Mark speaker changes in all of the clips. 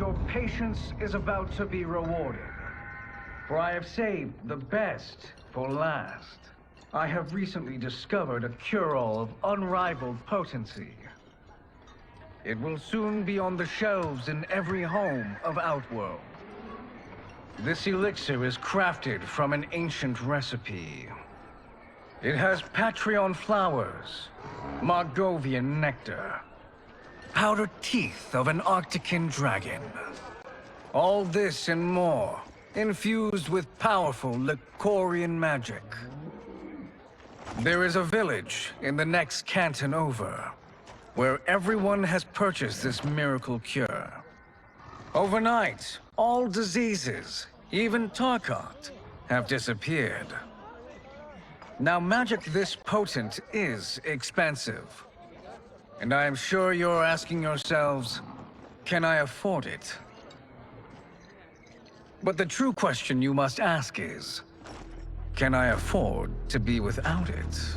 Speaker 1: your patience is about to be rewarded. For I have saved the best for last. I have recently discovered a cure-all of unrivaled potency. It will soon be on the shelves in every home of Outworld. This elixir is crafted from an ancient recipe. It has Patreon flowers, Margovian nectar, powdered teeth of an Arctican dragon. All this and more, infused with powerful Lycorian magic. There is a village in the next canton over, where everyone has purchased this miracle cure. Overnight, all diseases, even Tarkat, have disappeared. Now, magic this potent is expensive. And I am sure you're asking yourselves, can I afford it? But the true question you must ask is, can I afford to be without it?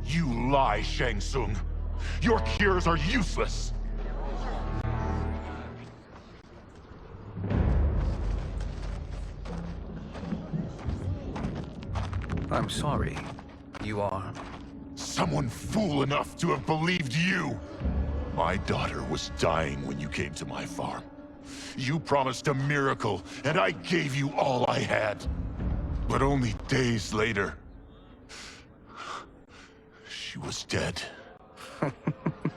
Speaker 2: You lie, Shang Tsung. Your cures are useless.
Speaker 1: I'm sorry. You are?
Speaker 2: Someone fool enough to have believed you. My daughter was dying when you came to my farm. You promised a miracle, and I gave you all I had. But only days later, she was dead.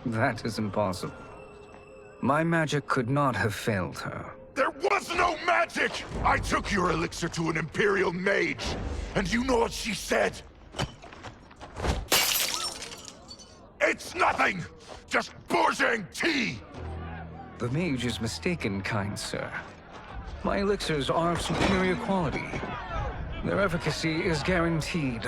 Speaker 1: That is impossible. My magic could not have failed her.
Speaker 2: There was no magic! I took your elixir to an Imperial mage, and you know what she said? It's nothing! Just Bourgeois tea!
Speaker 1: The mage is mistaken, kind sir. My elixirs are of superior quality. Their efficacy is guaranteed.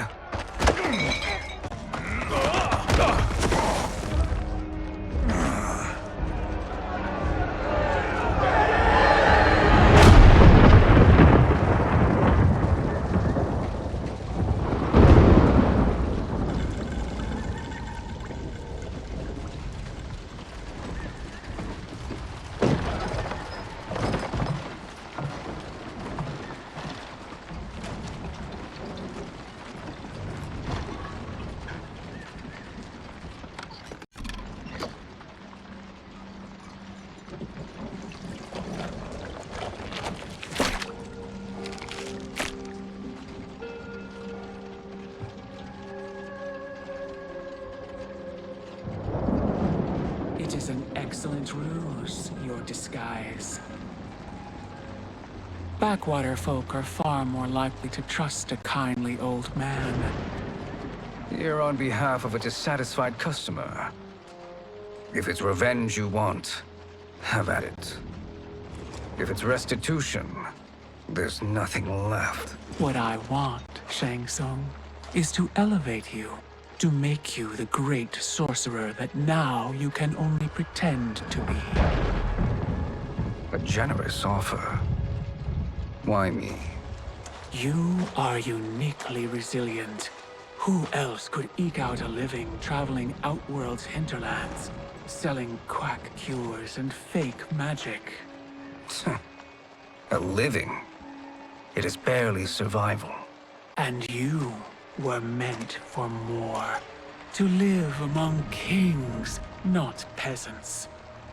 Speaker 3: It is an excellent ruse, your disguise. Backwater folk are far more likely to trust a kindly old man.
Speaker 1: Here on behalf of a dissatisfied customer. If it's revenge you want, have at it. If it's restitution, there's nothing left.
Speaker 3: What I want, Shang Tsung, is to elevate you. To make you the great sorcerer that now you can only pretend to be.
Speaker 1: A generous offer. Why me?
Speaker 3: You are uniquely resilient. Who else could eke out a living traveling Outworld's hinterlands, selling quack cures and fake magic?
Speaker 1: A living? It is barely survival.
Speaker 3: And you were meant for more. To live among kings, not peasants.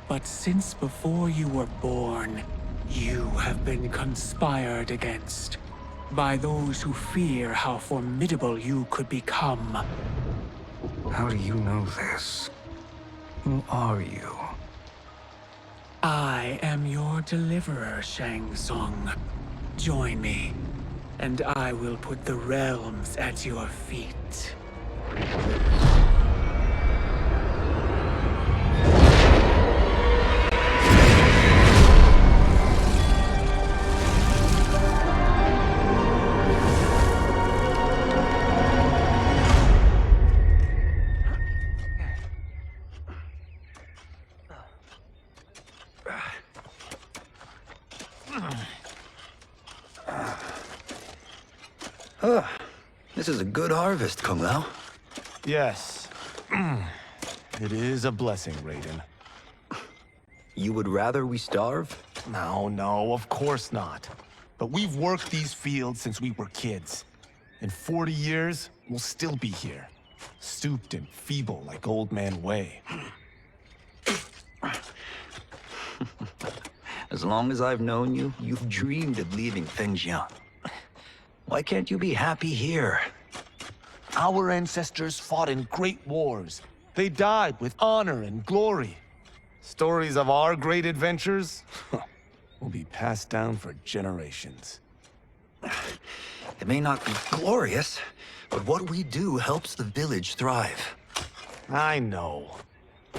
Speaker 3: But since before you were born, you have been conspired against by those who fear how formidable you could become.
Speaker 1: How do you know this? Who are you?
Speaker 3: I am your deliverer, Shang Tsung. Join me, and I will put the realms at your feet.
Speaker 4: This is a good harvest, Kung Lao.
Speaker 5: Yes. It is a blessing, Raiden.
Speaker 4: You would rather we starve?
Speaker 5: No, of course not. But we've worked these fields since we were kids. In 40 years, we'll still be here. Stooped and feeble like Old Man Way.
Speaker 4: As long as I've known you, you've dreamed of leaving things young. Why can't you be happy here?
Speaker 5: Our ancestors fought in great wars. They died with honor and glory. Stories of our great adventures will be passed down for generations.
Speaker 4: It may not be glorious, but what we do helps the village thrive.
Speaker 5: I know.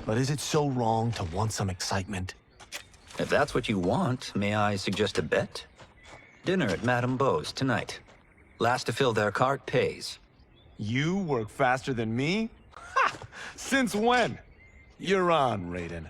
Speaker 5: But is it so wrong to want some excitement?
Speaker 4: If that's what you want, may I suggest a bet? Dinner at Madame Beau's tonight. Last to fill their cart pays.
Speaker 5: You work faster than me? Ha! Since when? You're on, Raiden.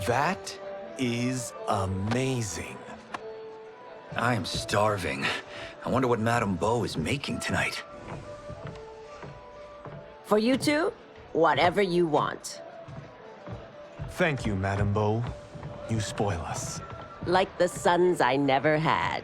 Speaker 5: That is amazing.
Speaker 4: I am starving. I wonder what Madame Beau is making tonight.
Speaker 6: For you two, whatever you want.
Speaker 5: Thank you, Madame Beau. You spoil us.
Speaker 6: Like the sons I never had.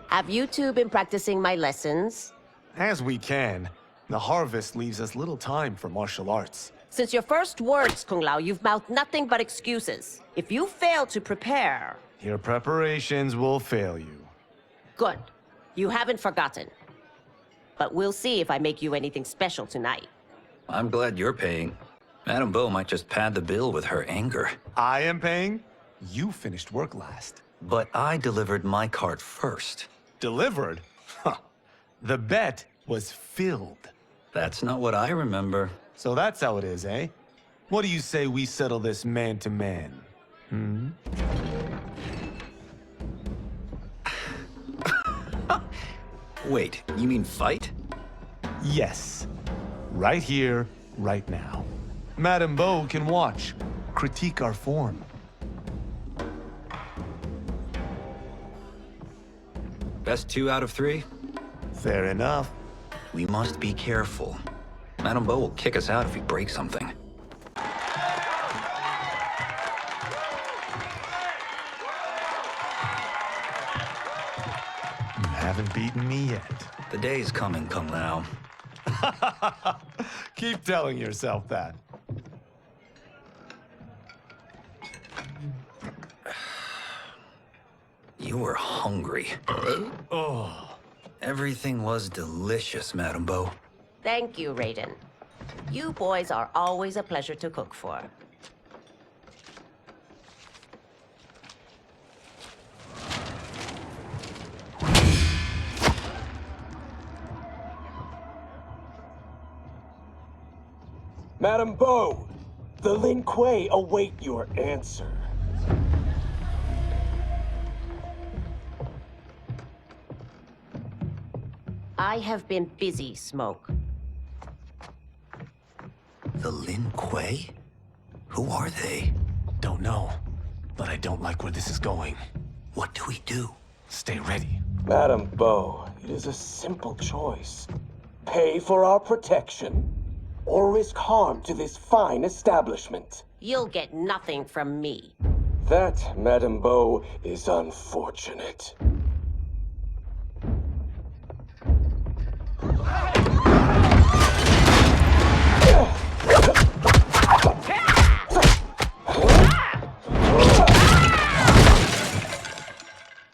Speaker 6: Have you two been practicing my lessons?
Speaker 5: As we can. The harvest leaves us little time for martial arts.
Speaker 6: Since your first words, Kung Lao, you've mouthed nothing but excuses. If you fail to prepare...
Speaker 5: Your preparations will fail you.
Speaker 6: Good. You haven't forgotten. But we'll see if I make you anything special tonight.
Speaker 4: I'm glad you're paying. Madame Beau might just pad the bill with her anger.
Speaker 5: I am paying? You finished work last.
Speaker 4: But I delivered my cart first.
Speaker 5: Delivered? Huh. The bet was filled.
Speaker 4: That's not what I remember.
Speaker 5: So that's how it is, eh? What do you say we settle this man to man? Hmm?
Speaker 4: Wait, you mean fight?
Speaker 5: Yes. Right here, right now. Madame Beau can watch, critique our form.
Speaker 4: Best 2 out of 3?
Speaker 5: Fair enough.
Speaker 4: We must be careful. Madame Beau will kick us out if we break something.
Speaker 5: You haven't beaten me yet.
Speaker 4: The day's coming, Kung Lao.
Speaker 5: Keep telling yourself that.
Speaker 4: You were hungry.
Speaker 5: Oh.
Speaker 4: Everything was delicious, Madame Beau.
Speaker 6: Thank you, Raiden. You boys are always a pleasure to cook for.
Speaker 7: Madame Beau, the Lin Kuei await your answer.
Speaker 6: I have been busy, Smoke.
Speaker 4: The Lin Kuei? Who are they?
Speaker 5: Don't know, but I don't like where this is going.
Speaker 4: What do we do?
Speaker 5: Stay ready.
Speaker 7: Madame Beau, it is a simple choice. Pay for our protection, or risk harm to this fine establishment.
Speaker 6: You'll get nothing from me.
Speaker 7: That, Madame Beau, is unfortunate.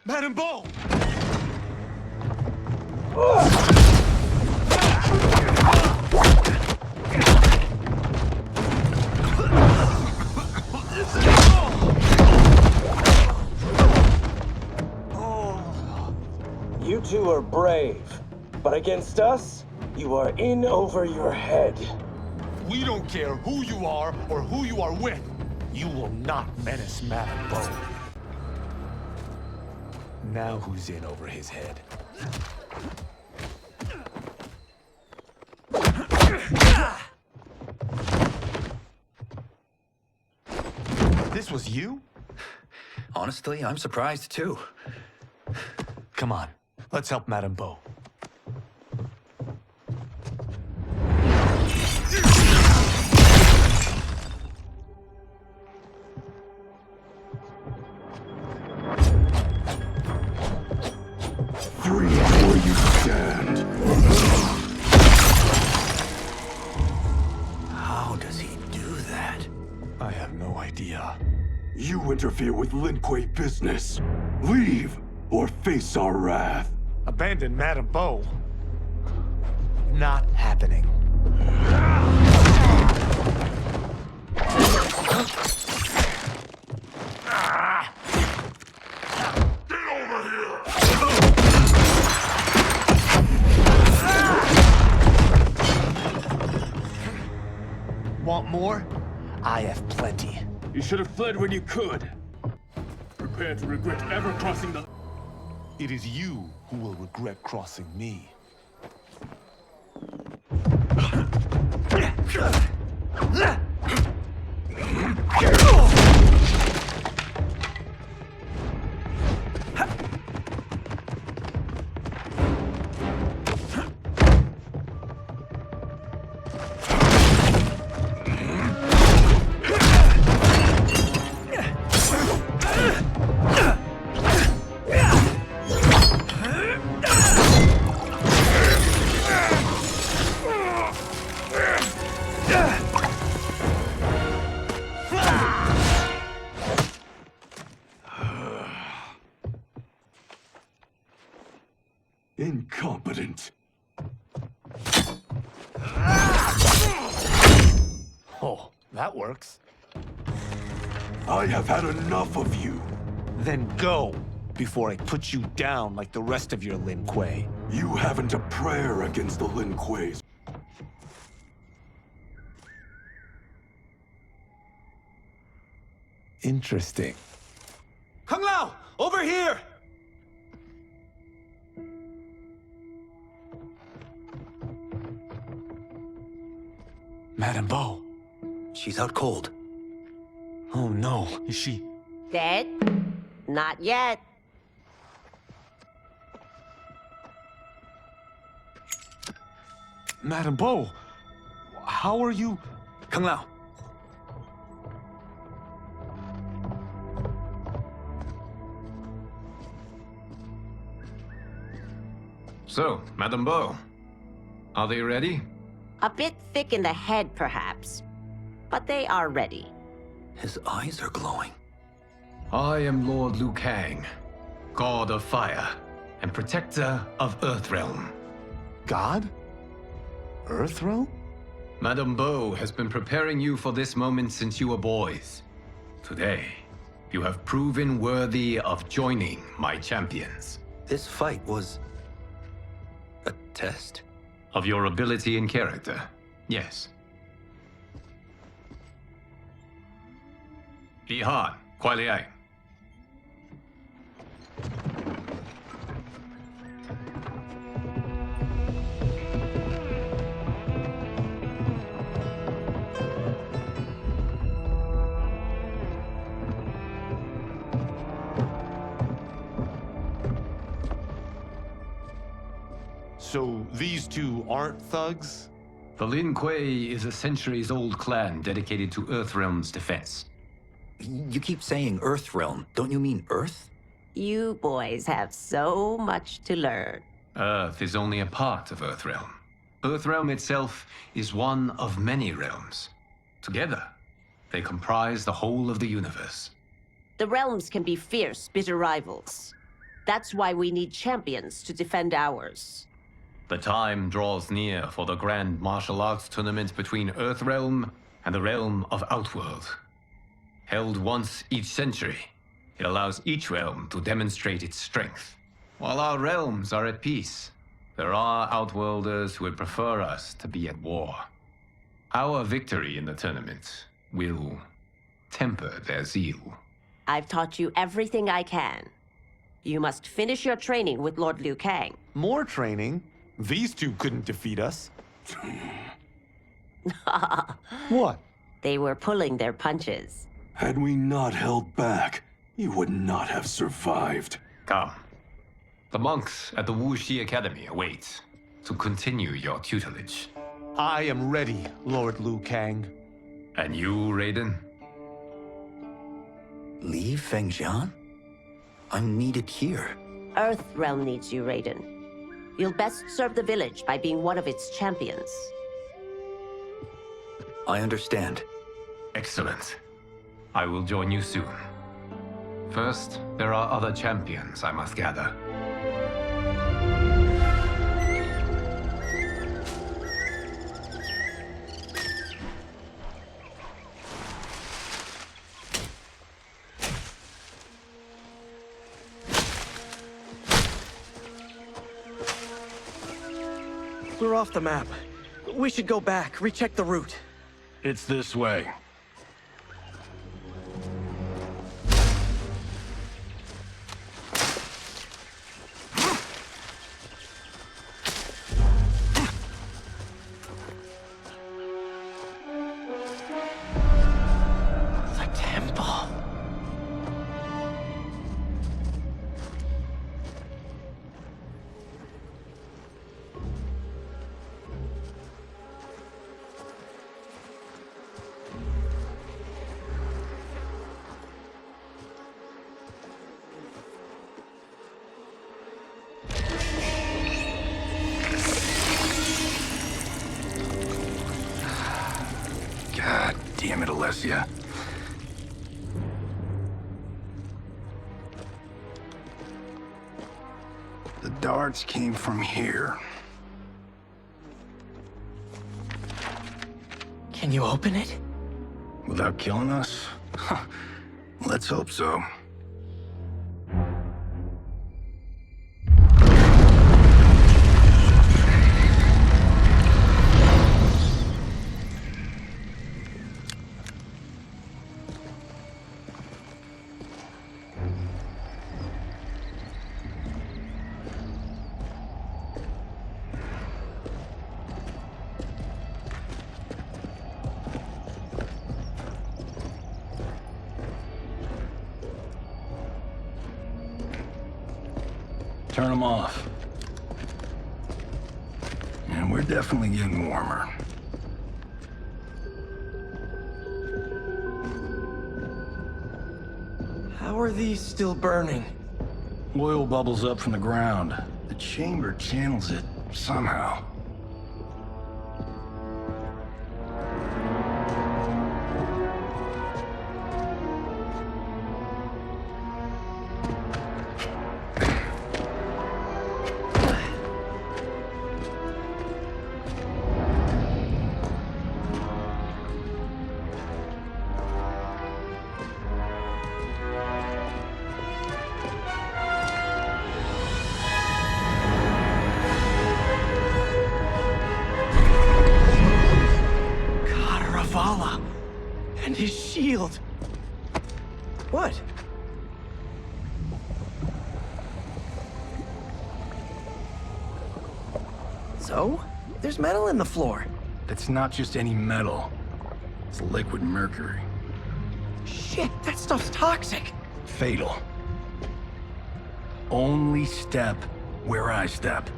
Speaker 5: Madame Beau!
Speaker 7: You two are brave, But against us, you are in over your head.
Speaker 5: We don't care who you are or who you are with. You will not menace Madame Bo. Now who's in over his head? This was you?
Speaker 4: Honestly, I'm surprised too.
Speaker 5: Come on, let's help Madame Bo.
Speaker 8: Free where you stand.
Speaker 4: How does he do that?
Speaker 5: I have no idea.
Speaker 8: You interfere with Lin Kuei business. Leave or face our wrath.
Speaker 5: Abandon Madame Bo? Not happening. Want more? I have plenty.
Speaker 8: You should have fled when you could. Prepare to regret ever crossing the...
Speaker 5: It is you who will regret crossing me.
Speaker 8: Incompetent.
Speaker 5: Oh, that works.
Speaker 8: I have had enough of you.
Speaker 5: Then go, before I put you down like the rest of your Lin Kuei.
Speaker 8: You haven't a prayer against the Lin Kueis.
Speaker 5: Interesting. Kung Lao, over here! Madame Bo.
Speaker 4: She's out cold.
Speaker 5: Oh no, is she?
Speaker 6: Dead? Not yet.
Speaker 5: Madame Bo, how are you?
Speaker 4: Kung Lao.
Speaker 9: So, Madame Bo, are they ready?
Speaker 6: A bit thick in the head, perhaps. But they are ready.
Speaker 4: His eyes are glowing.
Speaker 9: I am Lord Liu Kang, God of Fire and Protector of Earthrealm.
Speaker 5: God? Earthrealm?
Speaker 9: Madame Bo has been preparing you for this moment since you were boys. Today, you have proven worthy of joining my champions.
Speaker 4: This fight was a test.
Speaker 9: Of your ability and character, yes. Li Han, Kuai Liang.
Speaker 5: So these two aren't thugs?
Speaker 9: The Lin Kuei is a centuries-old clan dedicated to Earthrealm's defense.
Speaker 4: You keep saying Earthrealm. Don't you mean Earth?
Speaker 6: You boys have so much to learn.
Speaker 9: Earth is only a part of Earthrealm. Earthrealm itself is one of many realms. Together, they comprise the whole of the universe.
Speaker 6: The realms can be fierce, bitter rivals. That's why we need champions to defend ours.
Speaker 9: The time draws near for the grand martial arts tournament between Earthrealm and the realm of Outworld. Held once each century, it allows each realm to demonstrate its strength. While our realms are at peace, There are Outworlders who would prefer us to be at war. Our victory in the tournament will temper their zeal.
Speaker 6: I've taught you everything I can. You must finish your training with Lord Liu Kang.
Speaker 5: More training? These two couldn't defeat us. What?
Speaker 6: They were pulling their punches.
Speaker 8: Had we not held back, you would not have survived.
Speaker 9: Come. The monks at the Wuxi Academy await to continue your tutelage.
Speaker 5: I am ready, Lord Liu Kang.
Speaker 9: And you, Raiden?
Speaker 4: Leave Fengjian? I'm needed here.
Speaker 6: Earthrealm needs you, Raiden. You'll best serve the village by being one of its champions.
Speaker 4: I understand.
Speaker 9: Excellent. I will join you soon. First, there are other champions I must gather.
Speaker 10: We're off the map. We should go back, recheck the route.
Speaker 11: It's this way.
Speaker 10: The temple.
Speaker 11: God damn it, Alessia. The darts came from here.
Speaker 10: Can you open it?
Speaker 11: Without killing us? Let's hope so. Turn them off. And we're definitely getting warmer.
Speaker 10: How are these still burning?
Speaker 11: Oil bubbles up from the ground. The chamber channels it somehow.
Speaker 10: And his shield. What? So? There's metal in the floor.
Speaker 11: That's not just any metal. It's liquid mercury.
Speaker 10: Shit, that stuff's toxic.
Speaker 11: Fatal. Only step where I step.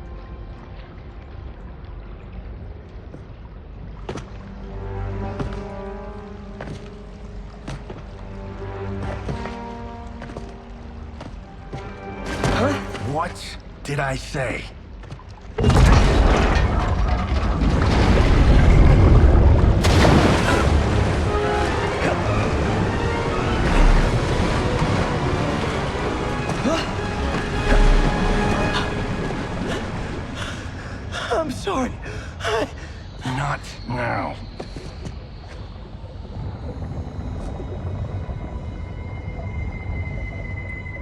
Speaker 11: What did I say?
Speaker 10: I'm sorry.
Speaker 11: Not now.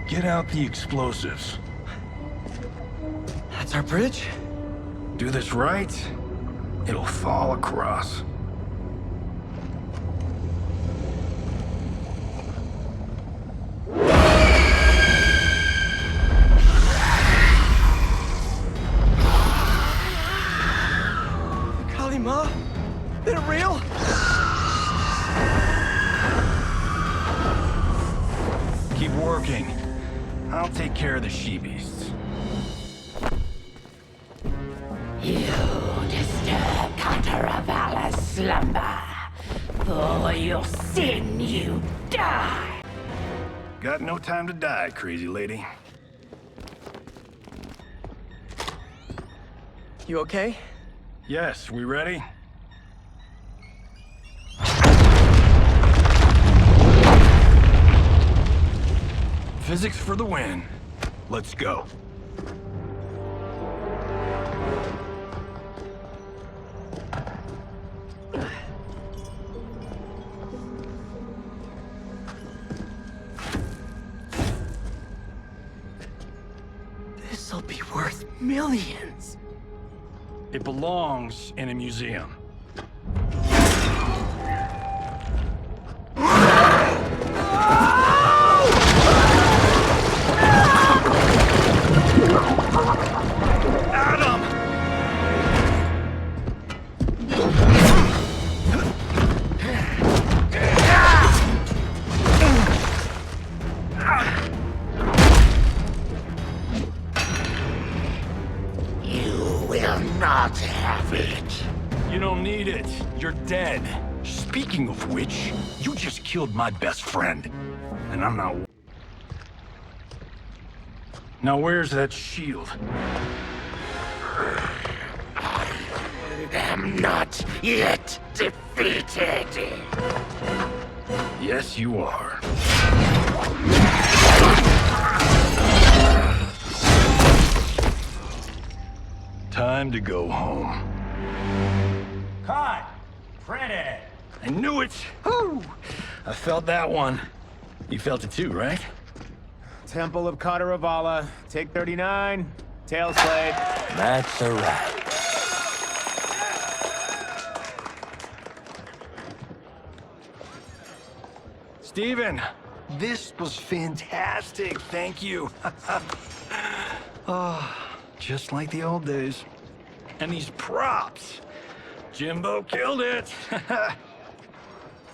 Speaker 11: Get out the explosives.
Speaker 10: That's our bridge?
Speaker 11: Do this right, it'll fall across.
Speaker 10: Kalima? Is it real?
Speaker 11: Keep working. I'll take care of the she-beasts.
Speaker 12: You disturb Cataravalla's slumber. For your sin, you die.
Speaker 11: Got no time to die, crazy lady.
Speaker 10: You okay?
Speaker 11: Yes, we ready? Physics for the win. Let's go.
Speaker 10: This'll be worth millions.
Speaker 11: It belongs in a museum.
Speaker 12: Not have it.
Speaker 11: You don't need it. You're dead. Speaking of which, you just killed my best friend. And I'm not... Now where's that shield?
Speaker 12: I am not yet defeated.
Speaker 11: Yes, you are. Time to go home.
Speaker 13: Cut! Printed!
Speaker 11: I knew it! Woo! I felt that one. You felt it too, right?
Speaker 13: Temple of Kataravala, take 39, tail slate.
Speaker 5: That's a wrap.
Speaker 11: Steven, this was fantastic. Thank you. Oh, just like the old days. And these props. Jimbo killed it.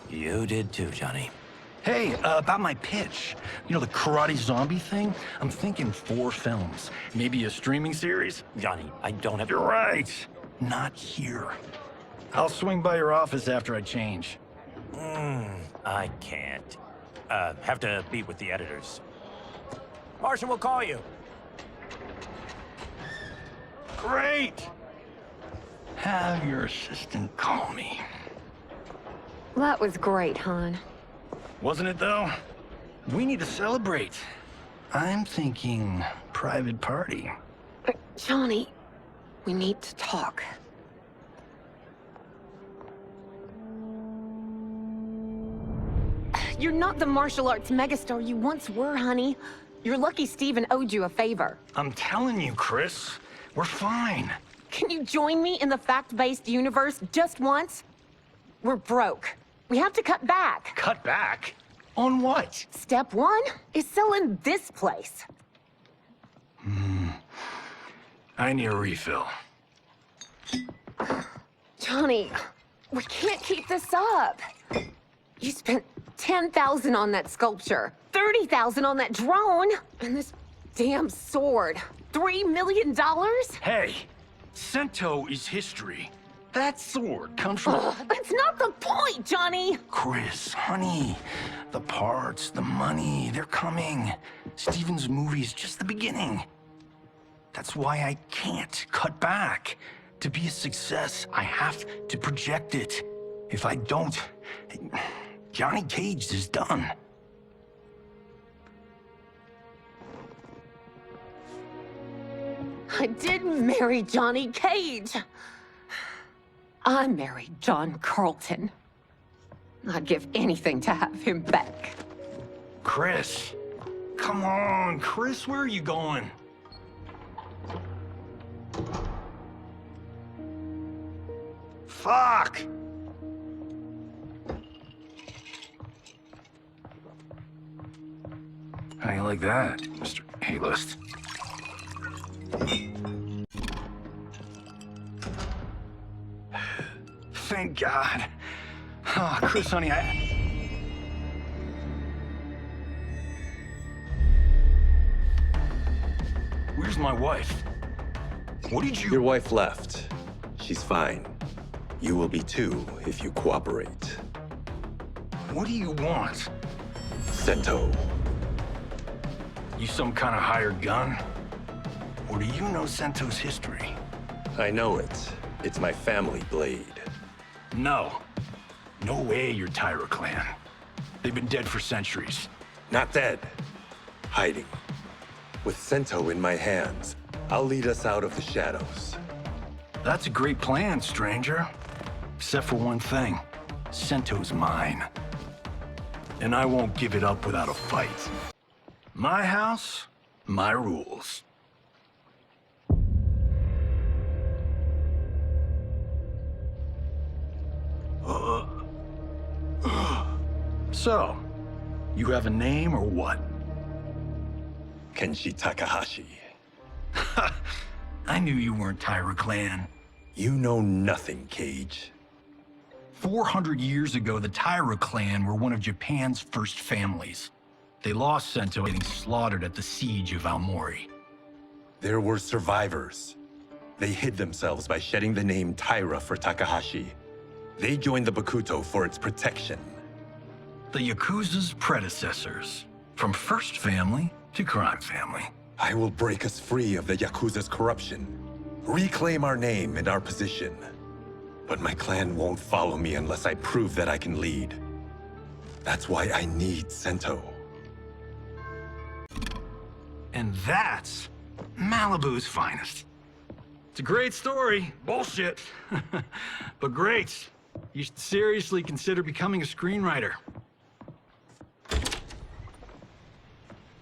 Speaker 5: You did too, Johnny.
Speaker 11: Hey, about my pitch. You know, the karate zombie thing? I'm thinking 4 films. Maybe a streaming series?
Speaker 5: Johnny, I don't have...
Speaker 11: You're right. Not here. I'll swing by your office after I change.
Speaker 13: I can't. Have to meet with the editors. Marshall will call you.
Speaker 11: Great! Have your assistant call me.
Speaker 14: That was great, hon.
Speaker 11: Wasn't it, though? We need to celebrate. I'm thinking private party.
Speaker 14: Johnny, we need to talk. You're not the martial arts megastar you once were, honey. You're lucky Steven owed you a favor.
Speaker 11: I'm telling you, Chris. We're fine.
Speaker 14: Can you join me in the fact-based universe just once? We're broke. We have to cut back.
Speaker 11: Cut back? On what?
Speaker 14: Step 1 is selling this place.
Speaker 11: I need a refill.
Speaker 14: Johnny, we can't keep this up. You spent $10,000 on that sculpture, $30,000 on that drone, and this damn sword. $3 million?
Speaker 11: Hey, Sento is history. That sword comes from...
Speaker 14: That's not the point, Johnny!
Speaker 11: Chris, honey, the parts, the money, they're coming. Steven's movie is just the beginning. That's why I can't cut back. To be a success, I have to project it. If I don't, Johnny Cage is done.
Speaker 14: I didn't marry Johnny Cage. I married John Carlton. I'd give anything to have him back.
Speaker 11: Chris, come on, Chris, where are you going? Fuck! How you like that, Mr. A-list? Thank God. Oh, Chris, honey, Where's my wife? What did you...
Speaker 15: Your wife left. She's fine. You will be too, if you cooperate.
Speaker 11: What do you want?
Speaker 15: Sento.
Speaker 11: You some kind of hired gun? Or do you know Sento's history?
Speaker 15: I know it. It's my family blade.
Speaker 11: No. No way you're Tyra clan. They've been dead for centuries.
Speaker 15: Not dead. Hiding. With Sento in my hands, I'll lead us out of the shadows.
Speaker 11: That's a great plan, stranger. Except for one thing. Sento's mine. And I won't give it up without a fight. My house, my rules. So, you have a name or what?
Speaker 15: Kenshi Takahashi.
Speaker 11: I knew you weren't Tyra clan.
Speaker 15: You know nothing, Cage.
Speaker 11: 400 years ago, the Tyra clan were one of Japan's first families. They lost Sento getting slaughtered at the siege of Aomori.
Speaker 15: There were survivors. They hid themselves by shedding the name Tyra for Takahashi. They joined the Bakuto for its protection.
Speaker 11: The Yakuza's predecessors. From first family to crime family.
Speaker 15: I will break us free of the Yakuza's corruption. Reclaim our name and our position. But my clan won't follow me unless I prove that I can lead. That's why I need Sento.
Speaker 11: And that's Malibu's finest. It's a great story. Bullshit. But great. You should seriously consider becoming a screenwriter.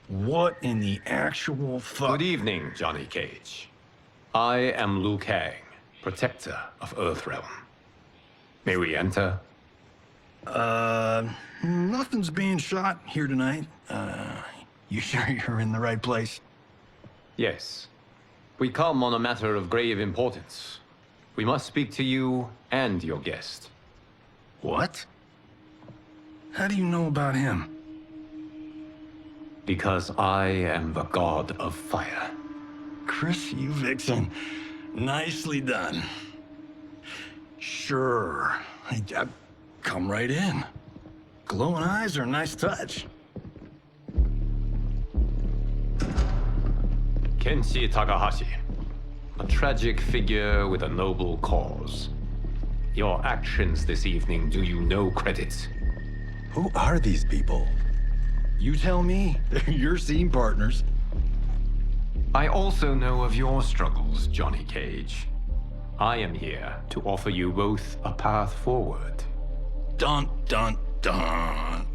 Speaker 11: What in the actual fuck?
Speaker 9: Good evening, Johnny Cage. I am Liu Kang, protector of Earthrealm. May we enter?
Speaker 11: Nothing's being shot here tonight. You sure you're in the right place?
Speaker 9: Yes. We come on a matter of grave importance. We must speak to you and your guest.
Speaker 11: What? How do you know about him?
Speaker 9: Because I am the god of fire.
Speaker 11: Chris, you vixen. Nicely done. Sure. I come right in. Glowing eyes are a nice touch.
Speaker 9: Kenshi Takahashi. A tragic figure with a noble cause. Your actions this evening do you no credit.
Speaker 15: Who are these people?
Speaker 11: You tell me. They're your scene partners.
Speaker 9: I also know of your struggles, Johnny Cage. I am here to offer you both a path forward.
Speaker 11: Dun, dun, dun.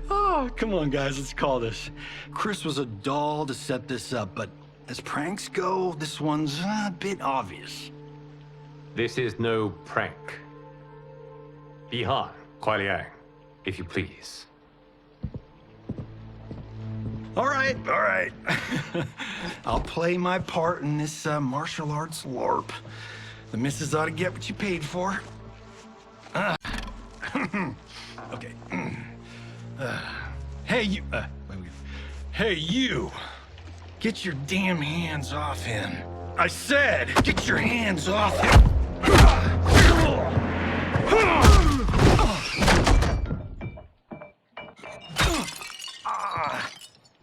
Speaker 11: Oh, come on, guys, let's call this. Chris was a doll to set this up, but as pranks go, this one's a bit obvious.
Speaker 9: This is no prank. Bihan, Kuai Liang, if you please.
Speaker 11: All right. I'll play my part in this martial arts LARP. The missus ought to get what you paid for. Okay. Hey, you. Hey, you. Get your damn hands off him. I said, get your hands off him.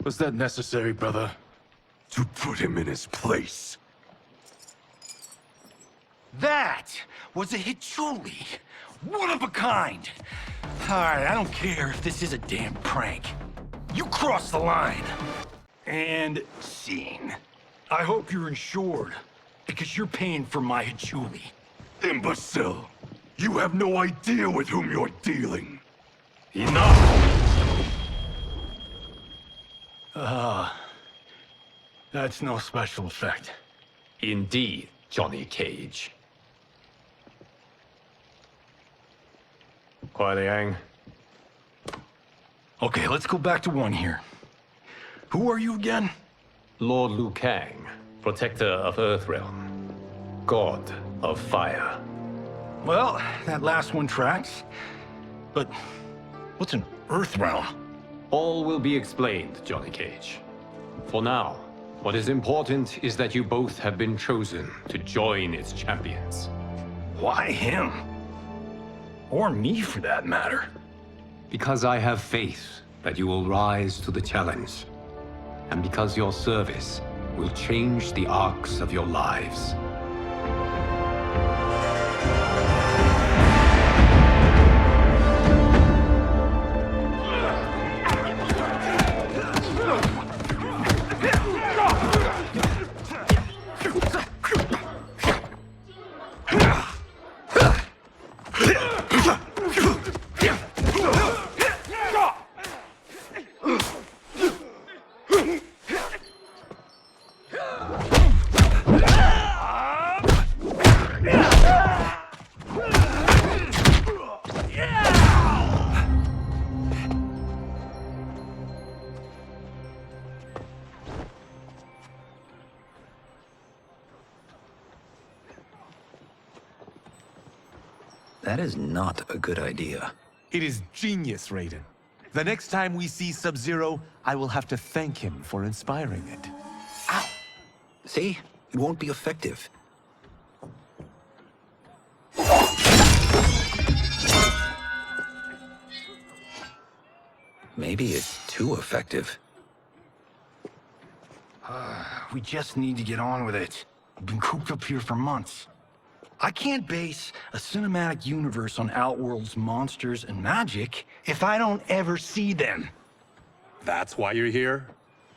Speaker 8: Was that necessary, brother? To put him in his place.
Speaker 11: That was a Hichuli. One of a kind. All right, I don't care if this is a damn prank. You crossed the line. And scene. I hope you're insured, because you're paying for my Hichuli.
Speaker 8: Imbecile! You have no idea with whom you're dealing.
Speaker 11: Enough! That's no special effect.
Speaker 9: Indeed, Johnny Cage. Kuai Liang.
Speaker 11: Okay, let's go back to one here. Who are you again?
Speaker 9: Lord Liu Kang, protector of Earthrealm, god of fire.
Speaker 11: Well, that last one tracks. But what's an Earthrealm?
Speaker 9: All will be explained, Johnny Cage. For now, what is important is that you both have been chosen to join its champions.
Speaker 11: Why him? Or me, for that matter.
Speaker 9: Because I have faith that you will rise to the challenge. And because your service will change the arcs of your lives.
Speaker 4: That is not a good idea.
Speaker 5: It is genius, Raiden. The next time we see Sub-Zero, I will have to thank him for inspiring it.
Speaker 4: Ow! See? It won't be effective. Maybe it's too effective.
Speaker 11: We just need to get on with it. I've been cooped up here for months. I can't base a cinematic universe on Outworld's monsters and magic if I don't ever see them.
Speaker 15: That's why you're here?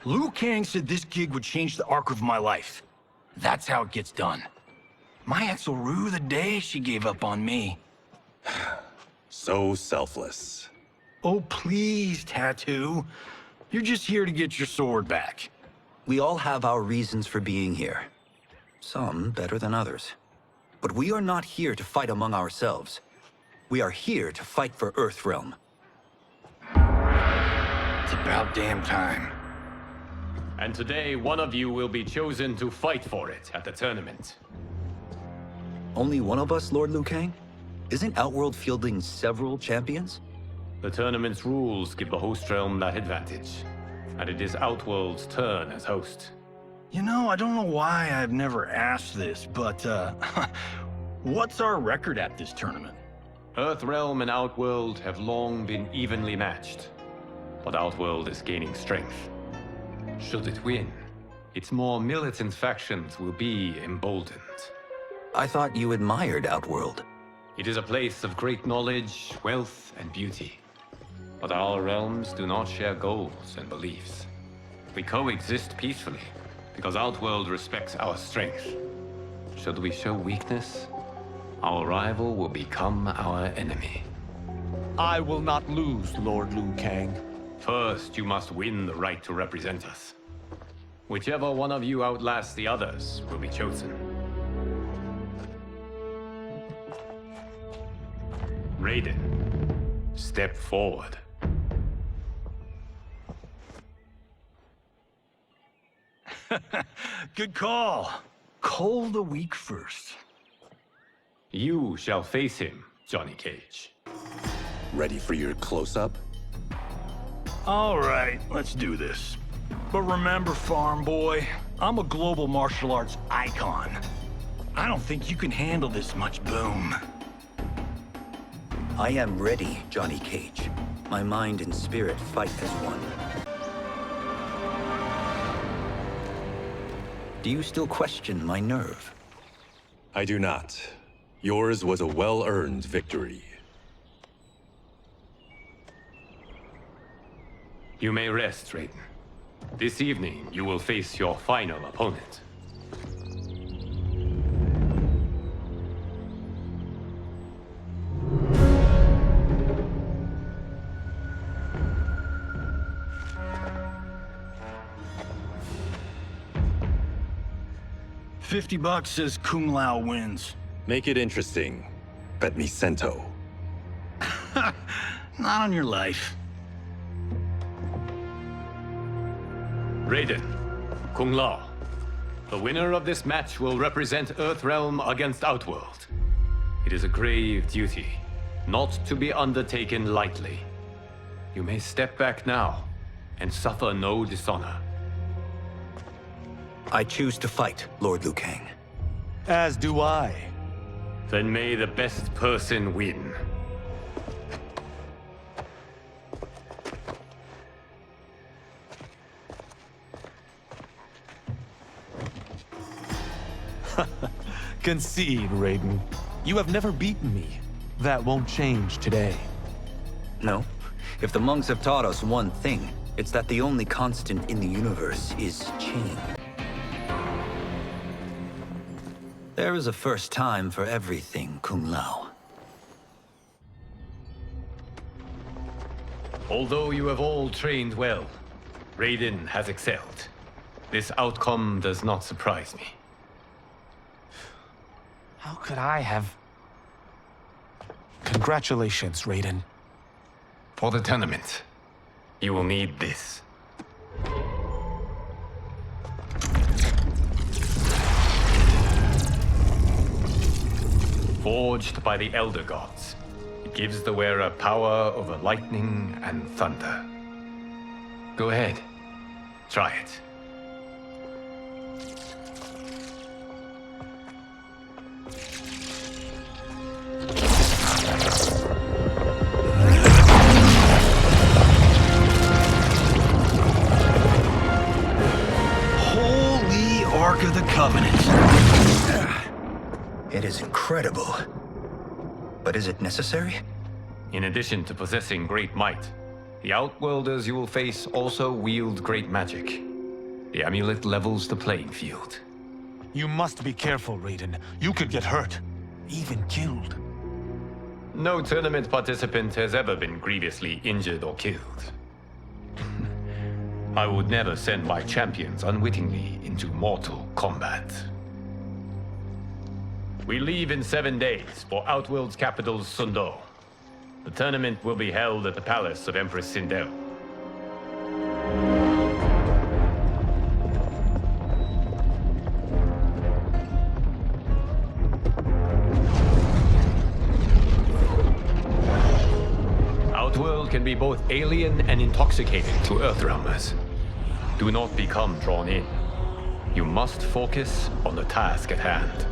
Speaker 11: Liu Kang said this gig would change the arc of my life. That's how it gets done. My ex will rue the day she gave up on me.
Speaker 15: So selfless.
Speaker 11: Oh, please, Tattoo. You're just here to get your sword back.
Speaker 4: We all have our reasons for being here. Some better than others. But we are not here to fight among ourselves. We are here to fight for Earthrealm.
Speaker 11: It's about damn time.
Speaker 9: And today, one of you will be chosen to fight for it at the tournament.
Speaker 4: Only one of us, Lord Liu Kang? Isn't Outworld fielding several champions?
Speaker 9: The tournament's rules give the host realm that advantage. And it is Outworld's turn as host.
Speaker 11: You know, I don't know why I've never asked this, but, what's our record at this tournament?
Speaker 9: Earthrealm and Outworld have long been evenly matched. But Outworld is gaining strength. Should it win, its more militant factions will be emboldened.
Speaker 4: I thought you admired Outworld.
Speaker 9: It is a place of great knowledge, wealth, and beauty. But our realms do not share goals and beliefs. We coexist peacefully, because Outworld respects our strength. Should we show weakness, our rival will become our enemy.
Speaker 5: I will not lose, Lord Liu Kang.
Speaker 9: First, you must win the right to represent us. Whichever one of you outlasts the others will be chosen. Raiden, step forward.
Speaker 11: Good call. Cole the weak first.
Speaker 9: You shall face him, Johnny Cage.
Speaker 15: Ready for your close-up?
Speaker 11: All right, let's do this. But remember, farm boy, I'm a global martial arts icon. I don't think you can handle this much boom.
Speaker 4: I am ready, Johnny Cage. My mind and spirit fight as one. Do you still question my nerve?
Speaker 15: I do not. Yours was a well-earned victory.
Speaker 9: You may rest, Raiden. This evening, you will face your final opponent.
Speaker 11: $50 says Kung Lao wins.
Speaker 15: Make it interesting. Bet me Cento.
Speaker 11: Not on your life.
Speaker 9: Raiden, Kung Lao. The winner of this match will represent Earthrealm against Outworld. It is a grave duty, not to be undertaken lightly. You may step back now and suffer no dishonor.
Speaker 4: I choose to fight, Lord Liu Kang.
Speaker 5: As do I.
Speaker 9: Then may the best person win.
Speaker 5: Concede, Raiden. You have never beaten me. That won't change today.
Speaker 4: No. If the monks have taught us one thing, it's that the only constant in the universe is change. There is a first time for everything, Kung Lao.
Speaker 9: Although you have all trained well, Raiden has excelled. This outcome does not surprise me.
Speaker 5: How could I have... Congratulations, Raiden.
Speaker 9: For the tournament, you will need this. Forged by the Elder Gods, it gives the wearer power over lightning and thunder. Go ahead, try it.
Speaker 11: Holy Ark of the Covenant.
Speaker 4: It is incredible. But is it necessary?
Speaker 9: In addition to possessing great might, the Outworlders you will face also wield great magic. The amulet levels the playing field.
Speaker 5: You must be careful, Raiden. You could get hurt. Even killed.
Speaker 9: No tournament participant has ever been grievously injured or killed. I would never send my champions unwittingly into mortal combat. We leave in 7 days for Outworld's capital, Sundo. The tournament will be held at the palace of Empress Sindel. Outworld can be both alien and intoxicating to Earthrealmers. Do not become drawn in. You must focus on the task at hand.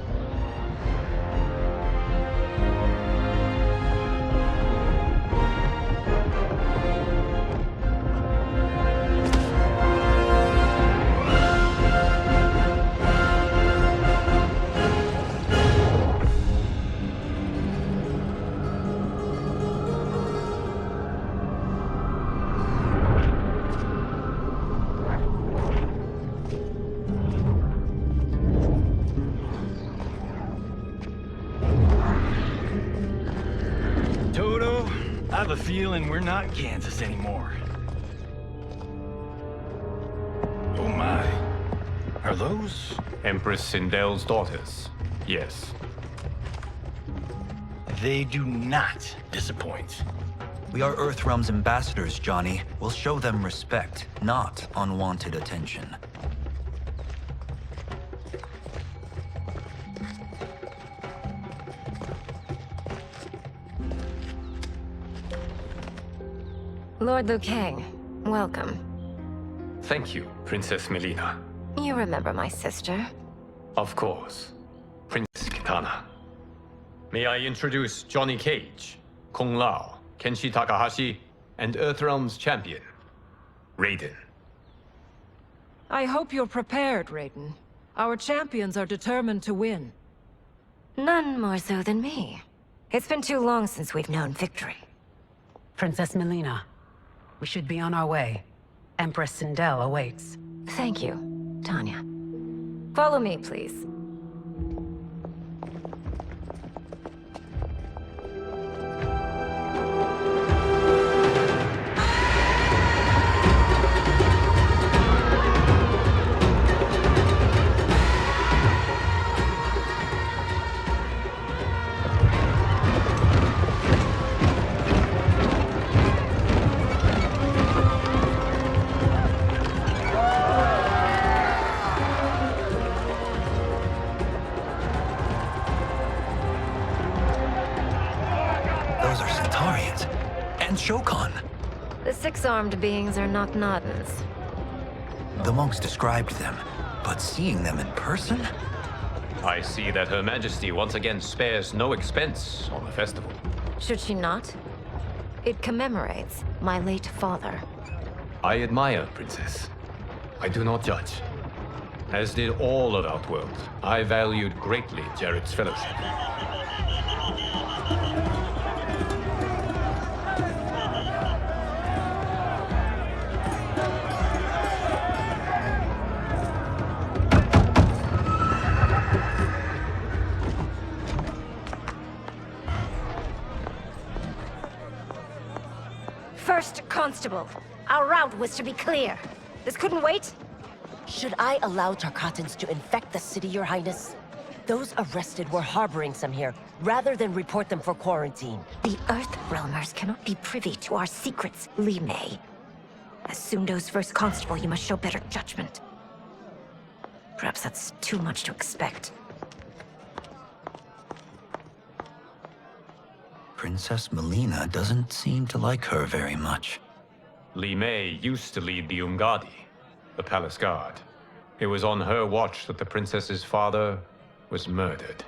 Speaker 11: I have a feeling we're not Kansas anymore. Oh my. Are those?
Speaker 9: Empress Sindel's daughters, yes.
Speaker 11: They do not disappoint.
Speaker 4: We are Earthrealm's ambassadors, Johnny. We'll show them respect, not unwanted attention.
Speaker 16: Lord Liu Kang, welcome.
Speaker 9: Thank you, Princess Melina.
Speaker 16: You remember my sister?
Speaker 9: Of course, Princess Kitana. May I introduce Johnny Cage, Kung Lao, Kenshi Takahashi, and Earthrealm's champion, Raiden.
Speaker 17: I hope you're prepared, Raiden. Our champions are determined to win.
Speaker 16: None more so than me. It's been too long since we've known victory.
Speaker 18: Princess Melina, we should be on our way. Empress Sindel awaits.
Speaker 16: Thank you, Tanya. Follow me, please. Disarmed beings are not Nodens.
Speaker 4: The monks described them, but seeing them in person?
Speaker 9: I see that Her Majesty once again spares no expense on the festival.
Speaker 16: Should she not? It commemorates my late father.
Speaker 9: I admire, Princess. I do not judge. As did all of Outworld, I valued greatly Jared's fellowship.
Speaker 16: First Constable, our route was to be clear. This couldn't wait?
Speaker 19: Should I allow Tarkatans to infect the city, Your Highness? Those arrested were harboring some here, rather than report them for quarantine.
Speaker 16: The Earthrealmers cannot be privy to our secrets, Li Mei. As Sundo's first constable, you must show better judgment. Perhaps that's too much to expect.
Speaker 4: Princess Melina doesn't seem to like her very much.
Speaker 9: Li Mei used to lead the Umgadi, the palace guard. It was on her watch that the princess's father was murdered.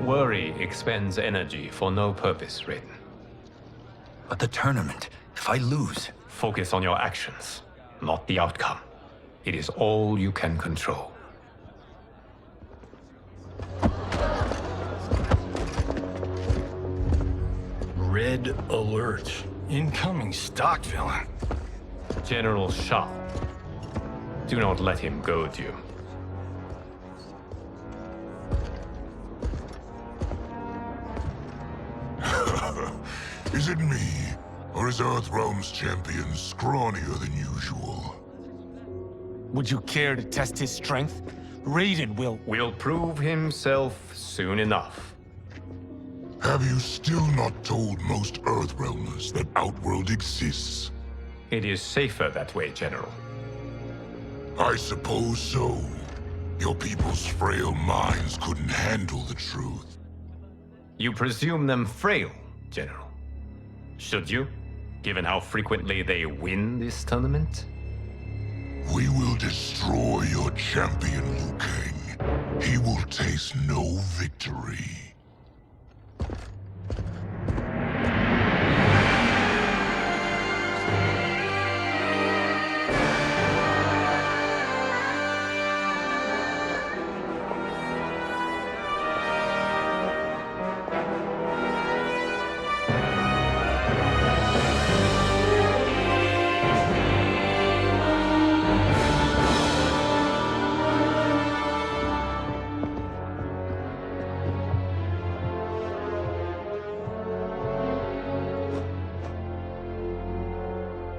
Speaker 9: Worry expends energy for no purpose, Raiden.
Speaker 4: But the tournament, if I lose...
Speaker 9: Focus on your actions, not the outcome. It is all you can control.
Speaker 11: Red alert. Incoming stock villain.
Speaker 9: General Shah. Do not let him goad you.
Speaker 2: Is it me? Or is Earthrealm's champion scrawnier than usual?
Speaker 5: Would you care to test his strength? Raiden will
Speaker 9: prove himself soon enough.
Speaker 2: Have you still not told most Earthrealmers that Outworld exists?
Speaker 9: It is safer that way, General.
Speaker 2: I suppose so. Your people's frail minds couldn't handle the truth.
Speaker 9: You presume them frail, General. Should you, given how frequently they win this tournament?
Speaker 2: We will destroy your champion, Liu Kang. He will taste no victory.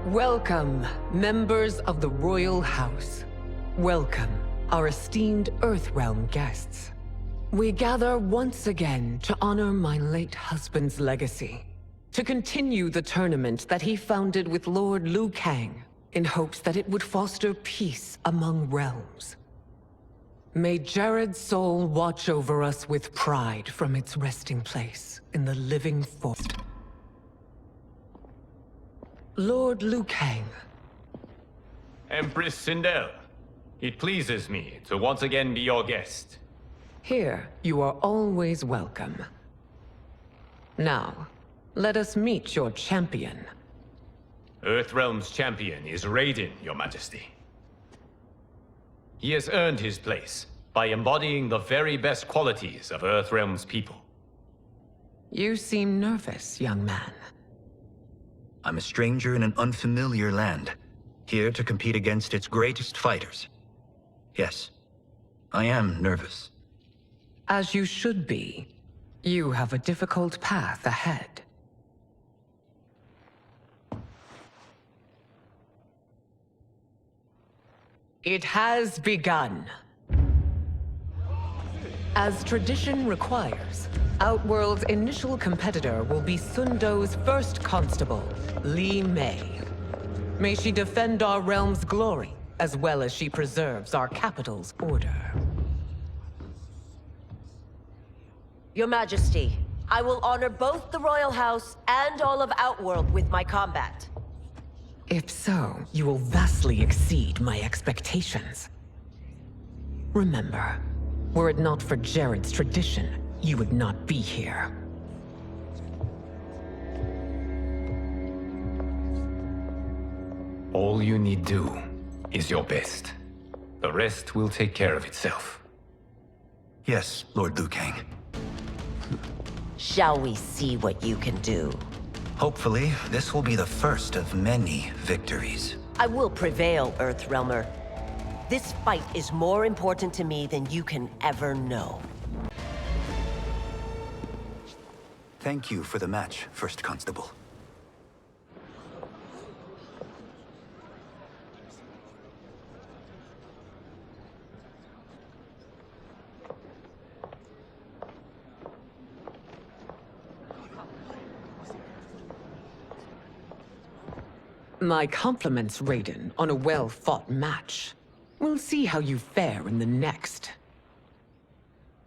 Speaker 20: Welcome, members of the Royal House. Welcome, our esteemed Earthrealm guests. We gather once again to honor my late husband's legacy, to continue the tournament that he founded with Lord Liu Kang, in hopes that it would foster peace among realms. May Jared's soul watch over us with pride from its resting place in the living forest. Lord Liu Kang.
Speaker 9: Empress Sindel, it pleases me to once again be your guest.
Speaker 20: Here, you are always welcome. Now, let us meet your champion.
Speaker 9: Earthrealm's champion is Raiden, Your Majesty. He has earned his place by embodying the very best qualities of Earthrealm's people.
Speaker 20: You seem nervous, young man.
Speaker 4: I'm a stranger in an unfamiliar land, here to compete against its greatest fighters. Yes, I am nervous.
Speaker 20: As you should be. You have a difficult path ahead. It has begun. As tradition requires, Outworld's initial competitor will be Sundo's first constable, Li Mei. May she defend our realm's glory, as well as she preserves our capital's order.
Speaker 19: Your Majesty, I will honor both the Royal House and all of Outworld with my combat.
Speaker 20: If so, you will vastly exceed my expectations. Remember, were it not for Jared's tradition, you would not be here.
Speaker 9: All you need do is your best. The rest will take care of itself.
Speaker 4: Yes, Lord Liu Kang.
Speaker 19: Shall we see what you can do?
Speaker 4: Hopefully, this will be the first of many victories.
Speaker 19: I will prevail, Earthrealmer. This fight is more important to me than you can ever know.
Speaker 4: Thank you for the match, First Constable.
Speaker 20: My compliments, Raiden, on a well-fought match. We'll see how you fare in the next.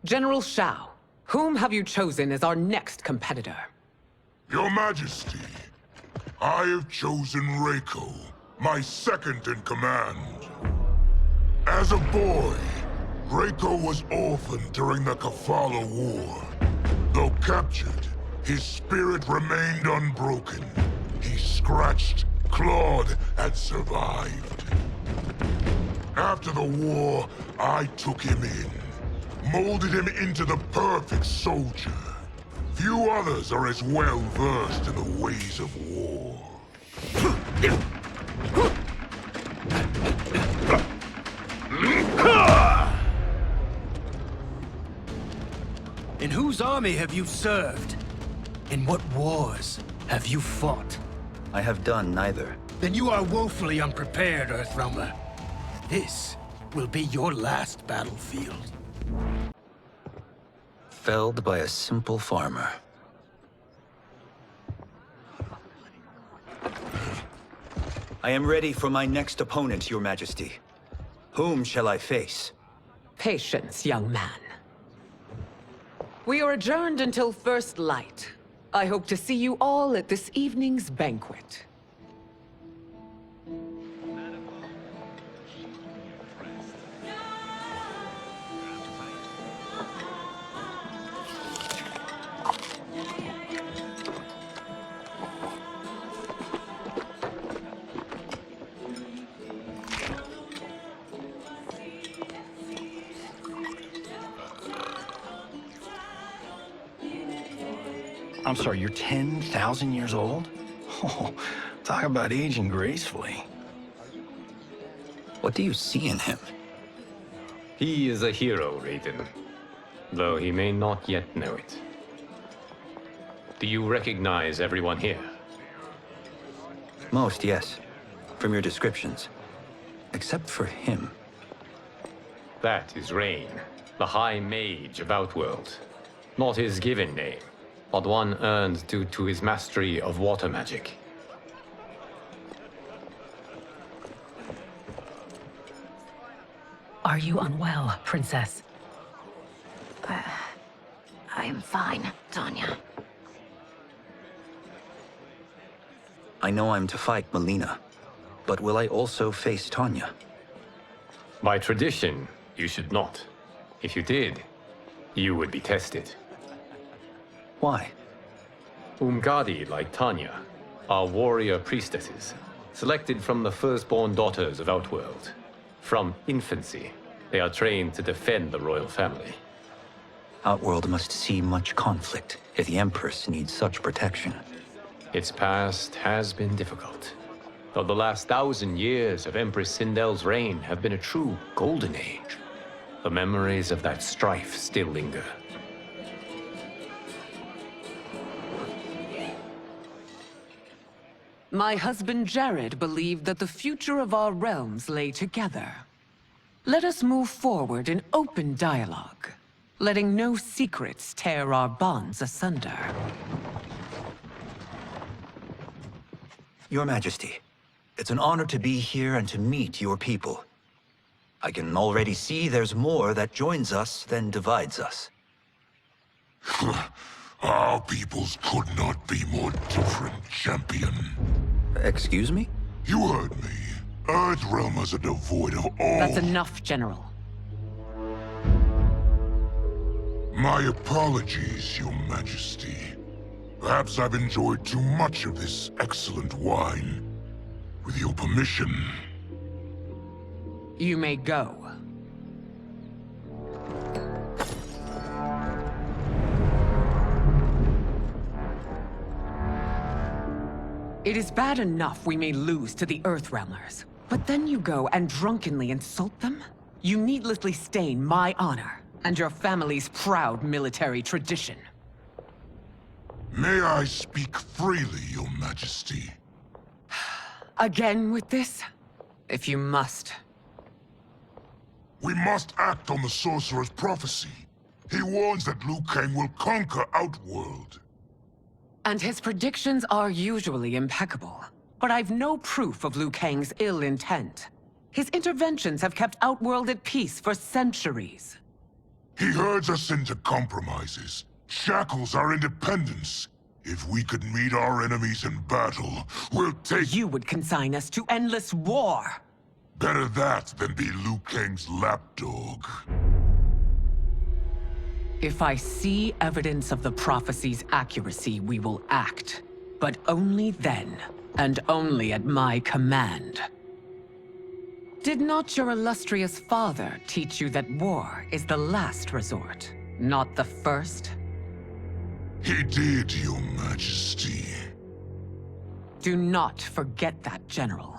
Speaker 20: General Shao, whom have you chosen as our next competitor?
Speaker 2: Your Majesty, I have chosen Reiko, my second in command. As a boy, Reiko was orphaned during the Kafala War. Though captured, his spirit remained unbroken. He scratched, clawed, and survived. After the war, I took him in, molded him into the perfect soldier. Few others are as well versed in the ways of war.
Speaker 21: In whose army have you served? In what wars have you fought?
Speaker 4: I have done neither.
Speaker 21: Then you are woefully unprepared, Earthrealmer. This will be your last battlefield.
Speaker 4: Felled by a simple farmer. I am ready for my next opponent, Your Majesty. Whom shall I face?
Speaker 20: Patience, young man. We are adjourned until first light. I hope to see you all at this evening's banquet.
Speaker 11: I'm sorry, you're 10,000 years old? Oh, talk about aging gracefully.
Speaker 4: What do you see in him?
Speaker 9: He is a hero, Raiden, though he may not yet know it. Do you recognize everyone here?
Speaker 4: Most, yes. From your descriptions. Except for him.
Speaker 9: That is Rain, the High Mage of Outworld. Not his given name, but one earned due to his mastery of water magic.
Speaker 18: Are you unwell, Princess?
Speaker 16: I am fine, Tanya.
Speaker 4: I know I'm to fight Melina, but will I also face Tanya?
Speaker 9: By tradition, you should not. If you did, you would be tested.
Speaker 4: Why?
Speaker 9: Umgadi, like Tanya, are warrior priestesses, selected from the firstborn daughters of Outworld. From infancy, they are trained to defend the royal family.
Speaker 4: Outworld must see much conflict if the Empress needs such protection.
Speaker 9: Its past has been difficult, though the last 1,000 years of Empress Sindel's reign have been a true golden age. The memories of that strife still linger.
Speaker 20: My husband Jared believed that the future of our realms lay together. Let us move forward in open dialogue, letting no secrets tear our bonds asunder.
Speaker 4: Your Majesty, it's an honor to be here and to meet your people. I can already see there's more that joins us than divides us.
Speaker 2: Our peoples could not be more different, champion.
Speaker 4: Excuse me?
Speaker 2: You heard me. Earthrealmers are devoid of all...
Speaker 20: That's enough, General.
Speaker 2: My apologies, Your Majesty. Perhaps I've enjoyed too much of this excellent wine. With your permission...
Speaker 20: You may go. It is bad enough we may lose to the Earthrealmers, but then you go and drunkenly insult them? You needlessly stain my honor and your family's proud military tradition.
Speaker 2: May I speak freely, Your Majesty?
Speaker 20: Again with this? If you must.
Speaker 2: We must act on the Sorcerer's prophecy. He warns that Liu Kang will conquer Outworld.
Speaker 20: And his predictions are usually impeccable. But I've no proof of Liu Kang's ill intent. His interventions have kept Outworld at peace for centuries.
Speaker 2: He herds us into compromises, shackles our independence. If we could meet our enemies in battle, we'll take...
Speaker 20: You would consign us to endless war!
Speaker 2: Better that than be Liu Kang's lapdog.
Speaker 20: If I see evidence of the prophecy's accuracy, we will act. But only then, and only at my command. Did not your illustrious father teach you that war is the last resort, not the first?
Speaker 2: He did, Your Majesty.
Speaker 20: Do not forget that, General.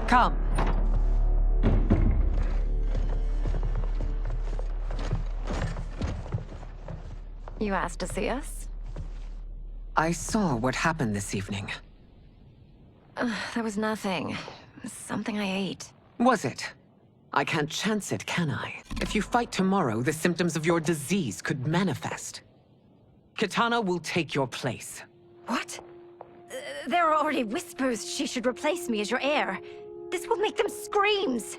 Speaker 20: Come.
Speaker 16: You asked to see us?
Speaker 20: I saw what happened this evening.
Speaker 16: There was nothing. Something I ate.
Speaker 20: Was it? I can't chance it, can I? If you fight tomorrow, the symptoms of your disease could manifest. Kitana will take your place.
Speaker 16: What? There are already whispers she should replace me as your heir. This will make them screams!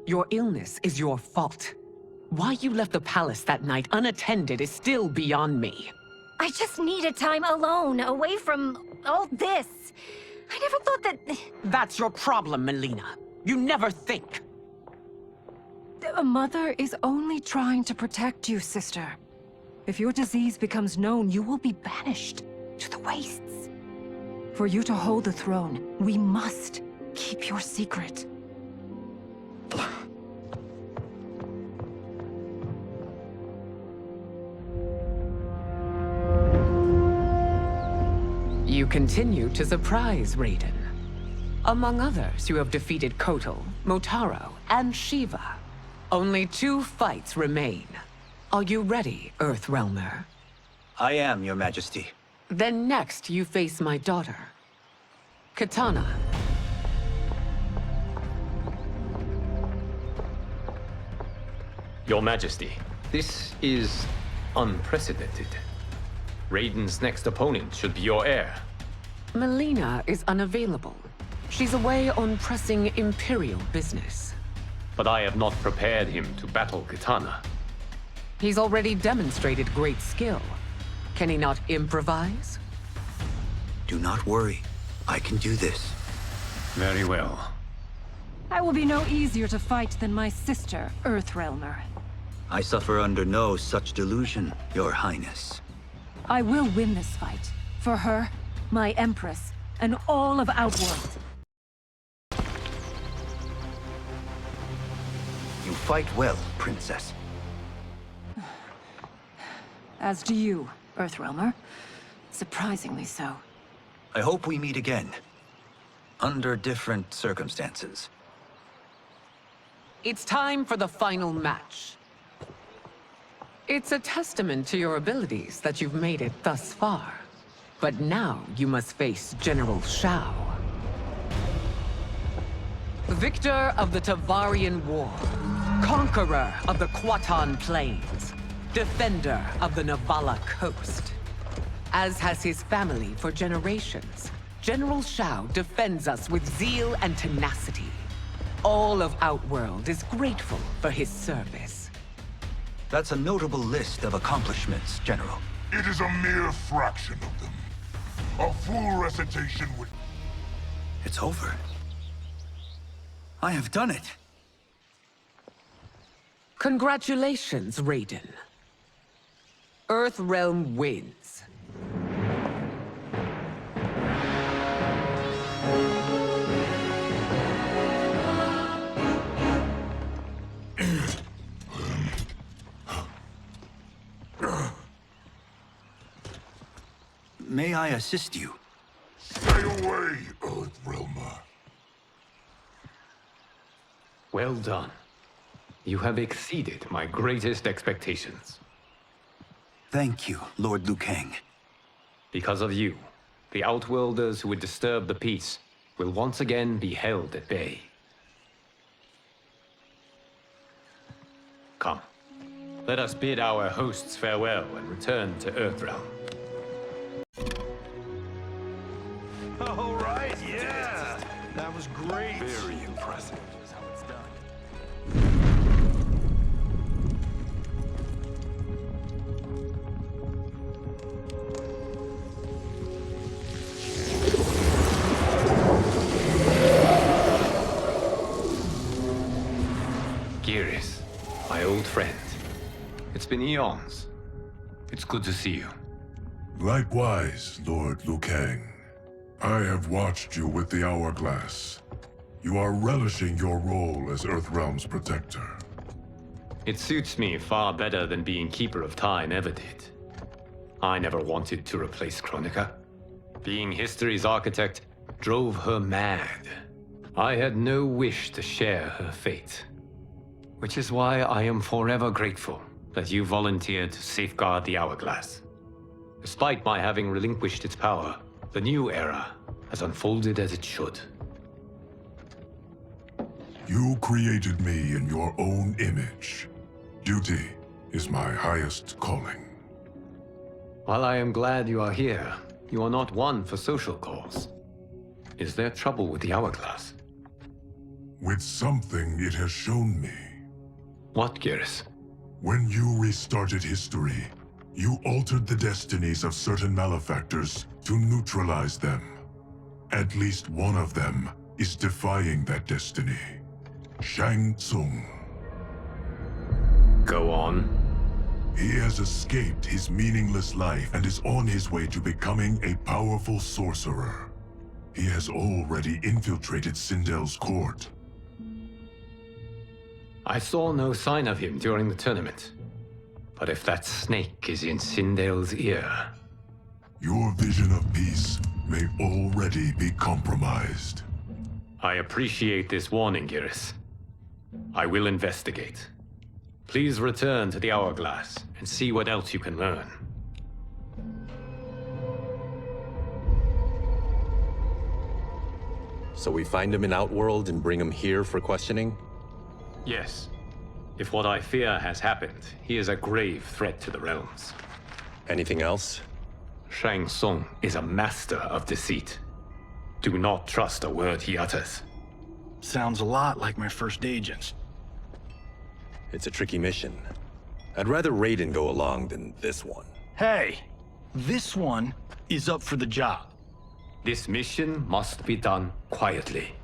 Speaker 20: Your illness is your fault. Why you left the palace that night unattended is still beyond me.
Speaker 16: I just needed time alone, away from all this. I never thought that...
Speaker 20: That's your problem, Melina. You never think.
Speaker 17: A mother is only trying to protect you, sister. If your disease becomes known, you will be banished to the wastes. For you to hold the throne, we must keep your secret.
Speaker 20: You continue to surprise Raiden. Among others, you have defeated Kotal, Motaro, and Shiva. Only 2 fights remain. Are you ready, Earthrealmer?
Speaker 4: I am, Your Majesty.
Speaker 20: Then next, you face my daughter, Kitana.
Speaker 9: Your Majesty, this is unprecedented. Raiden's next opponent should be your heir.
Speaker 20: Melina is unavailable. She's away on pressing Imperial business.
Speaker 9: But I have not prepared him to battle Kitana.
Speaker 20: He's already demonstrated great skill. Can he not improvise?
Speaker 4: Do not worry. I can do this.
Speaker 9: Very well.
Speaker 17: I will be no easier to fight than my sister, Earthrealmer.
Speaker 4: I suffer under no such delusion, Your Highness.
Speaker 17: I will win this fight. For her, my Empress, and all of Outworld.
Speaker 4: You fight well, Princess.
Speaker 17: As do you, Earthrealmer. Surprisingly so.
Speaker 4: I hope we meet again. Under different circumstances.
Speaker 20: It's time for the final match. It's a testament to your abilities that you've made it thus far. But now you must face General Shao. Victor of the Tavarian War. Conqueror of the Kwatan Plains. Defender of the Navala Coast. As has his family for generations, General Shao defends us with zeal and tenacity. All of Outworld is grateful for his service.
Speaker 4: That's a notable list of accomplishments, General.
Speaker 2: It is a mere fraction of them. A full recitation would...
Speaker 4: It's over. I have done it.
Speaker 20: Congratulations, Raiden. Earthrealm wins.
Speaker 4: May I assist you?
Speaker 2: Stay away, Earthrealmer.
Speaker 9: Well done. You have exceeded my greatest expectations.
Speaker 4: Thank you, Lord Liu Kang.
Speaker 9: Because of you, the Outworlders who would disturb the peace will once again be held at bay. Come, let us bid our hosts farewell and return to Earthrealm.
Speaker 11: All right, yeah! That was great!
Speaker 15: Very impressive.
Speaker 11: That's how it's done.
Speaker 9: Geras, my old friend. It's been eons. It's good to see you.
Speaker 1: Likewise, Lord Liu Kang. I have watched you with the Hourglass. You are relishing your role as Earthrealm's protector.
Speaker 9: It suits me far better than being Keeper of Time ever did. I never wanted to replace Kronika. Being history's architect drove her mad. I had no wish to share her fate. Which is why I am forever grateful that you volunteered to safeguard the Hourglass. Despite my having relinquished its power, the new era has unfolded as it should.
Speaker 1: You created me in your own image. Duty is my highest calling.
Speaker 9: While I am glad you are here, you are not one for social calls. Is there trouble with the Hourglass?
Speaker 1: With something it has shown me.
Speaker 9: What, Geras?
Speaker 1: When you restarted history, you altered the destinies of certain malefactors to neutralize them. At least one of them is defying that destiny. Shang Tsung.
Speaker 9: Go on.
Speaker 1: He has escaped his meaningless life and is on his way to becoming a powerful sorcerer. He has already infiltrated Sindel's court.
Speaker 9: I saw no sign of him during the tournament. But if that snake is in Sindel's ear...
Speaker 1: Your vision of peace may already be compromised.
Speaker 9: I appreciate this warning, Geras. I will investigate. Please return to the Hourglass and see what else you can learn.
Speaker 15: So we find him in Outworld and bring him here for questioning?
Speaker 9: Yes. If what I fear has happened, he is a grave threat to the realms.
Speaker 15: Anything else?
Speaker 9: Shang Tsung is a master of deceit. Do not trust a word he utters.
Speaker 11: Sounds a lot like my first agents.
Speaker 15: It's a tricky mission. I'd rather Raiden go along than this one.
Speaker 11: Hey, this one is up for the job.
Speaker 9: This mission must be done quietly.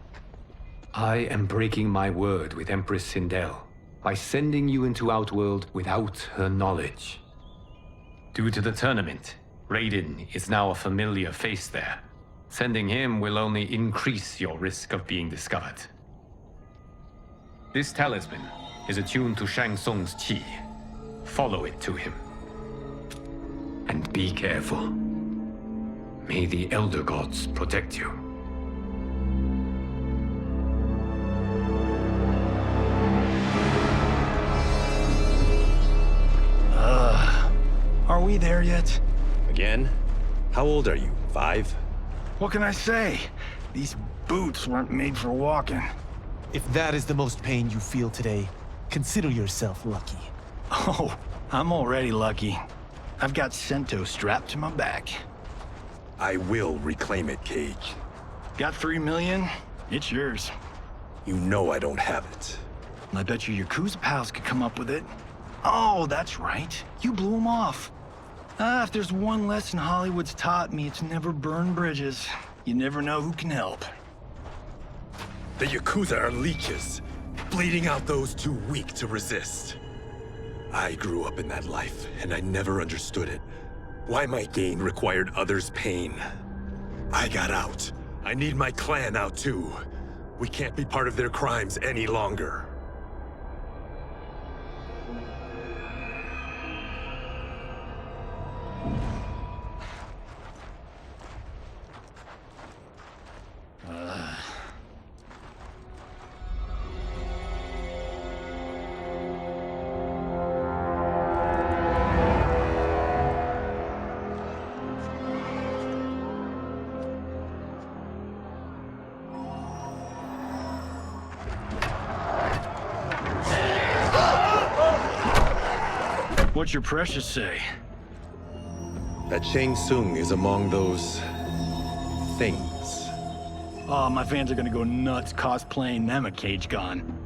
Speaker 9: I am breaking my word with Empress Sindel by sending you into Outworld without her knowledge. Due to the tournament, Raiden is now a familiar face there. Sending him will only increase your risk of being discovered. This talisman is attuned to Shang Tsung's chi. Follow it to him. And be careful. May the Elder Gods protect you.
Speaker 11: Are we there yet?
Speaker 15: Again? How old are you? 5?
Speaker 11: What can I say? These boots weren't made for walking.
Speaker 5: If that is the most pain you feel today, consider yourself lucky.
Speaker 11: Oh, I'm already lucky. I've got Sento strapped to my back.
Speaker 15: I will reclaim it, Cage.
Speaker 11: Got 3 million? It's yours.
Speaker 15: You know I don't have it.
Speaker 11: I bet your Yakuza pals could come up with it. Oh, that's right. You blew them off. If there's one lesson Hollywood's taught me, it's never burn bridges. You never know who can help.
Speaker 15: The Yakuza are leeches, bleeding out those too weak to resist. I grew up in that life, and I never understood it. Why my gain required others' pain. I got out. I need my clan out too. We can't be part of their crimes any longer.
Speaker 11: What's your precious say?
Speaker 15: That Shang Tsung is among those... things.
Speaker 11: Oh, my fans are gonna go nuts cosplaying them a Cage Gun.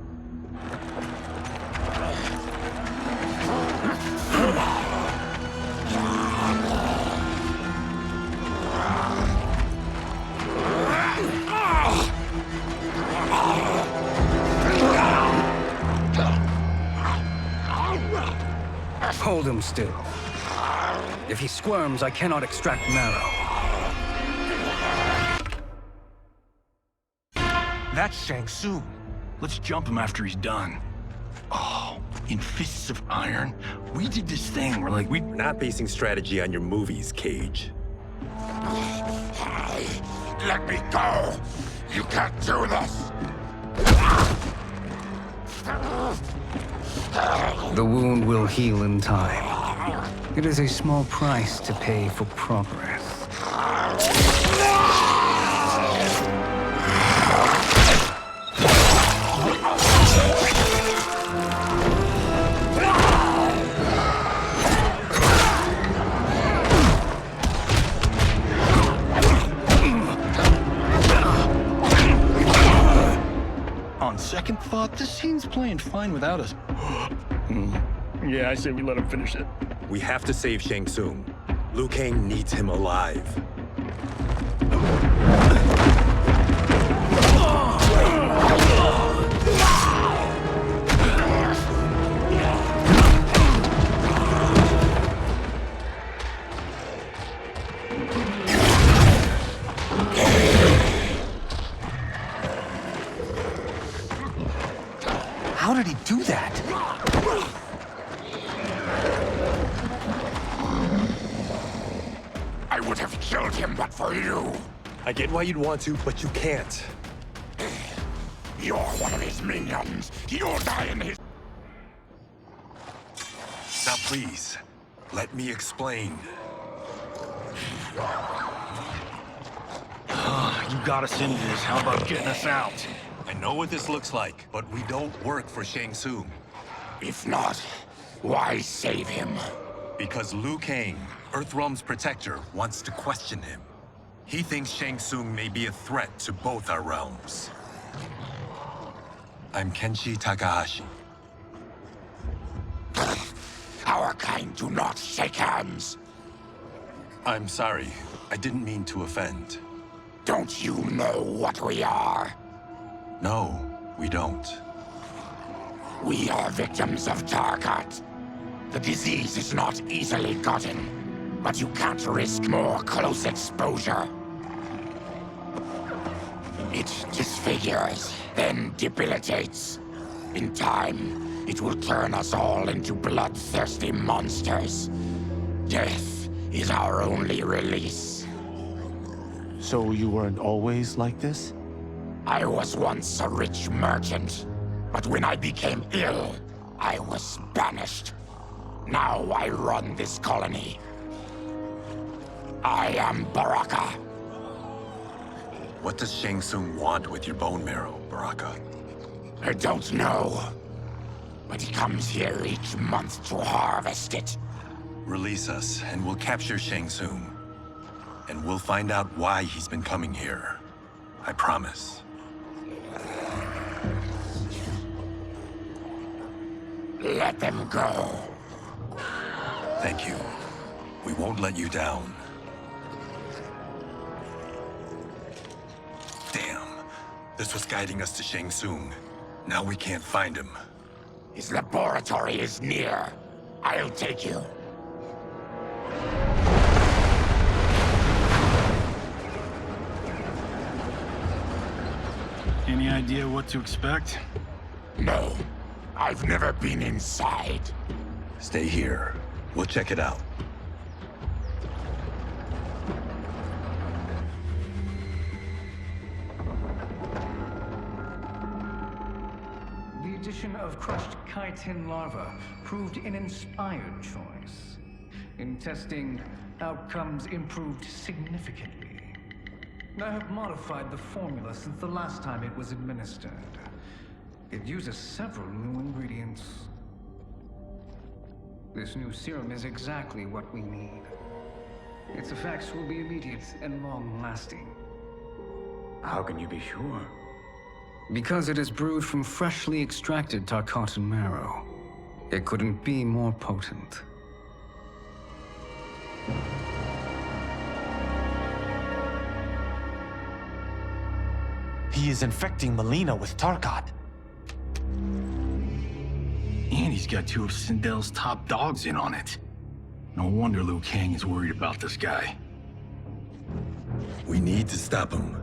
Speaker 3: Hold him still. If he squirms, I cannot extract marrow.
Speaker 11: That's Shang Tsung. Let's jump him after he's done. Oh, in Fists of Iron, we did this thing where like
Speaker 15: We're not basing strategy on your movies, Cage.
Speaker 12: Let me go! You can't do this!
Speaker 3: The wound will heal in time. It is a small price to pay for progress.
Speaker 11: On second thought, this scene's playing fine without us. Yeah, I say we let him finish it.
Speaker 15: We have to save Shang Tsung. Liu Kang needs him alive.
Speaker 11: How did he do that?
Speaker 12: I would have killed him but for you.
Speaker 15: I get why you'd want to, but you can't.
Speaker 12: You're one of his minions. You'll die in his...
Speaker 15: Now please, let me explain.
Speaker 11: You got us into this. How about getting us out?
Speaker 15: I know what this looks like, but we don't work for Shang Tsung.
Speaker 12: If not, why save him?
Speaker 15: Because Liu Kang, Earthrealm's protector, wants to question him. He thinks Shang Tsung may be a threat to both our realms. I'm Kenshi Takahashi.
Speaker 12: Our kind do not shake hands.
Speaker 15: I'm sorry. I didn't mean to offend.
Speaker 12: Don't you know what we are?
Speaker 15: No, we don't.
Speaker 12: We are victims of Tarkat. The disease is not easily gotten, but you can't risk more close exposure. It disfigures, then debilitates. In time, it will turn us all into bloodthirsty monsters. Death is our only release.
Speaker 5: So you weren't always like this?
Speaker 12: I was once a rich merchant, but when I became ill, I was banished. Now I run this colony. I am Baraka.
Speaker 15: What does Shang Tsung want with your bone marrow, Baraka?
Speaker 12: I don't know, but he comes here each month to harvest it.
Speaker 15: Release us, and we'll capture Shang Tsung. And we'll find out why he's been coming here. I promise.
Speaker 12: Let them go.
Speaker 15: Thank you. We won't let you down. Damn. This was guiding us to Shang Tsung. Now we can't find him.
Speaker 12: His laboratory is near. I'll take you.
Speaker 21: Any idea what to expect?
Speaker 12: No. I've never been inside.
Speaker 15: Stay here. We'll check it out.
Speaker 3: The addition of crushed chitin larva proved an inspired choice. In testing, outcomes improved significantly. I have modified the formula since the last time it was administered. It uses several new ingredients. This new serum is exactly what we need. Its effects will be immediate and long-lasting.
Speaker 7: How can you be sure?
Speaker 3: Because it is brewed from freshly extracted Tarkatan marrow. It couldn't be more potent.
Speaker 5: He is infecting Melina with Tarkat.
Speaker 21: And he's got two of Sindel's top dogs in on it. No wonder Liu Kang is worried about this guy.
Speaker 15: We need to stop him.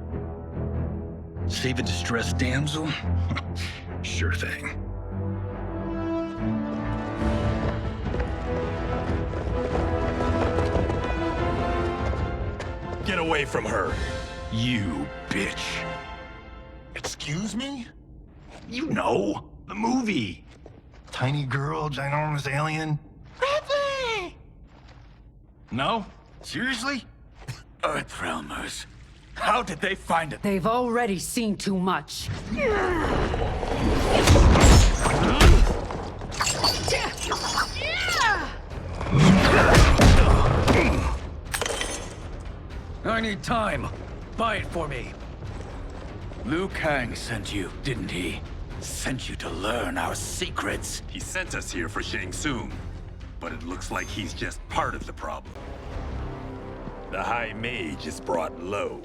Speaker 21: Save a distressed damsel? Sure thing.
Speaker 15: Get away from her!
Speaker 21: You bitch.
Speaker 11: Excuse me? You know, the movie. Tiny girl, ginormous alien. Ripley! No? Seriously? Earthrealmers. How did they find it?
Speaker 18: They've already seen too much.
Speaker 21: I need time. Buy it for me. Liu Kang sent you, didn't he?
Speaker 11: Sent you to learn our secrets.
Speaker 15: He sent us here for Shang Tsung, but it looks like he's just part of the problem. The High Mage is brought low.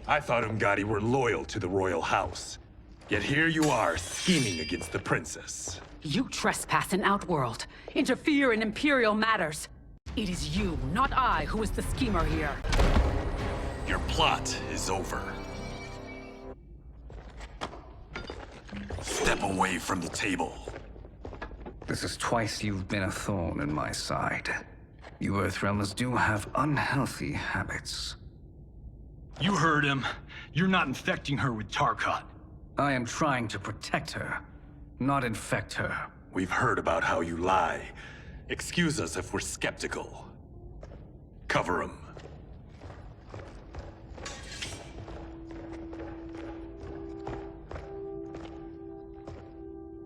Speaker 15: I thought Umgadi were loyal to the royal house. Yet here you are, scheming against the princess.
Speaker 18: You trespass in Outworld, interfere in Imperial matters. It is you, not I, who is the schemer here.
Speaker 15: Your plot is over. Step away from the table.
Speaker 3: This is twice you've been a thorn in my side. You Earthrealmers do have unhealthy habits.
Speaker 21: You heard him. You're not infecting her with Tarkat.
Speaker 3: I am trying to protect her, not infect her.
Speaker 15: We've heard about how you lie. Excuse us if we're skeptical. Cover him.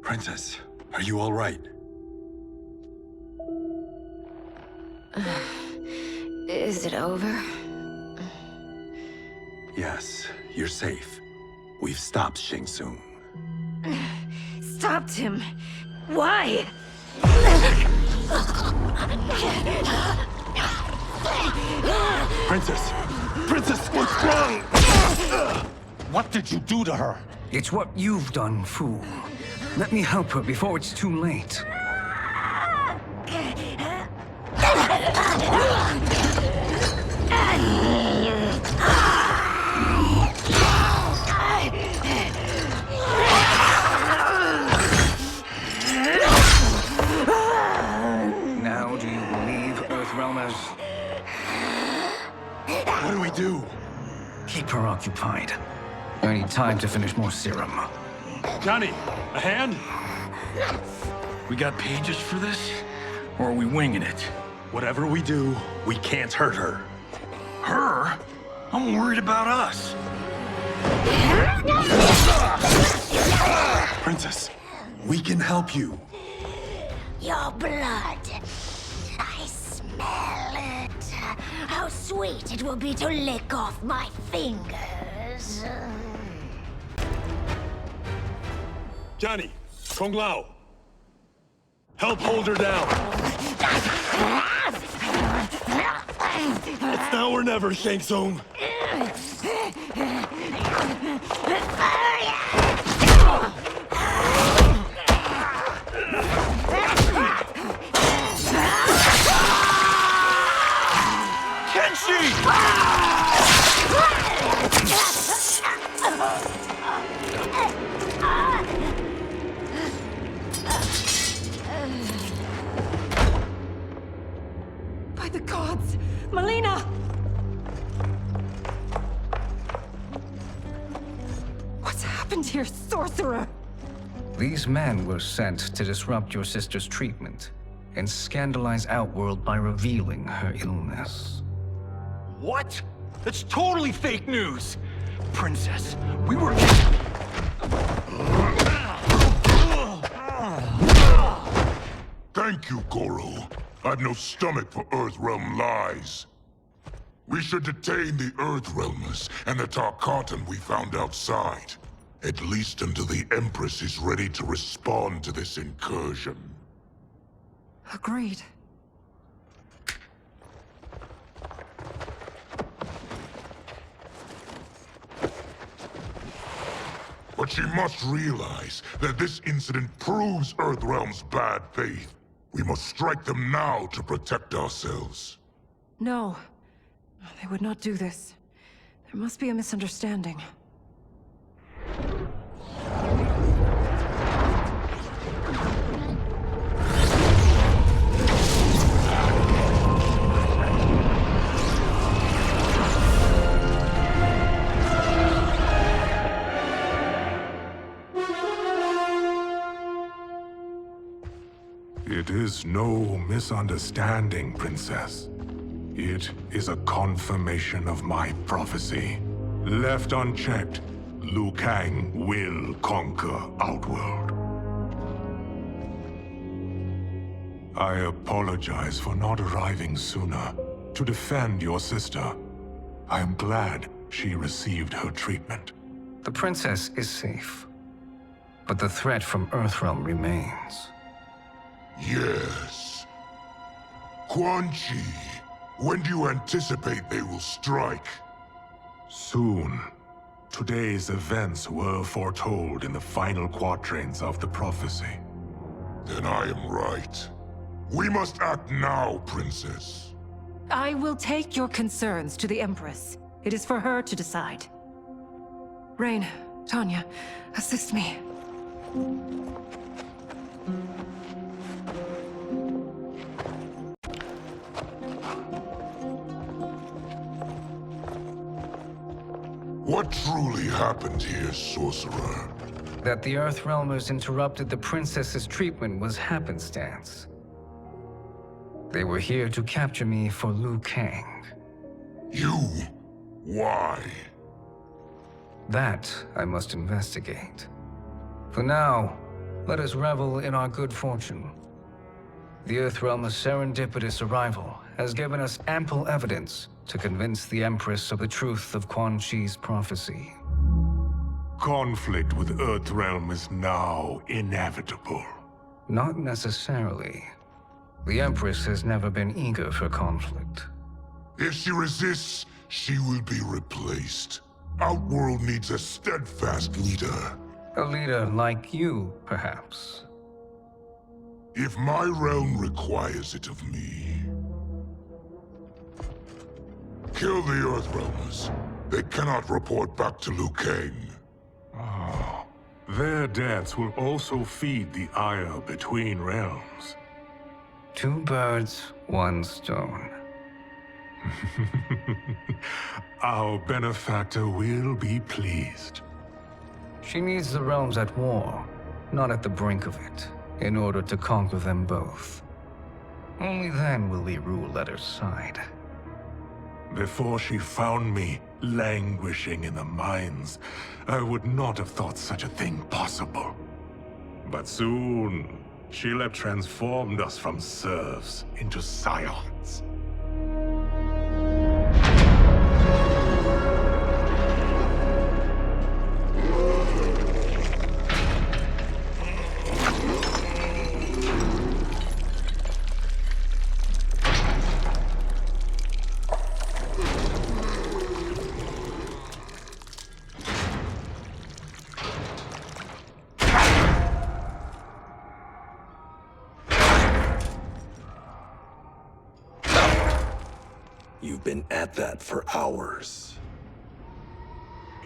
Speaker 15: Princess, are you all right?
Speaker 16: Is it over?
Speaker 15: Yes, you're safe. We've stopped Shang Tsung.
Speaker 16: Stopped him? Why?
Speaker 15: Princess! Princess, what's wrong?
Speaker 5: What did you do to her?
Speaker 3: It's what you've done, fool. Let me help her before it's too late. Now do you believe, Earthrealmers?
Speaker 15: What do we do?
Speaker 3: Keep her occupied. I need time to finish more serum.
Speaker 15: Johnny, a hand?
Speaker 21: We got pages for this? Or are we winging it?
Speaker 15: Whatever we do, we can't hurt her.
Speaker 21: Her? I'm worried about us.
Speaker 15: Princess, we can help you.
Speaker 16: Your blood. I smell it. How sweet it will be to lick off my fingers.
Speaker 15: Johnny, Kung Lao. Help hold her down. It's now or never, Shang Tsung.
Speaker 17: By the gods! Melina! What's happened here, sorcerer?
Speaker 6: These men were sent to disrupt your sister's treatment and scandalize Outworld by revealing her illness.
Speaker 21: What? That's totally fake news! Princess, we were...
Speaker 2: Thank you, Goro. I've no stomach for Earthrealm lies. We should detain the Earthrealmers and the Tarkatan we found outside. At least until the Empress is ready to respond to this incursion.
Speaker 17: Agreed.
Speaker 2: But she must realize that this incident proves Earthrealm's bad faith. We must strike them now to protect ourselves.
Speaker 17: No. They would not do this. There must be a misunderstanding.
Speaker 1: It is no misunderstanding, Princess. It is a confirmation of my prophecy. Left unchecked, Liu Kang will conquer Outworld. I apologize for not arriving sooner to defend your sister. I am glad she received her treatment.
Speaker 6: The princess is safe, but the threat from Earthrealm remains.
Speaker 2: Yes. Quan Chi, when do you anticipate they will strike?
Speaker 1: Soon. Today's events were foretold in the final quatrains of the prophecy.
Speaker 2: Then I am right. We must act now, Princess.
Speaker 17: I will take your concerns to the Empress. It is for her to decide. Rain, Tanya, assist me.
Speaker 2: What truly happened here, Sorcerer?
Speaker 6: That the Earthrealmers interrupted the princess's treatment was happenstance. They were here to capture me for Liu Kang.
Speaker 2: You? Why?
Speaker 6: That I must investigate. For now, let us revel in our good fortune. The Earthrealm's serendipitous arrival has given us ample evidence to convince the Empress of the truth of Quan Chi's prophecy.
Speaker 1: Conflict with Earthrealm is now inevitable.
Speaker 6: Not necessarily. The Empress has never been eager for conflict.
Speaker 2: If she resists, she will be replaced. Outworld needs a steadfast leader.
Speaker 6: A leader like you, perhaps.
Speaker 2: If my realm requires it of me. Kill the Earthrealmers. They cannot report back to Liu Kang.
Speaker 1: Oh, their deaths will also feed the ire between realms.
Speaker 6: Two birds, one stone.
Speaker 1: Our benefactor will be pleased.
Speaker 6: She needs the realms at war, not at the brink of it, in order to conquer them both. Only then will we rule at her side.
Speaker 1: Before she found me languishing in the mines, I would not have thought such a thing possible. But soon,
Speaker 10: Sheila transformed us from serfs into scions.
Speaker 15: You've been at that for hours.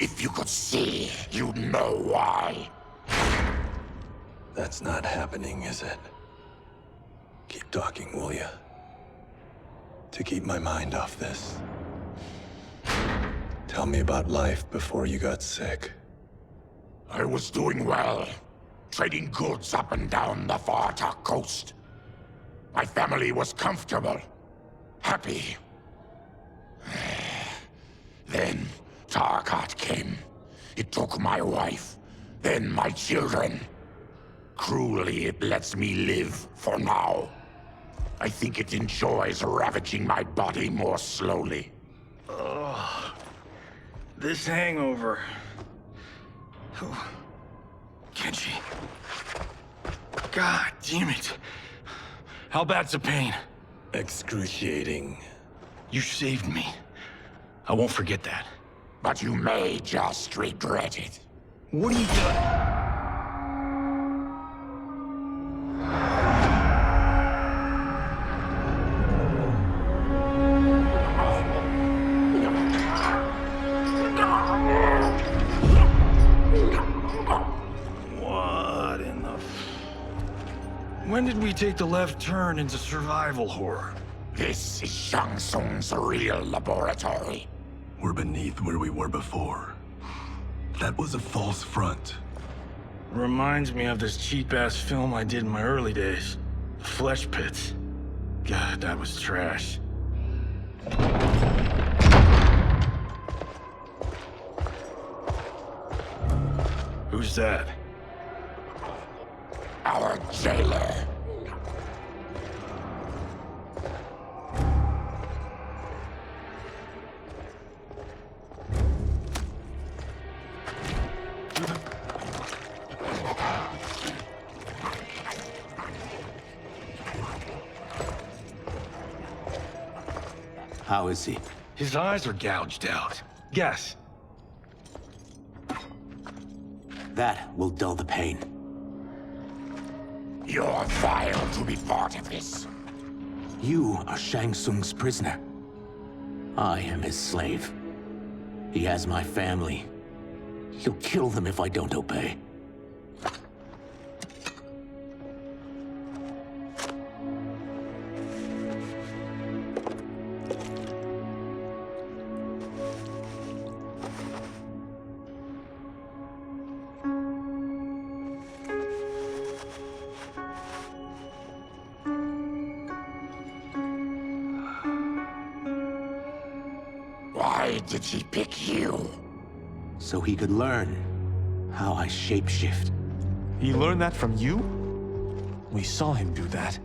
Speaker 12: If you could see, you'd know why.
Speaker 15: That's not happening, is it? Keep talking, will ya? To keep my mind off this. Tell me about life before you got sick.
Speaker 12: I was doing well, trading goods up and down the Varta coast. My family was comfortable, happy. Then Tarkat came. It took my wife, then my children. Cruelly, it lets me live for now. I think it enjoys ravaging my body more slowly.
Speaker 11: Ugh. This hangover. Kenji. God damn it. How bad's the pain?
Speaker 15: Excruciating.
Speaker 11: You saved me. I won't forget that.
Speaker 12: But you may just regret it.
Speaker 11: What are you doing? What in the... When did we take the left turn into survival horror?
Speaker 12: This is Shang Tsung's real laboratory.
Speaker 8: We're beneath where we were before. That was a false front.
Speaker 11: Reminds me of this cheap-ass film I did in my early days. Flesh Pits. God, that was trash. Who's that?
Speaker 12: Our jailer.
Speaker 11: How is he? His eyes are gouged out. Guess.
Speaker 22: That will dull the pain.
Speaker 12: You're vile to be part of this.
Speaker 22: You are Shang Tsung's prisoner. I am his slave. He has my family. He'll kill them if I don't obey.
Speaker 12: Why did he pick you?
Speaker 22: So he could learn how I shapeshift.
Speaker 5: He learned that from you? We saw him do that.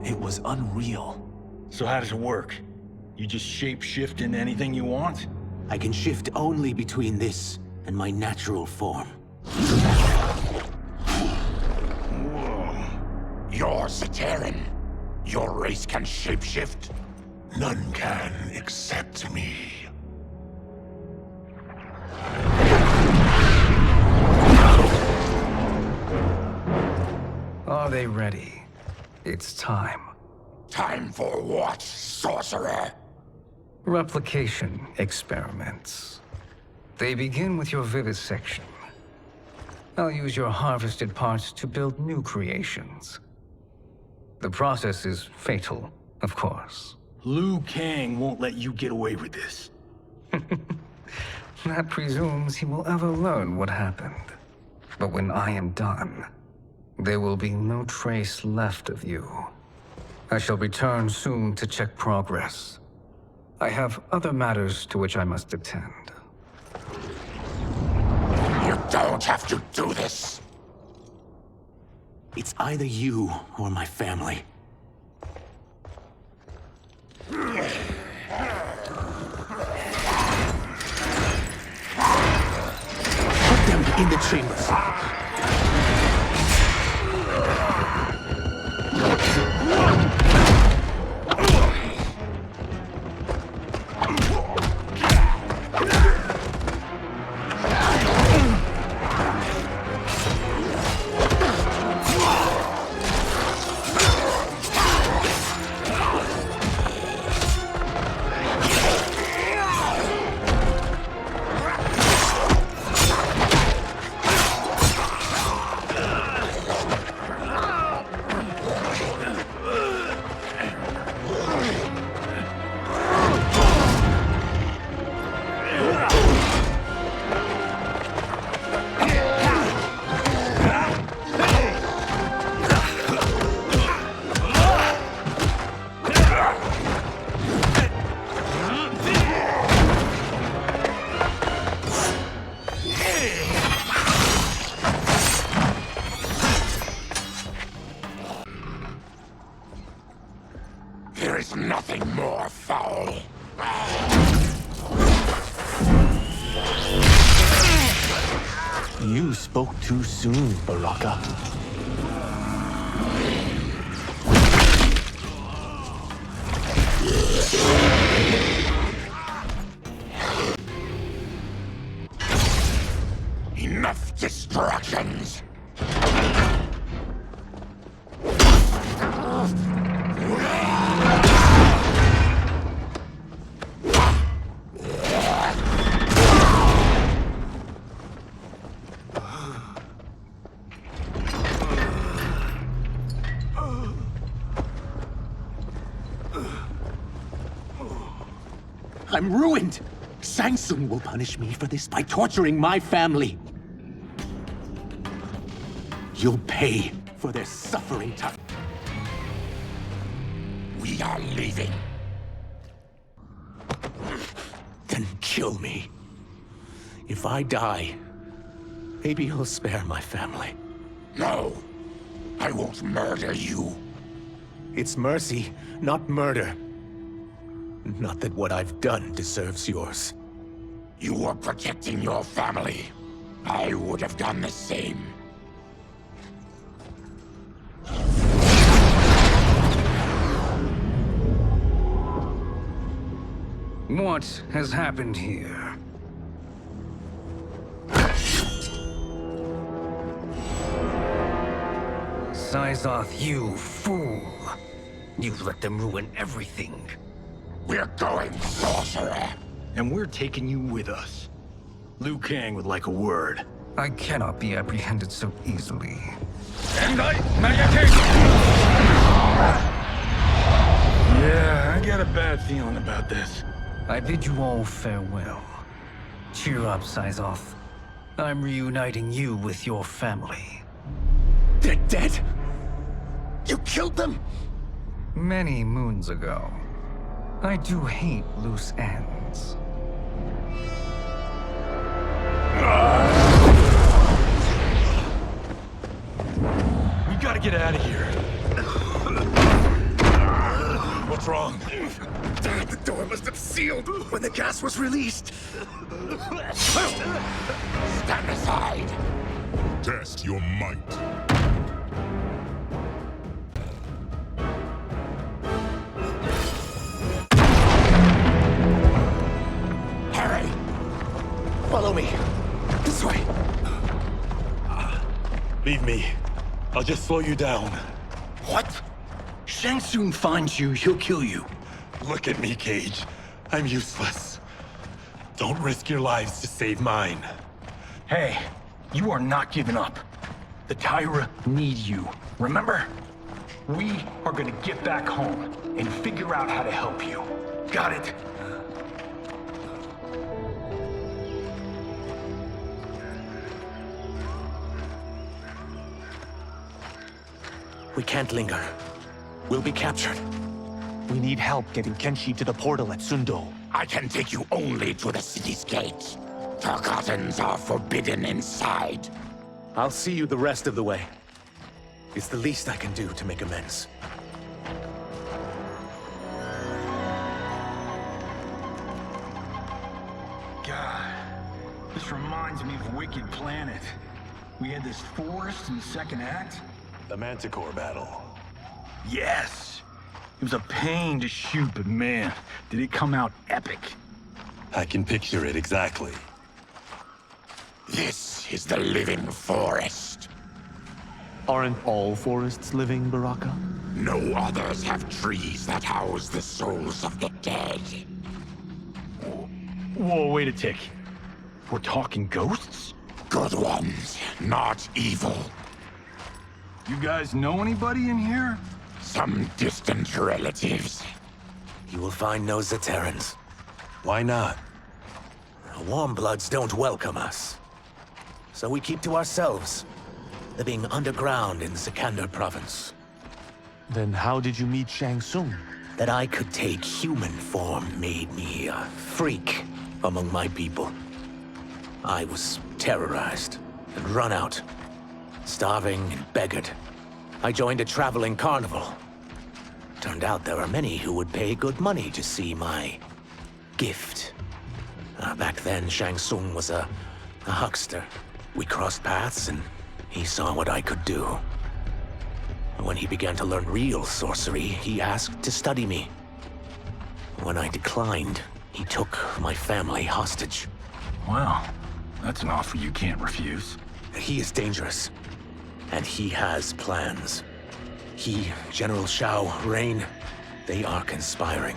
Speaker 5: It was unreal.
Speaker 11: So how does it work? You just shape-shift into anything you want?
Speaker 22: I can shift only between this and my natural form.
Speaker 12: Whoa. You're Zateran. Your race can shapeshift?
Speaker 1: None can except me.
Speaker 6: Are they ready? It's time.
Speaker 12: Time for what, sorcerer?
Speaker 6: Replication experiments. They begin with your vivisection. I'll use your harvested parts to build new creations. The process is fatal, of course.
Speaker 11: Liu Kang won't let you get away with this.
Speaker 6: That presumes he will ever learn what happened. But when I am done, there will be no trace left of you. I shall return soon to check progress. I have other matters to which I must attend.
Speaker 12: You don't have to do this.
Speaker 22: It's either you or my family. Put them in the chambers.
Speaker 12: There is nothing more foul.
Speaker 5: You spoke too soon, Baraka.
Speaker 12: Enough distractions.
Speaker 22: I'm ruined! Shang Tsung will punish me for this by torturing my family. You'll pay for their suffering time.
Speaker 12: We are leaving.
Speaker 22: Then kill me. If I die, maybe you'll spare my family.
Speaker 12: No, I won't murder you.
Speaker 22: It's mercy, not murder. Not that what I've done deserves yours.
Speaker 12: You were protecting your family. I would have done the same.
Speaker 6: What has happened here? Syzoth, you fool! You let them ruin everything.
Speaker 12: We're going, sorcerer.
Speaker 11: And we're taking you with us. Liu Kang would like a word.
Speaker 6: I cannot be apprehended so easily.
Speaker 11: Yeah, I got a bad feeling about this.
Speaker 6: I bid you all farewell. Cheer up, Syzoth. I'm reuniting you with your family.
Speaker 22: They're dead? You killed them?
Speaker 6: Many moons ago. I do hate loose ends.
Speaker 11: We gotta get out of here.
Speaker 10: What's wrong?
Speaker 11: The door must have sealed when the gas was released.
Speaker 12: Stand aside.
Speaker 1: Test your might.
Speaker 22: Follow me. This way.
Speaker 15: Leave me. I'll just slow you down.
Speaker 11: What? Shang Tsung finds you, he'll kill you.
Speaker 15: Look at me, Cage. I'm useless. Don't risk your lives to save mine.
Speaker 11: Hey, you are not giving up. The Tyra need you, remember? We are gonna get back home and figure out how to help you. Got it?
Speaker 22: We can't linger. We'll be captured.
Speaker 5: We need help getting Kenshi to the portal at Sundo.
Speaker 12: I can take you only to the city's gate. Forgottens are forbidden inside.
Speaker 22: I'll see you the rest of the way. It's the least I can do to make amends.
Speaker 11: God, this reminds me of Wicked Planet. We had this forest in the second act.
Speaker 10: The Manticore battle.
Speaker 11: Yes! It was a pain to shoot, but man, did it come out epic.
Speaker 10: I can picture it exactly.
Speaker 12: This is the living forest.
Speaker 5: Aren't all forests living, Baraka?
Speaker 12: No others have trees that house the souls of the dead.
Speaker 11: Whoa, wait a tick. We're talking ghosts?
Speaker 12: Good ones, not evil.
Speaker 11: You guys know anybody in here?
Speaker 12: Some distant relatives.
Speaker 22: You will find no Zaterrans.
Speaker 10: Why not?
Speaker 22: Warmbloods don't welcome us. So we keep to ourselves, living underground in Sikander province.
Speaker 5: Then how did you meet Shang Tsung?
Speaker 22: That I could take human form made me a freak among my people. I was terrorized and run out, starving and beggared. I joined a traveling carnival. Turned out there are many who would pay good money to see my gift. Back then, Shang Tsung was a huckster. We crossed paths and he saw what I could do. When he began to learn real sorcery, he asked to study me. When I declined, he took my family hostage.
Speaker 11: Wow, that's an offer you can't refuse.
Speaker 22: He is dangerous, and he has plans. He, General Shao, Rain, they are conspiring.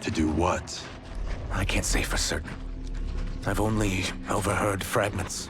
Speaker 10: To do what?
Speaker 22: I can't say for certain. I've only overheard fragments.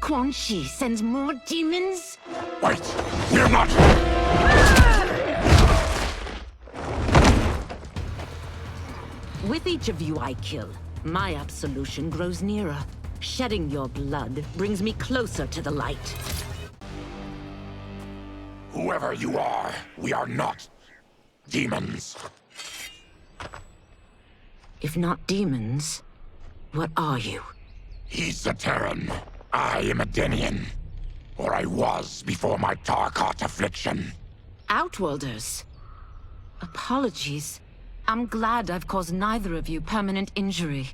Speaker 13: Quan Chi sends more demons?
Speaker 12: Wait, we're not...
Speaker 18: With each of you I kill, my absolution grows nearer. Shedding your blood brings me closer to the light.
Speaker 12: Whoever you are, we are not demons.
Speaker 18: If not demons, what are you?
Speaker 12: He's a Terran. I am a Denian. Or I was before my Tarkat affliction.
Speaker 18: Outworlders. Apologies. I'm glad I've caused neither of you permanent injury.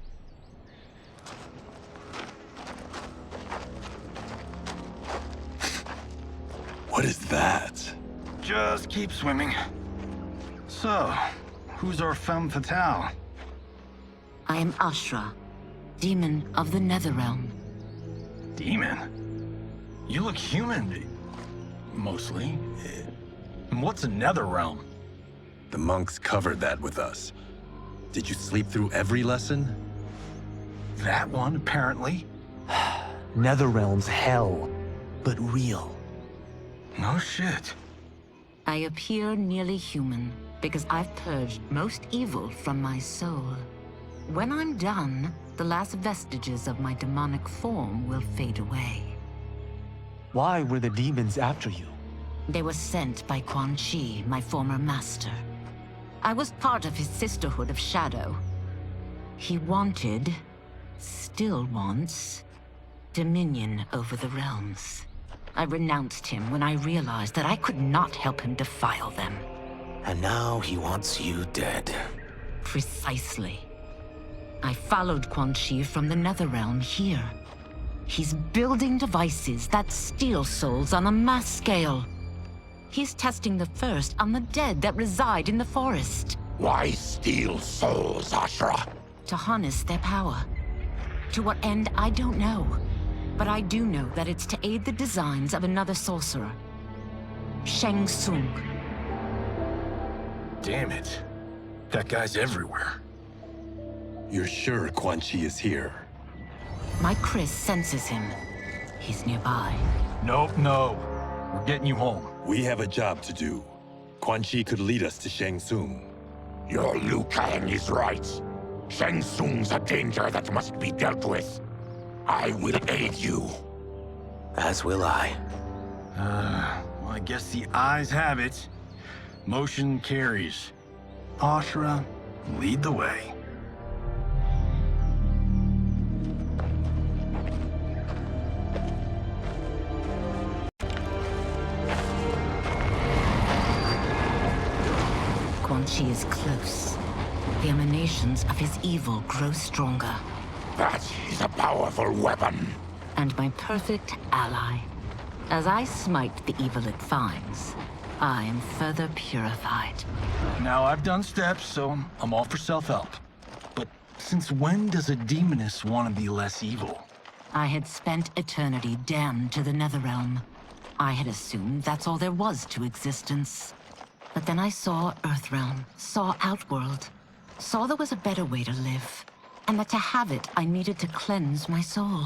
Speaker 10: What is that?
Speaker 11: Just keep swimming. So, who's our femme fatale?
Speaker 18: I am Ashra, demon of the NetherRealm.
Speaker 11: Demon? You look human, mostly. And what's a NetherRealm?
Speaker 10: The monks covered that with us. Did you sleep through every lesson?
Speaker 11: That one, apparently.
Speaker 5: NetherRealm's hell, but real.
Speaker 11: No shit.
Speaker 18: I appear nearly human because I've purged most evil from my soul. When I'm done, the last vestiges of my demonic form will fade away.
Speaker 5: Why were the demons after you?
Speaker 18: They were sent by Quan Chi, my former master. I was part of his Sisterhood of Shadow. He wanted, still wants, dominion over the realms. I renounced him when I realized that I could not help him defile them.
Speaker 22: And now he wants you dead.
Speaker 18: Precisely. I followed Quan Chi from the NetherRealm here. He's building devices that steal souls on a mass scale. He's testing the first on the dead that reside in the forest.
Speaker 12: Why steal souls, Ashra?
Speaker 18: To harness their power. To what end, I don't know. But I do know that it's to aid the designs of another sorcerer. Shang Tsung.
Speaker 11: Damn it. That guy's everywhere.
Speaker 10: You're sure Quan Chi is here?
Speaker 18: My Chris senses him. He's nearby,
Speaker 11: Nope, no. We're getting you home.
Speaker 15: We have a job to do. Quan Chi could lead us to Shang Tsung.
Speaker 12: Your Liu Kang is right. Shang Tsung's a danger that must be dealt with. I will aid you.
Speaker 22: As will I.
Speaker 11: Well, I guess the eyes have it. Motion carries. Ashra, lead the way.
Speaker 18: Quan Chi is close. The emanations of his evil grow stronger.
Speaker 12: That is a powerful weapon.
Speaker 18: And my perfect ally. As I smite the evil it finds, I am further purified.
Speaker 11: Now, I've done steps, so I'm all for self-help. But since when does a demoness want to be less evil?
Speaker 18: I had spent eternity damned to the NetherRealm. I had assumed that's all there was to existence. But then I saw Earthrealm, saw Outworld, saw there was a better way to live, and that to have it, I needed to cleanse my soul.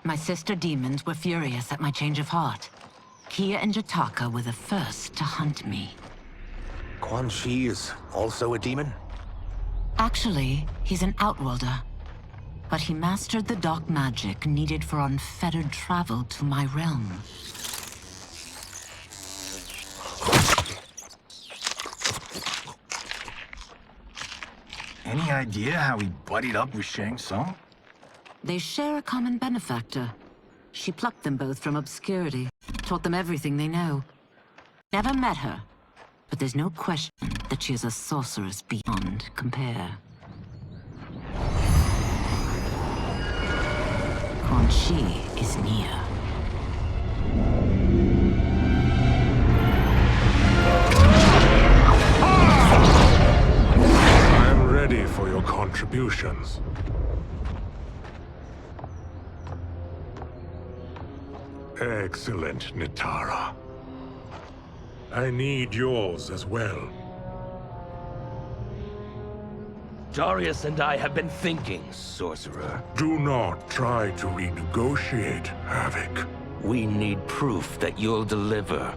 Speaker 18: My sister demons were furious at my change of heart. Kia and Jataka were the first to hunt me.
Speaker 22: Quan Chi is also a demon?
Speaker 18: Actually, he's an Outworlder. But he mastered the dark magic needed for unfettered travel to my realm.
Speaker 11: Any idea how he buddied up with Shang Tsung?
Speaker 18: They share a common benefactor. She plucked them both from obscurity, taught them everything they know. Never met her, but there's no question that she is a sorceress beyond compare. Quan Chi is near.
Speaker 10: I'm ready for your contributions. Excellent, Nitara. I need yours as well.
Speaker 21: Darius and I have been thinking, Sorcerer.
Speaker 10: Do not try to renegotiate, Havoc.
Speaker 21: We need proof that you'll deliver.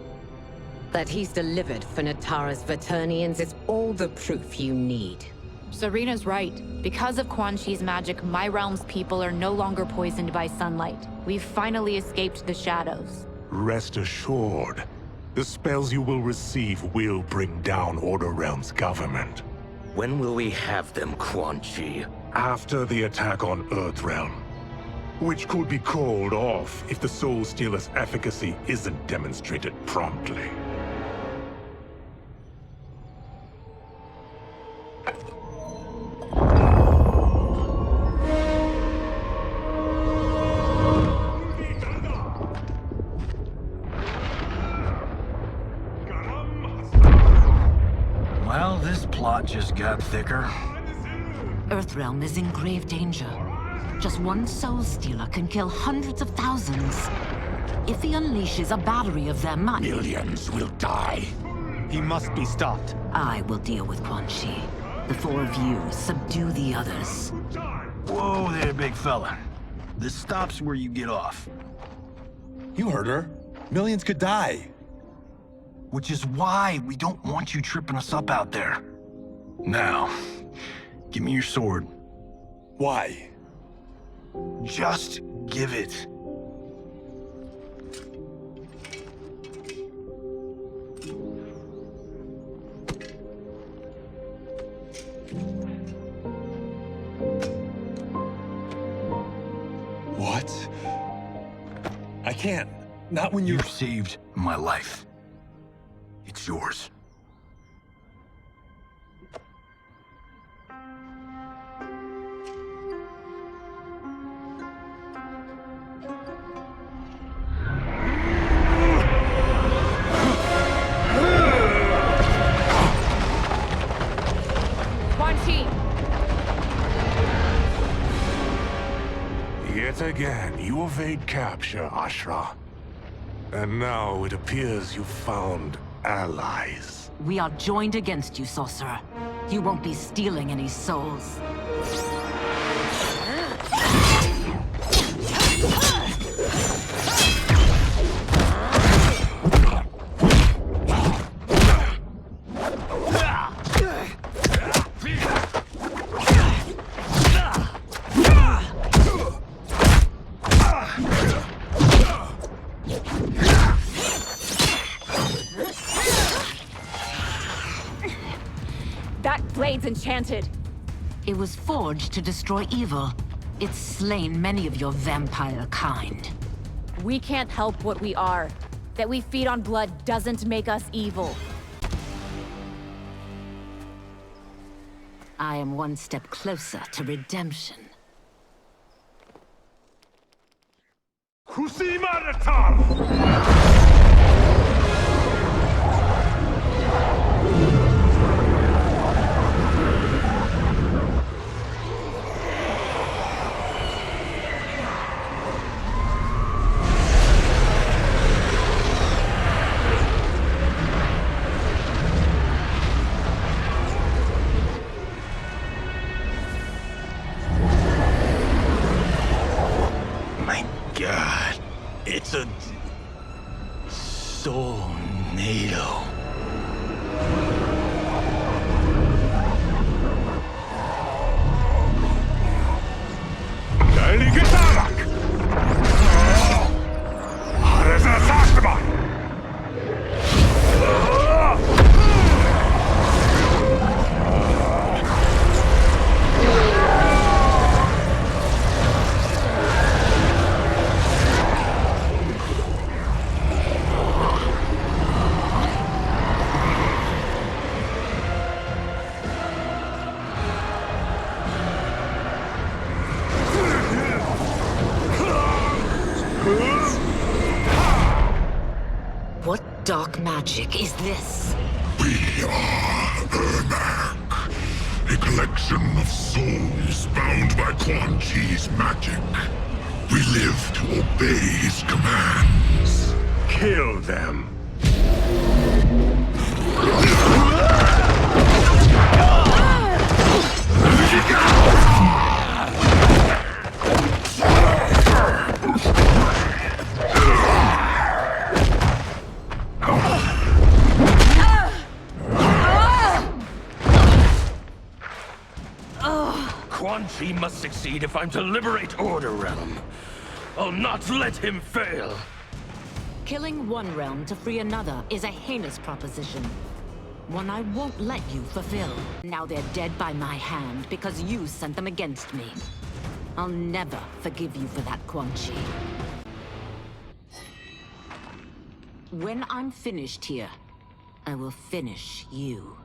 Speaker 14: That he's delivered for Natara's Vaternians is all the proof you need.
Speaker 19: Serena's right. Because of Quan Chi's magic, my realm's people are no longer poisoned by sunlight. We've finally escaped the shadows.
Speaker 10: Rest assured, the spells you will receive will bring down Order Realm's government.
Speaker 21: When will we have them, Quan Chi?
Speaker 10: After the attack on Earthrealm, which could be called off if the Soul Stealer's efficacy isn't demonstrated promptly.
Speaker 11: Well, this plot just got thicker.
Speaker 18: Earthrealm is in grave danger. Just one Soul Stealer can kill hundreds of thousands. If he unleashes a battery of them,
Speaker 12: millions will die.
Speaker 5: He must be stopped.
Speaker 18: I will deal with Quan Chi. The four of you subdue the others.
Speaker 11: Whoa there, big fella. This stops where you get off.
Speaker 15: You heard her. Millions could die.
Speaker 11: Which is why we don't want you tripping us up out there. Now, give me your sword.
Speaker 15: Why?
Speaker 11: Just give it.
Speaker 15: What? I can't. Not when
Speaker 11: you've saved my life. It's yours.
Speaker 19: Quan Chi!
Speaker 10: Yet again, you evade capture, Ashra. And now it appears you've found allies.
Speaker 18: We are joined against you, Sorcerer. You won't be stealing any souls.
Speaker 19: That blade's enchanted.
Speaker 18: It was forged to destroy evil. It's slain many of your vampire kind.
Speaker 19: We can't help what we are. That we feed on blood doesn't make us evil.
Speaker 18: I am one step closer to redemption.
Speaker 11: God, it's a tornado.
Speaker 18: What dark magic is this?
Speaker 1: We are Ermac, a collection of souls bound by Quan Chi's magic. We live to obey his commands.
Speaker 10: Kill them.
Speaker 21: Quan Chi must succeed if I'm to liberate Order Realm. I'll not let him fail.
Speaker 18: Killing one realm to free another is a heinous proposition. One I won't let you fulfill. Now they're dead by my hand because you sent them against me. I'll never forgive you for that, Quan Chi. When I'm finished here, I will finish you.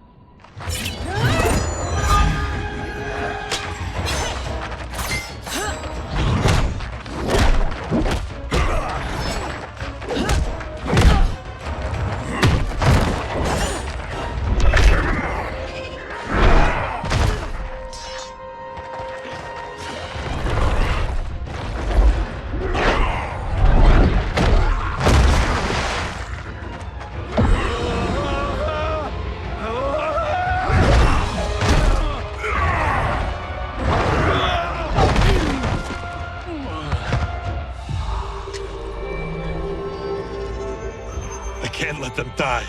Speaker 10: Can't let them die.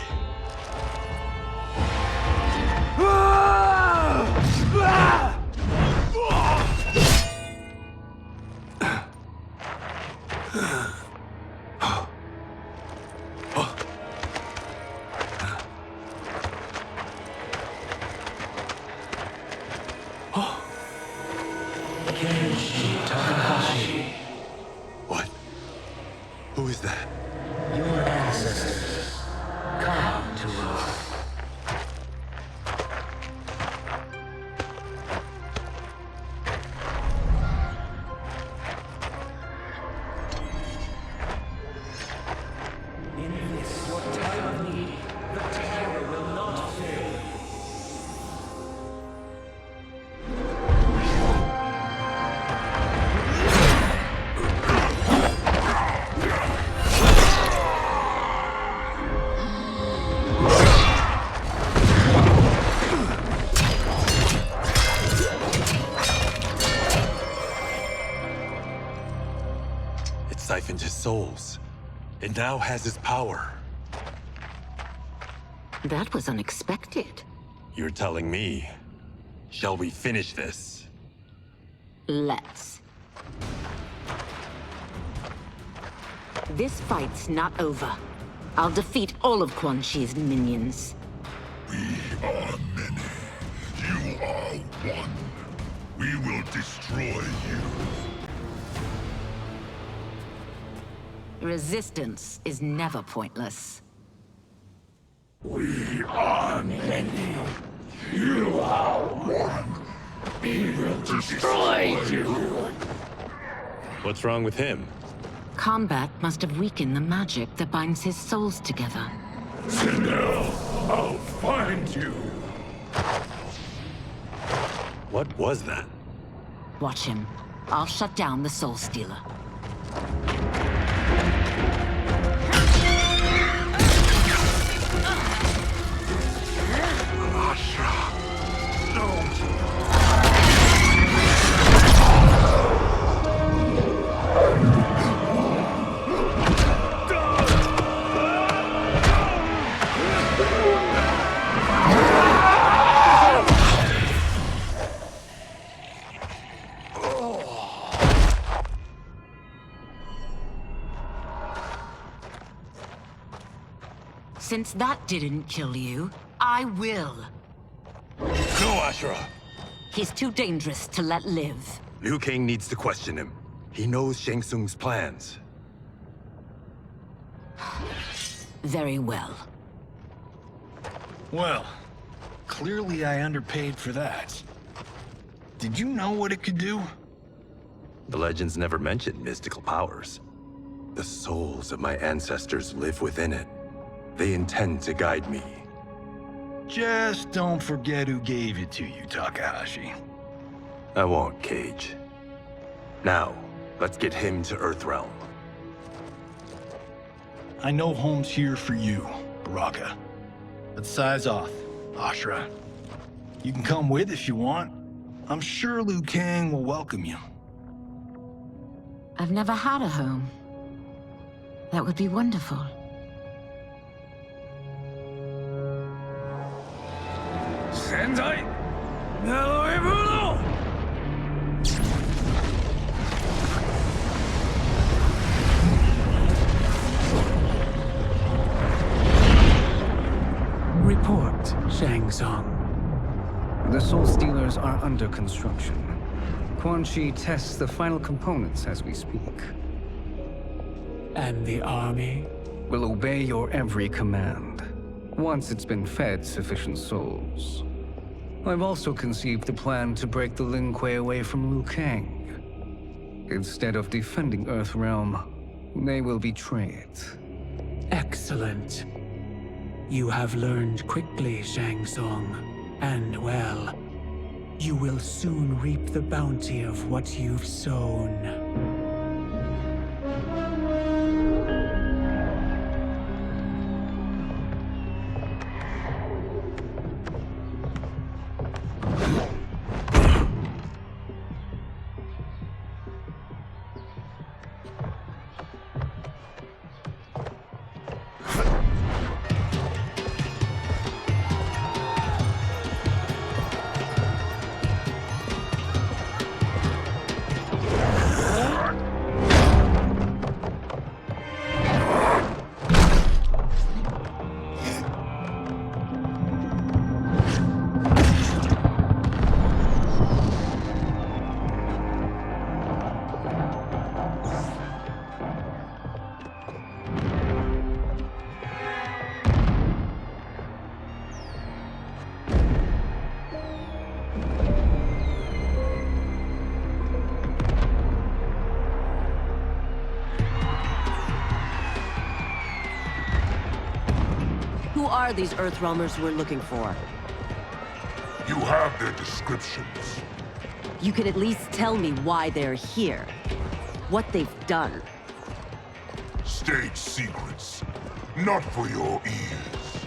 Speaker 10: What? Who is that?
Speaker 21: Your ancestors. Come to us. In this, your time of need, the terror will not fail.
Speaker 15: Siphoned his souls. It now has his power.
Speaker 18: That was unexpected.
Speaker 15: You're telling me. Shall we finish this?
Speaker 18: Let's. This fight's not over. I'll defeat all of Quan Chi's minions.
Speaker 1: We are many, are one. We will destroy you.
Speaker 18: Resistance is never pointless.
Speaker 1: We are many. You are one. We will destroy you.
Speaker 15: What's wrong with him?
Speaker 18: Combat must have weakened the magic that binds his souls together.
Speaker 1: Now, I'll find you.
Speaker 15: What was that?
Speaker 18: Watch him. I'll shut down the Soul Stealer. Since that didn't kill you, I will.
Speaker 15: No, Ashura!
Speaker 18: He's too dangerous to let live.
Speaker 15: Liu Kang needs to question him. He knows Shang Tsung's plans.
Speaker 18: Very well.
Speaker 11: Well, clearly I underpaid for that. Did you know what it could do?
Speaker 15: The legends never mentioned mystical powers. The souls of my ancestors live within it. They intend to guide me.
Speaker 11: Just don't forget who gave it to you, Takahashi.
Speaker 15: I won't, Cage. Now, let's get him to Earthrealm.
Speaker 11: I know home's here for you, Baraka. But size off, Ashura. You can come with if you want. I'm sure Liu Kang will welcome you.
Speaker 18: I've never had a home. That would be wonderful.
Speaker 21: Sendai! Naloibuno!
Speaker 6: Report, Shang Tsung. The Soul Stealers are under construction. Quan Chi tests the final components as we speak. And the army? Will obey your every command, once it's been fed sufficient souls. I've also conceived a plan to break the Lin Kuei away from Liu Kang. Instead of defending Earthrealm, they will betray it.
Speaker 4: Excellent. You have learned quickly, Shang Tsung, and well, you will soon reap the bounty of what you've sown.
Speaker 20: Who are these Earthrealmers we're looking for?
Speaker 1: You have their descriptions.
Speaker 20: You could at least tell me why they're here. What they've done.
Speaker 1: State secrets. Not for your ears.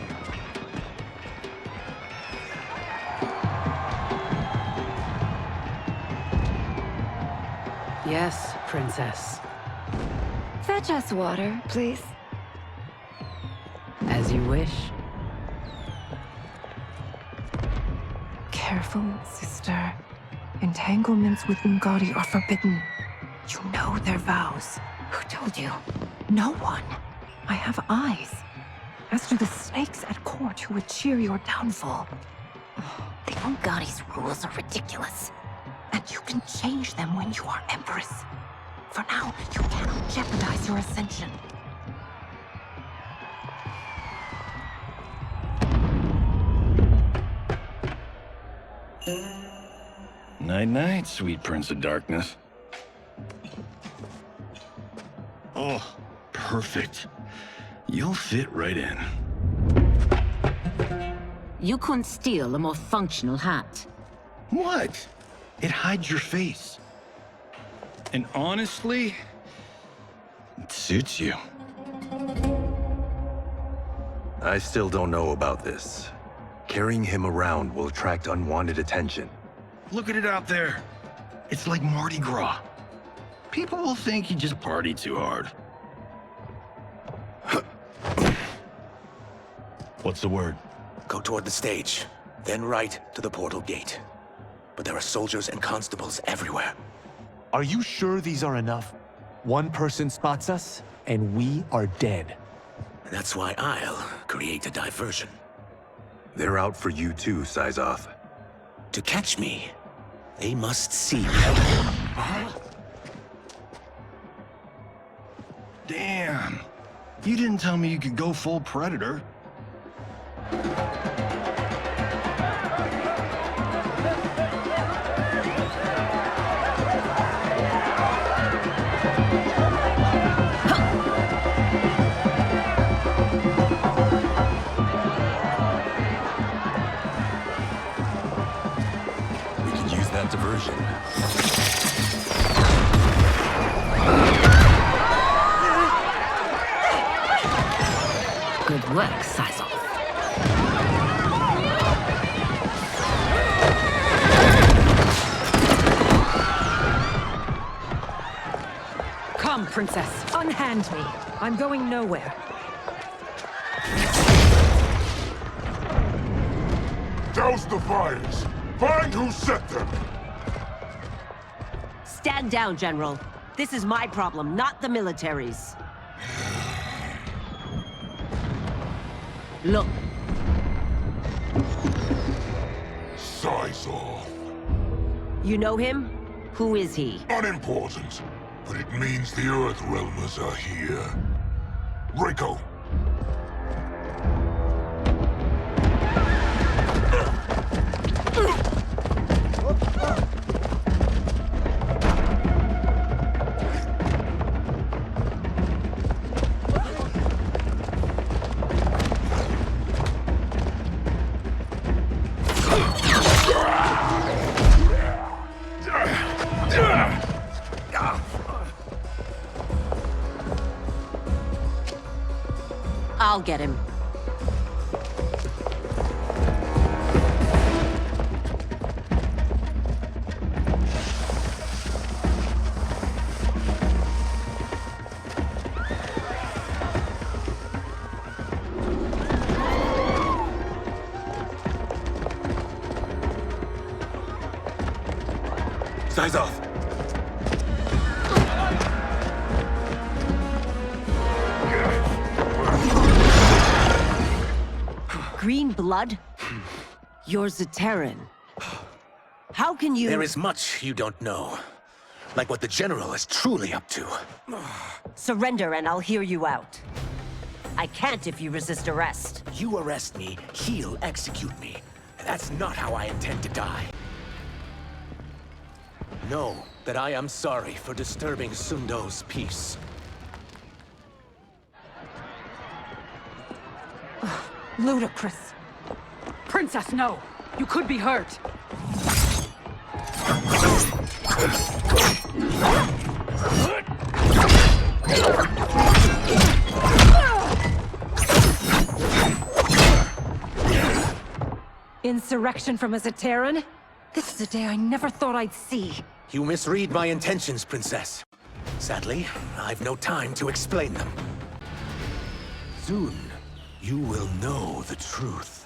Speaker 20: Yes, Princess.
Speaker 16: Fetch us water, please.
Speaker 20: As you wish.
Speaker 17: Careful, sister. Entanglements with Ungadi are forbidden. You know their vows.
Speaker 16: Who told you?
Speaker 17: No one. I have eyes. As do the snakes at court who would cheer your downfall.
Speaker 16: The Ungari's rules are ridiculous. And you can change them when you are Empress. For now, you cannot jeopardize your ascension.
Speaker 7: Night-night, sweet Prince of Darkness. Oh, perfect. You'll fit right in.
Speaker 18: You couldn't steal a more functional hat.
Speaker 7: What? It hides your face. And honestly, it suits you.
Speaker 15: I still don't know about this. Carrying him around will attract unwanted attention.
Speaker 7: Look at it out there. It's like Mardi Gras. People will think you just party too hard. What's the word?
Speaker 22: Go toward the stage, then right to the portal gate. But there are soldiers and constables everywhere.
Speaker 5: Are you sure these are enough? One person spots us, and we are dead.
Speaker 22: That's why I'll create a diversion.
Speaker 15: They're out for you too, Syzoth.
Speaker 22: To catch me, they must see me.
Speaker 7: Damn. You didn't tell me you could go full Predator.
Speaker 15: Diversion.
Speaker 18: Good work, Syzoth.
Speaker 17: Come, Princess. Unhand me. I'm going nowhere.
Speaker 1: Douse the fires! Find who set them!
Speaker 20: Stand down, General. This is my problem, not the military's. Look.
Speaker 1: Syzoth.
Speaker 20: You know him? Who is he?
Speaker 1: Unimportant, but it means the Earthrealmers are here. Rico.
Speaker 20: I'll get him.
Speaker 15: Syzoth!
Speaker 20: Green blood? You're Zaterran. How can you—
Speaker 22: There is much you don't know. Like what the General is truly up to.
Speaker 20: Surrender and I'll hear you out. I can't if you resist arrest.
Speaker 22: You arrest me, he'll execute me. And that's not how I intend to die. Know that I am sorry for disturbing Sundo's peace.
Speaker 17: Ludicrous. Princess, no! You could be hurt. Insurrection from a Zaterran? This is a day I never thought I'd see.
Speaker 22: You misread my intentions, Princess. Sadly, I've no time to explain them. Soon, you will know the truth.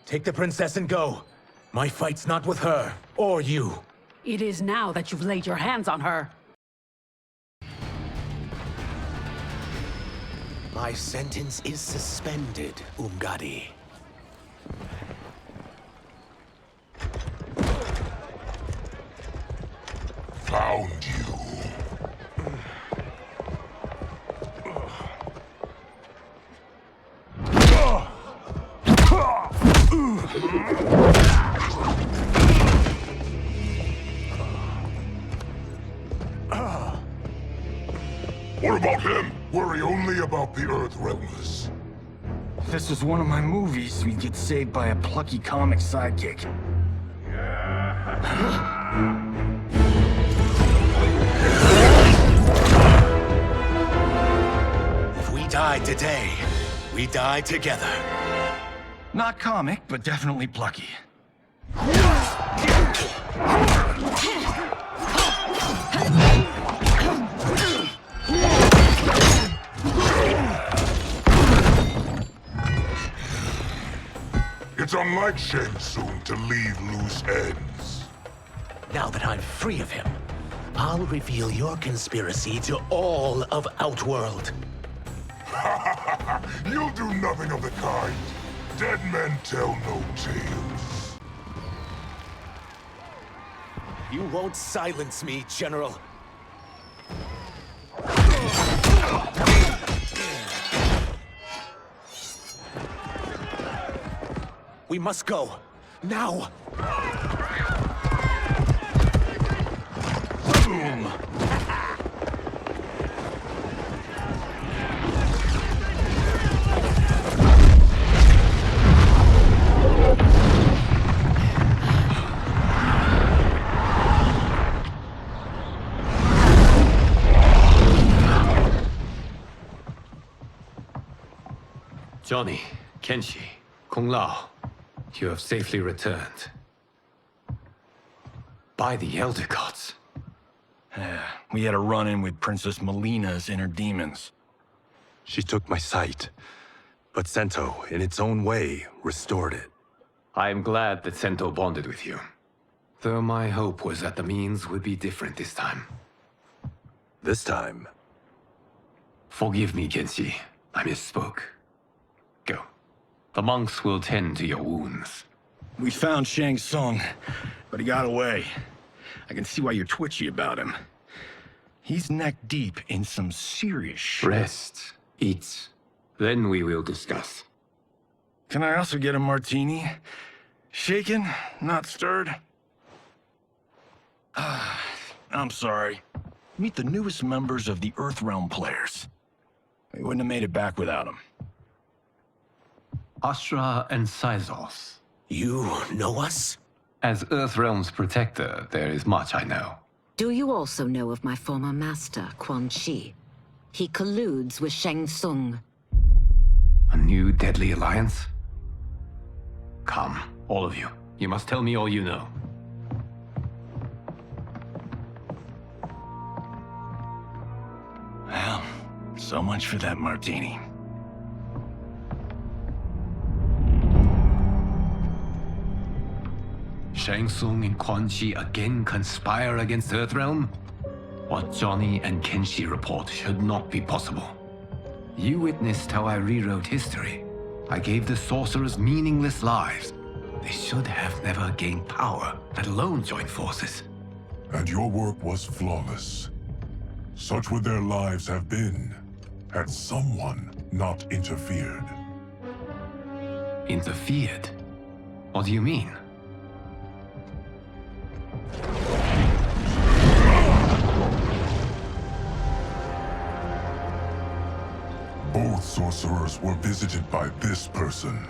Speaker 22: Take the princess and go. My fight's not with her, or you.
Speaker 17: It is now that you've laid your hands on her.
Speaker 22: My sentence is suspended, Umgadi.
Speaker 1: Found you. What about him? Worry only about the Earthrealmers.
Speaker 11: If this was one of my movies, we'd get saved by a plucky comic sidekick.
Speaker 22: If we die today, we die together.
Speaker 11: Not comic, but definitely plucky.
Speaker 1: It's unlike Shang Tsung to leave loose ends.
Speaker 22: Now that I'm free of him, I'll reveal your conspiracy to all of Outworld.
Speaker 1: You'll do nothing of the kind. Dead men tell no tales.
Speaker 22: You won't silence me, General. We must go. Now!
Speaker 11: Boom!
Speaker 3: Johnny, Kenshi, Kung Lao, you have safely returned. By the Elder Gods.
Speaker 11: We had a run-in with Princess Melina's inner demons.
Speaker 15: She took my sight, but Sento, in its own way, restored it.
Speaker 3: I am glad that Sento bonded with you. Though my hope was that the means would be different this time.
Speaker 15: This time?
Speaker 3: Forgive me, Kenshi. I misspoke. Go. The monks will tend to your wounds.
Speaker 11: We found Shang Tsung, but he got away. I can see why you're twitchy about him. He's neck-deep in some serious shit.
Speaker 3: Rest. Eat. Then we will discuss.
Speaker 11: Can I also get a martini? Shaken, not stirred? I'm sorry. Meet the newest members of the Earthrealm players. We wouldn't have made it back without them.
Speaker 3: Astra and Sizos.
Speaker 22: You know us?
Speaker 3: As Earthrealm's protector, there is much I know.
Speaker 18: Do you also know of my former master, Quan Chi? He colludes with Shang Tsung.
Speaker 3: A new deadly alliance? Come, all of you. You must tell me all you know.
Speaker 11: Well, so much for that martini.
Speaker 3: Shang Tsung and Quan Chi again conspire against Earthrealm? What Johnny and Kenshi report should not be possible. You witnessed how I rewrote history. I gave the sorcerers meaningless lives. They should have never gained power, let alone join forces.
Speaker 1: And your work was flawless. Such would their lives have been, had someone not interfered.
Speaker 3: Interfered? What do you mean?
Speaker 1: Both sorcerers were visited by this person.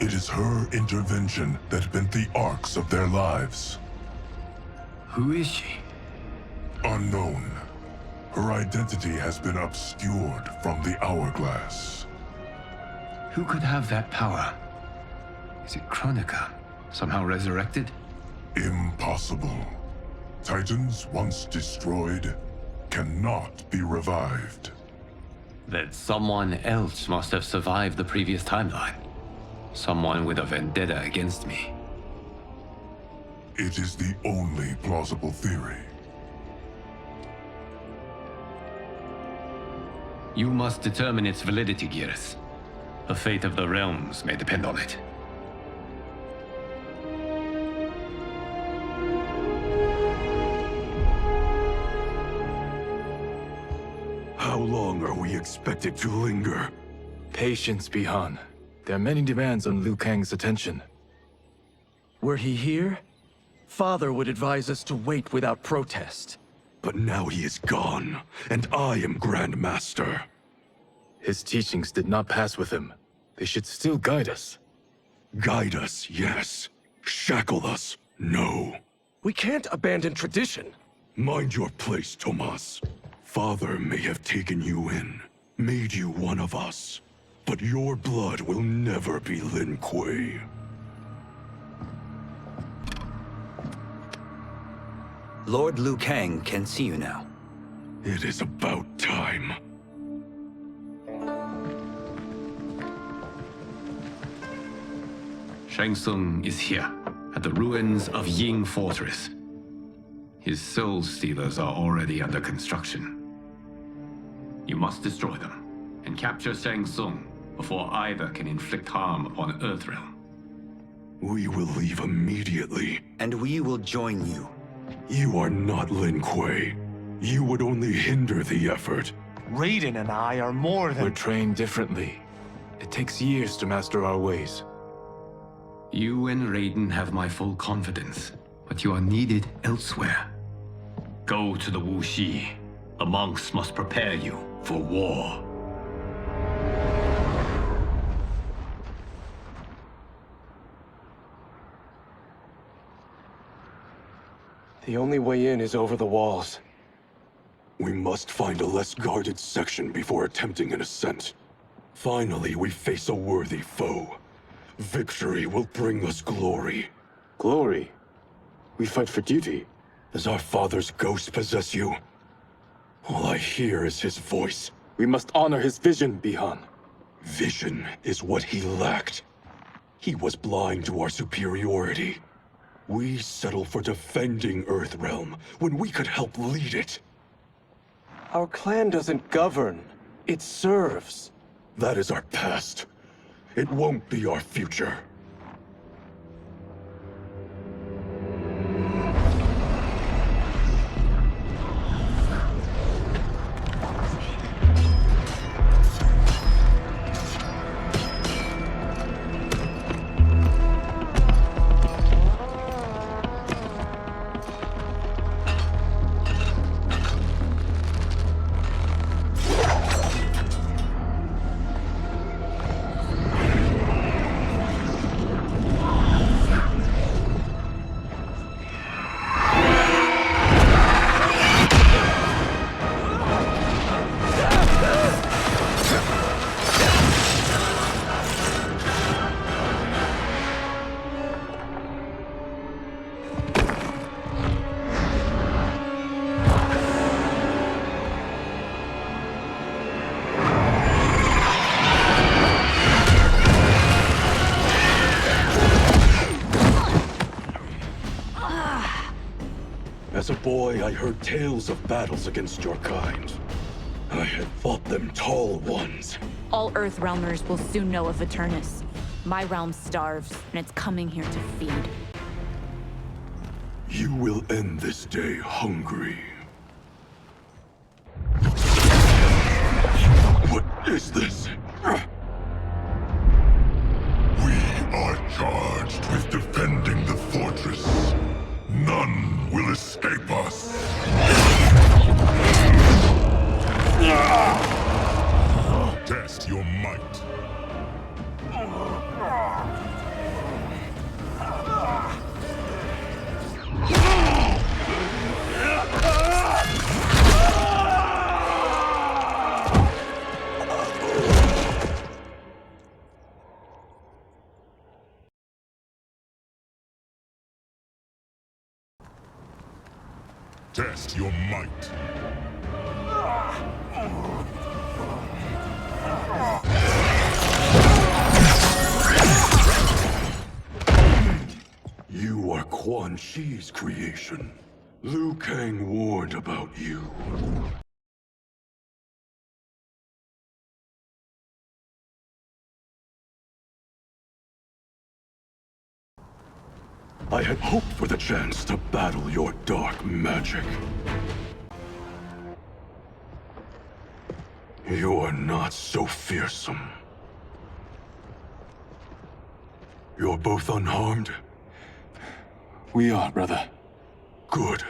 Speaker 1: It is her intervention that bent the arcs of their lives.
Speaker 3: Who is she?
Speaker 1: Unknown. Her identity has been obscured from the hourglass.
Speaker 3: Who could have that power? Is it Kronika? Somehow resurrected?
Speaker 1: Impossible. Titans once destroyed cannot be revived.
Speaker 3: Then someone else must have survived the previous timeline. Someone with a vendetta against me.
Speaker 1: It is the only plausible theory.
Speaker 3: You must determine its validity, Geras. The fate of the realms may depend on it.
Speaker 8: How long are we expected to linger?
Speaker 5: Patience, Bihan. There are many demands on Liu Kang's attention. Were he here, Father would advise us to wait without protest.
Speaker 8: But now he is gone, and I am Grand Master.
Speaker 5: His teachings did not pass with him. They should still guide us.
Speaker 8: Guide us, yes. Shackle us, no.
Speaker 5: We can't abandon tradition.
Speaker 8: Mind your place, Tomas. Father may have taken you in, made you one of us. But your blood will never be Lin Kuei.
Speaker 2: Lord Liu Kang can see you now.
Speaker 8: It is about time.
Speaker 3: Shang Tsung is here, at the ruins of Ying Fortress. His soul stealers are already under construction. You must destroy them, and capture Shang Tsung before either can inflict harm upon Earthrealm.
Speaker 8: We will leave immediately.
Speaker 2: And we will join you.
Speaker 8: You are not Lin Kuei. You would only hinder the effort.
Speaker 5: Raiden and I are more than— We're trained differently. It takes years to master our ways.
Speaker 3: You and Raiden have my full confidence, but you are needed elsewhere. Go to the Wuxi. The monks must prepare you for war.
Speaker 5: The only way in is over the walls.
Speaker 8: We must find a less guarded section before attempting an ascent. Finally, we face a worthy foe. Victory will bring us glory.
Speaker 5: Glory? We fight for duty.
Speaker 8: Does our father's ghost possess you? All I hear is his voice.
Speaker 5: We must honor his vision, Bihan.
Speaker 8: Vision is what he lacked. He was blind to our superiority. We settle for defending Earthrealm when we could help lead it.
Speaker 5: Our clan doesn't govern. It serves.
Speaker 8: That is our past. It won't be our future. As a boy, I heard tales of battles against your kind. I had fought them tall ones.
Speaker 19: All Earthrealmers will soon know of Eternus. My realm starves, and it's coming here to feed.
Speaker 8: You will end this day hungry. What is this? We are charged with defending the fortress. None will escape us. Test your might. Test your might. You are Quan Chi's creation. Liu Kang warned about you. I had hoped for the chance to battle your dark magic. You are not so fearsome. You're both unharmed?
Speaker 9: We are, brother.
Speaker 8: Good.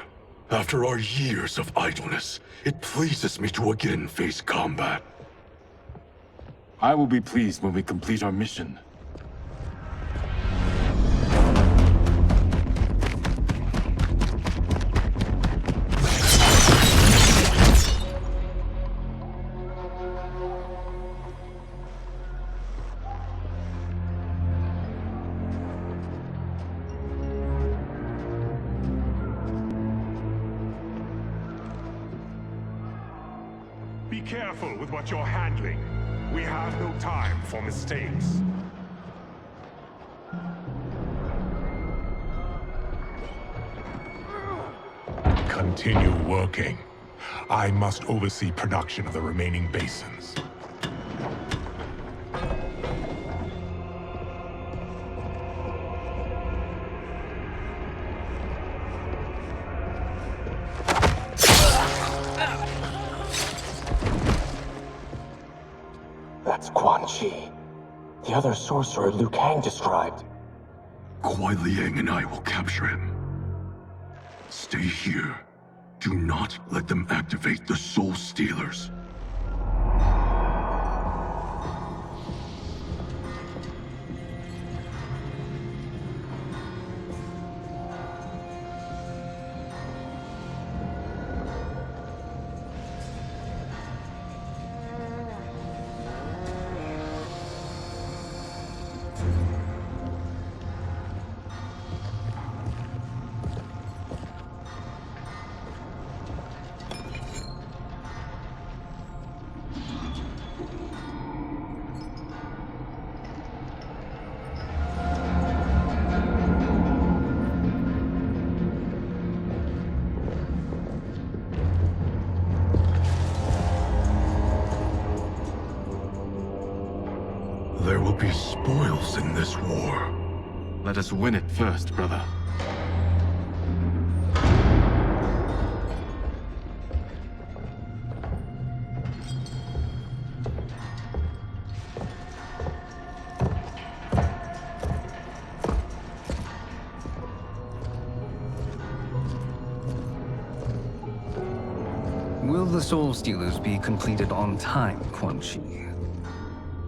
Speaker 8: After our years of idleness, it pleases me to again face combat.
Speaker 9: I will be pleased when we complete our mission.
Speaker 10: Be careful with what you're handling. We have no time for mistakes. Continue working. I must oversee production of the remaining basins.
Speaker 9: That's Quan Chi. The other sorcerer Liu Kang described.
Speaker 8: Kuai Liang and I will capture him. Stay here. Do not let them activate the Soul Stealers. There will be spoils in this war.
Speaker 9: Let us win it first, brother.
Speaker 6: Will the Soul Stealers be completed on time, Quan Chi?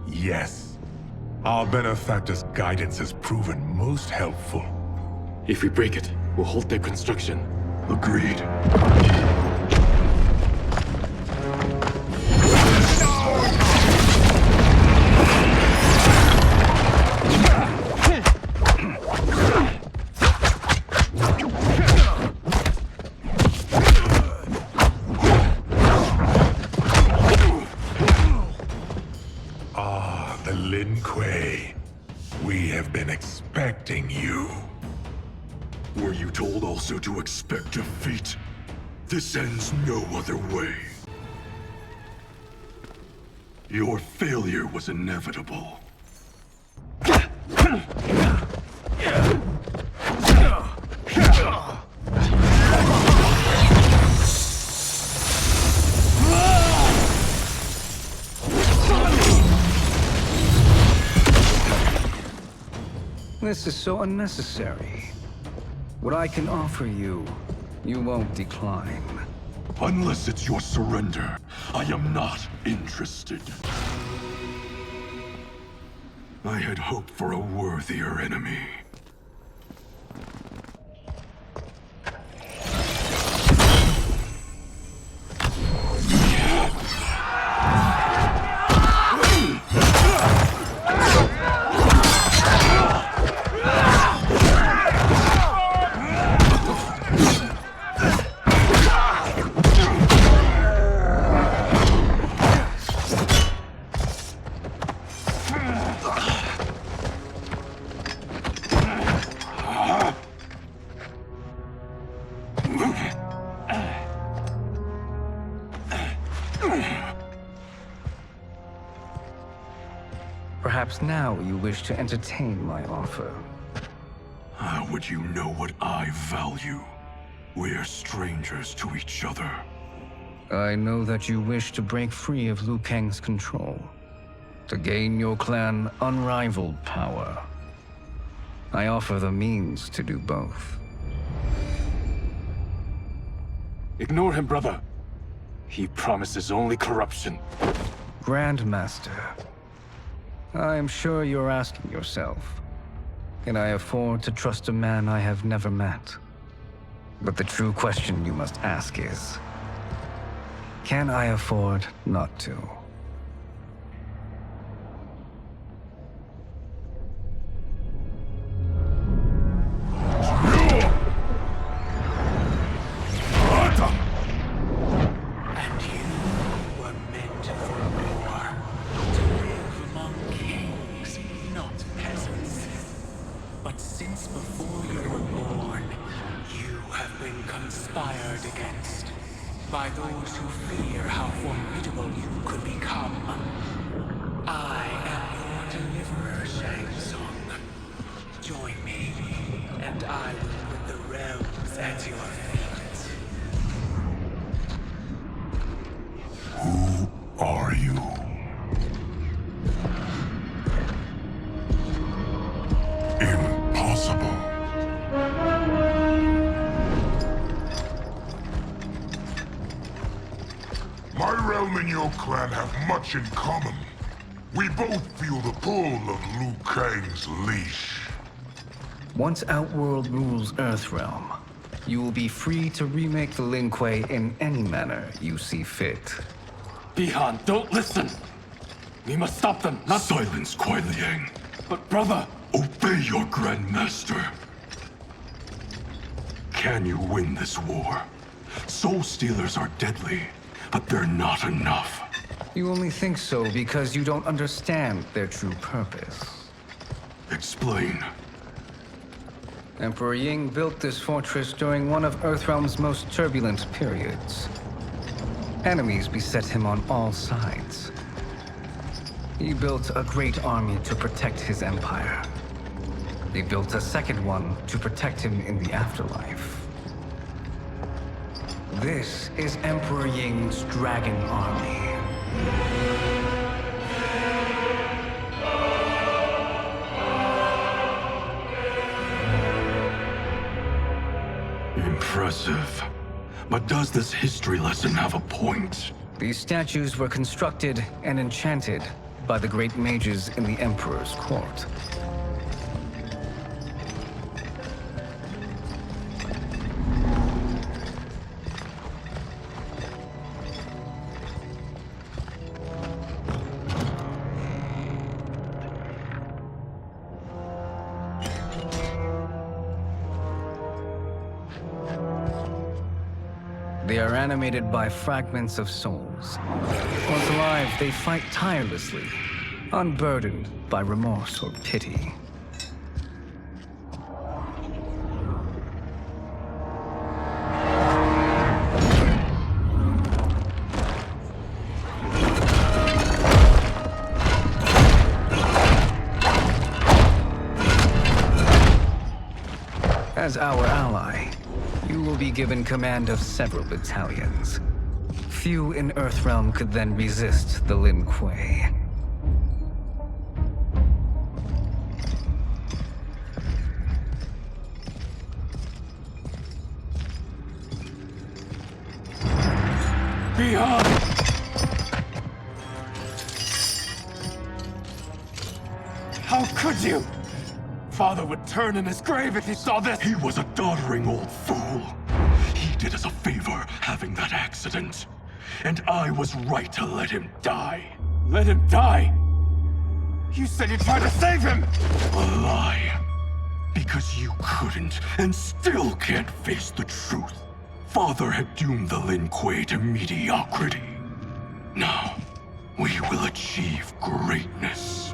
Speaker 10: Yes. Our benefactor's guidance has proven most helpful.
Speaker 9: If we break it, we'll halt their construction.
Speaker 8: Agreed.
Speaker 10: We have been expecting you.
Speaker 8: Were you told also to expect defeat? This ends no other way. Your failure was inevitable.
Speaker 6: This is so unnecessary. What I can offer you, you won't decline.
Speaker 8: Unless it's your surrender, I am not interested. I had hoped for a worthier enemy.
Speaker 6: Perhaps now you wish to entertain my offer.
Speaker 8: How would you know what I value? We're strangers to each other.
Speaker 6: I know that you wish to break free of Liu Kang's control, to gain your clan unrivaled power. I offer the means to do both.
Speaker 9: Ignore him, brother. He promises only corruption.
Speaker 6: Grandmaster, I am sure you're asking yourself, can I afford to trust a man I have never met? But the true question you must ask is, can I afford not to?
Speaker 4: And you were meant for war, to live among kings, not peasants. But since before you were born, you have been conspired against by those who fear how formidable you could become. I am your deliverer, Shang Tsung. Join me, and I will put the realms at your feet.
Speaker 1: Who are you? Impossible. My realm and your clan have much in common. We both feel the pull of Liu Kang's leash.
Speaker 6: Once Outworld rules Earthrealm, you will be free to remake the Lin Kuei in any manner you see fit.
Speaker 9: Bihan, don't listen! We must stop them, not—
Speaker 8: Silence, Kuai Liang.
Speaker 9: But brother!
Speaker 8: Obey your Grandmaster. Can you win this war? Soul Stealers are deadly, but they're not enough.
Speaker 6: You only think so because you don't understand their true purpose.
Speaker 8: Explain.
Speaker 6: Emperor Ying built this fortress during one of Earthrealm's most turbulent periods. Enemies beset him on all sides. He built a great army to protect his empire. He built a second one to protect him in the afterlife. This is Emperor Ying's Dragon Army.
Speaker 8: Impressive. But does this history lesson have a point?
Speaker 6: These statues were constructed and enchanted by the great mages in the Emperor's court. They are animated by fragments of souls. Once alive, they fight tirelessly, unburdened by remorse or pity. As our ally, you will be given command of several battalions. Few in Earthrealm could then resist the Lin Kuei.
Speaker 9: Beyond! How could you? Father would turn in his grave if he saw this!
Speaker 8: He was a doddering old fool. He did us a favor having that accident. And I was right to let him die.
Speaker 9: Let him die? You said you tried to save him!
Speaker 8: A lie. Because you couldn't and still can't face the truth. Father had doomed the Lin Kuei to mediocrity. Now, we will achieve greatness.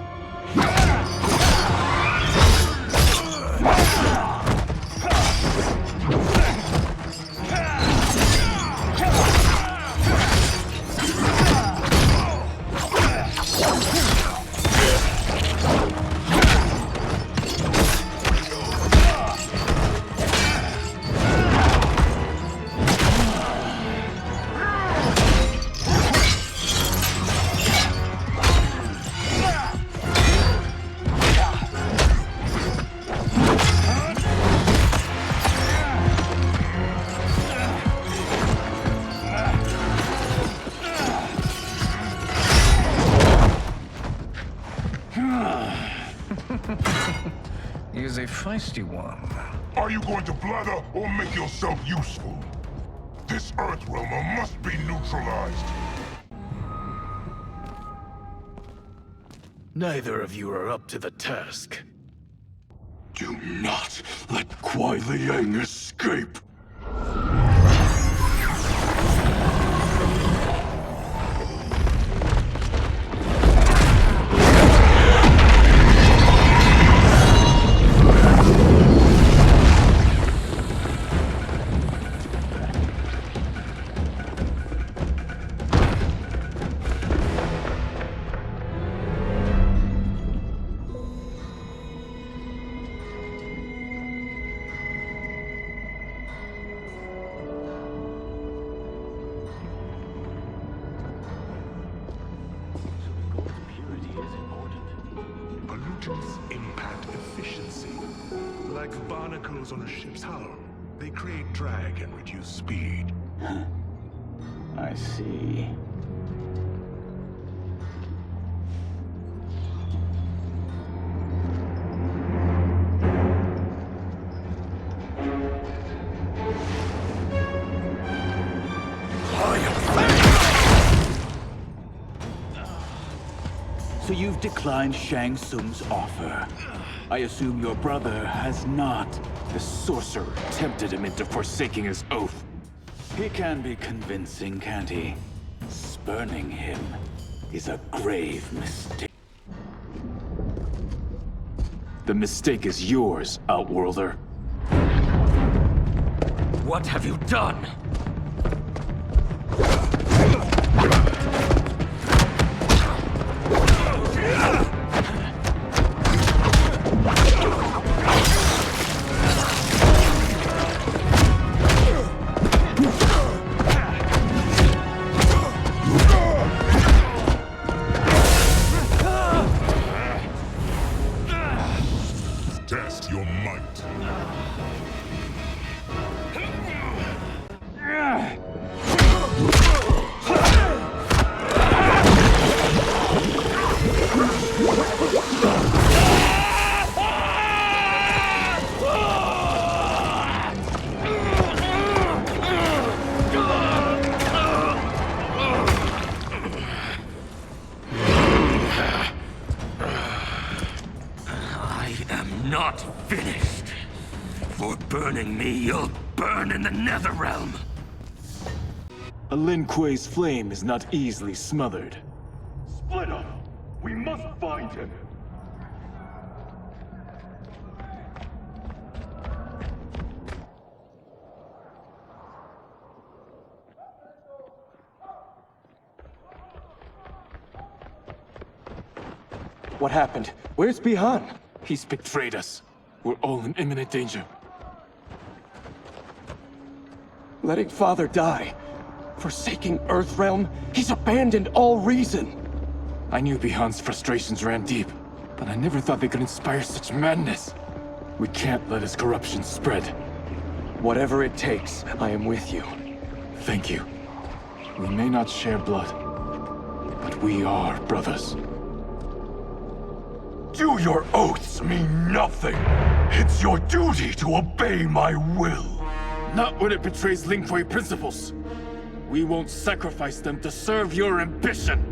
Speaker 6: is a feisty one.
Speaker 1: Are you going to blather or make yourself useful? This Earthrealmer must be neutralized.
Speaker 8: Neither of you are up to the task. Do not let Kuai Liang escape!
Speaker 10: Pollutants impact efficiency. Like barnacles on a ship's hull, they create drag and reduce speed.
Speaker 13: I see. So you've declined Shang Tsung's offer. I assume your brother has not. The sorcerer tempted him into forsaking his oath. He can be convincing, can't he? Spurning him is a grave mistake. The mistake is yours, Outworlder.
Speaker 11: What have you done?
Speaker 1: Test your might.
Speaker 11: Not finished. For burning me, you'll burn in the NetherRealm.
Speaker 5: A Lin Kuei's flame is not easily smothered.
Speaker 8: Split up! We must find him!
Speaker 5: What happened? Where's Bihan? He's betrayed us. We're all in imminent danger. Letting Father die. Forsaking Earthrealm. He's abandoned all reason. I knew Bihan's frustrations ran deep, but I never thought they could inspire such madness. We can't let his corruption spread. Whatever it takes, I am with you. Thank you. We may not share blood, but we are brothers.
Speaker 8: Do your oaths mean nothing? It's your duty to obey my will.
Speaker 5: Not when it betrays Lin Kuei principles. We won't sacrifice them to serve your ambition.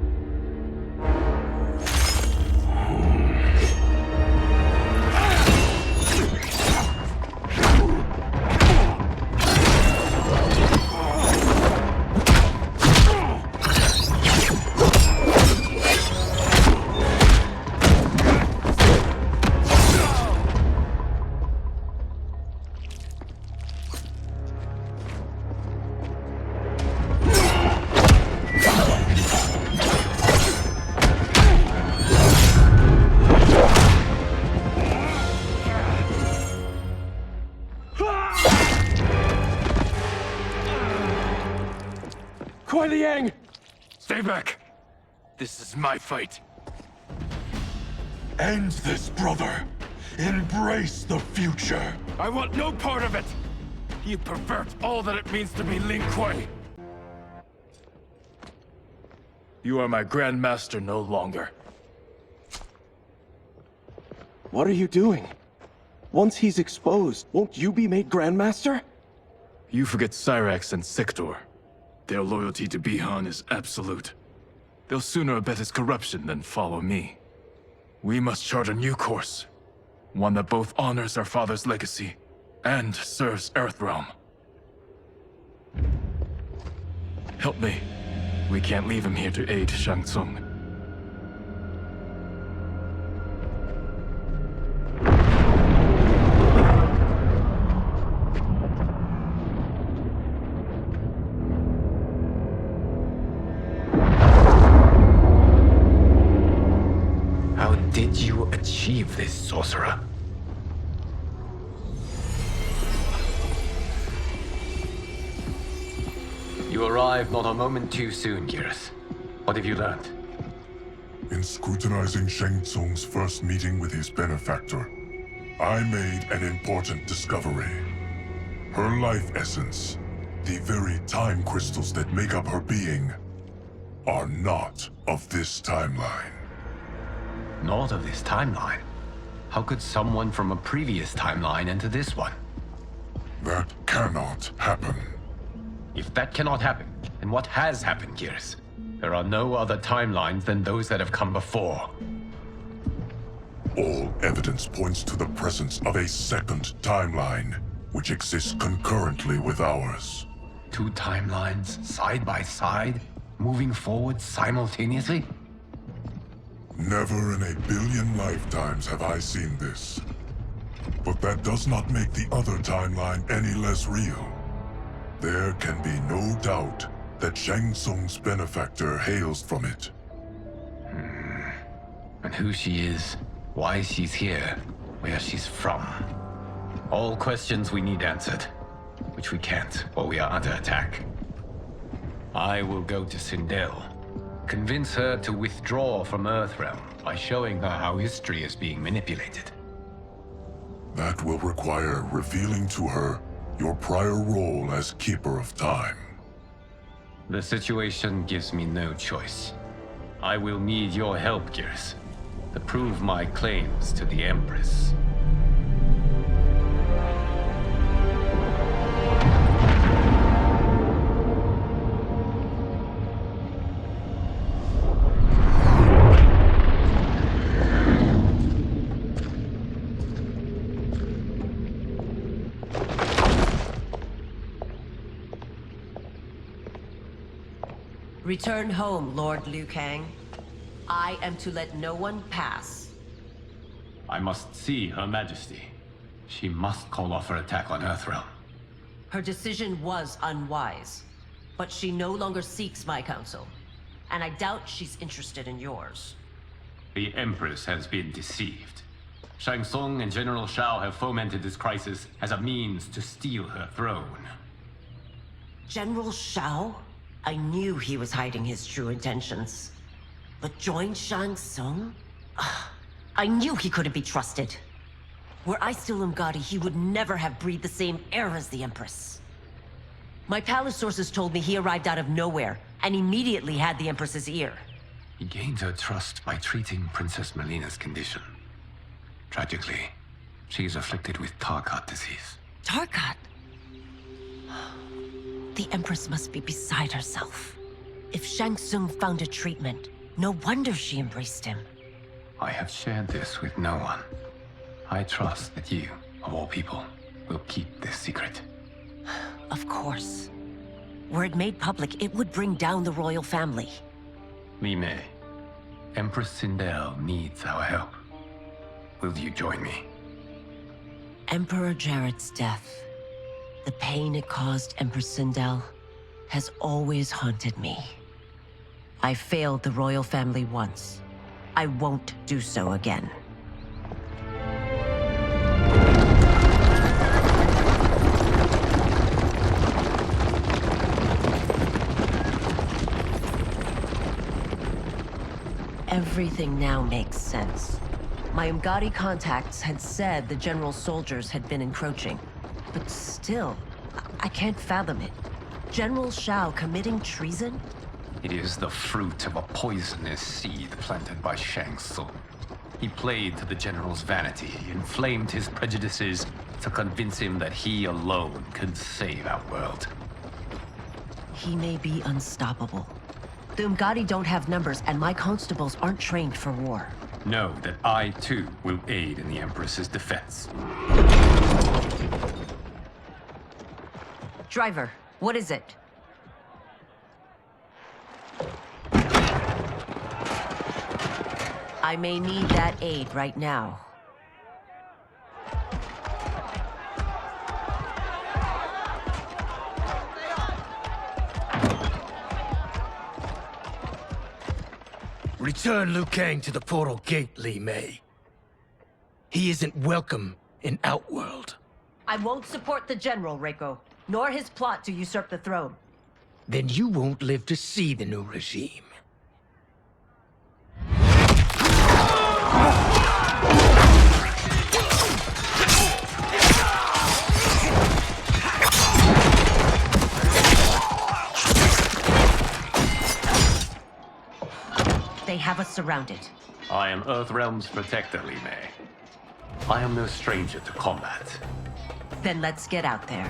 Speaker 5: Kuai Liang!
Speaker 8: Stay back! This is my fight. End this, brother. Embrace the future.
Speaker 5: I want no part of it! You pervert all that it means to be Lin Kuei! You are my Grandmaster no longer. What are you doing?
Speaker 9: Once he's exposed, won't you be made Grandmaster?
Speaker 13: You forget Cyrax and Sector. Their loyalty to Bihan is absolute. They'll sooner abet his corruption than follow me. We must chart a new course. One that both honors our father's legacy and serves Earthrealm. Help me. We can't leave him here to aid Shang Tsung.
Speaker 3: How did you achieve this, sorcerer? You arrived not a moment too soon, Geras. What have you learned?
Speaker 1: In scrutinizing Shang Tsung's first meeting with his benefactor, I made an important discovery. Her life essence, the very time crystals that make up her being, are not of this timeline.
Speaker 3: Not of this timeline? How could someone from a previous timeline enter this one?
Speaker 1: That cannot happen.
Speaker 3: If that cannot happen, then what has happened, Geras? There are no other timelines than those that have come before.
Speaker 1: All evidence points to the presence of a second timeline, which exists concurrently with ours.
Speaker 3: Two timelines, side by side, moving forward simultaneously?
Speaker 1: Never in a billion lifetimes have I seen this. But that does not make the other timeline any less real. There can be no doubt that Shang Tsung's benefactor hails from it.
Speaker 3: And who she is, why she's here, where she's from. All questions we need answered, which we can't while we are under attack. I will go to Sindel, convince her to withdraw from Earthrealm by showing her how history is being manipulated.
Speaker 1: That will require revealing to her your prior role as Keeper of Time.
Speaker 3: The situation gives me no choice. I will need your help, Geras, to prove my claims to the Empress.
Speaker 20: Return home, Lord Liu Kang. I am to let no one pass.
Speaker 3: I must see Her Majesty. She must call off her attack on Earthrealm.
Speaker 20: Her decision was unwise, but she no longer seeks my counsel, and I doubt she's interested in yours.
Speaker 3: The Empress has been deceived. Shang Tsung and General Shao have fomented this crisis as a means to steal her throne.
Speaker 20: General Shao? I knew he was hiding his true intentions. But join Shang Tsung? I knew he couldn't be trusted. Were I still Umgadi, he would never have breathed the same air as the Empress. My palace sources told me he arrived out of nowhere, and immediately had the Empress's ear.
Speaker 3: He gained her trust by treating Princess Melina's condition. Tragically, she is afflicted with Tarkat disease.
Speaker 20: Tarkat? The Empress must be beside herself. If Shang Tsung found a treatment, no wonder she embraced him.
Speaker 3: I have shared this with no one. I trust that you, of all people, will keep this secret.
Speaker 20: Of course. Were it made public, it would bring down the royal family.
Speaker 3: Li Mei, Empress Sindel needs our help. Will you join me?
Speaker 20: Emperor Jared's death, the pain it caused Empress Sindel, has always haunted me. I failed the royal family once. I won't do so again. Everything now makes sense. My Umgadi contacts had said the general soldiers had been encroaching, but still, I can't fathom it. General Shao committing treason?
Speaker 3: It is the fruit of a poisonous seed planted by Shang Tsung. He played to the General's vanity, inflamed his prejudices to convince him that he alone could save our world.
Speaker 20: He may be unstoppable. The Umgadi don't have numbers, and my constables aren't trained for war.
Speaker 3: Know that I, too, will aid in the Empress's defense.
Speaker 20: Driver, what is it? I may need that aid right now.
Speaker 21: Return Liu Kang to the portal gate, Li Mei. He isn't welcome in Outworld.
Speaker 20: I won't support the General, Reiko, nor his plot to usurp the throne.
Speaker 21: Then you won't live to see the new regime.
Speaker 20: They have us surrounded.
Speaker 3: I am Earthrealm's protector, Li Mei. I am no stranger to combat.
Speaker 20: Then let's get out there.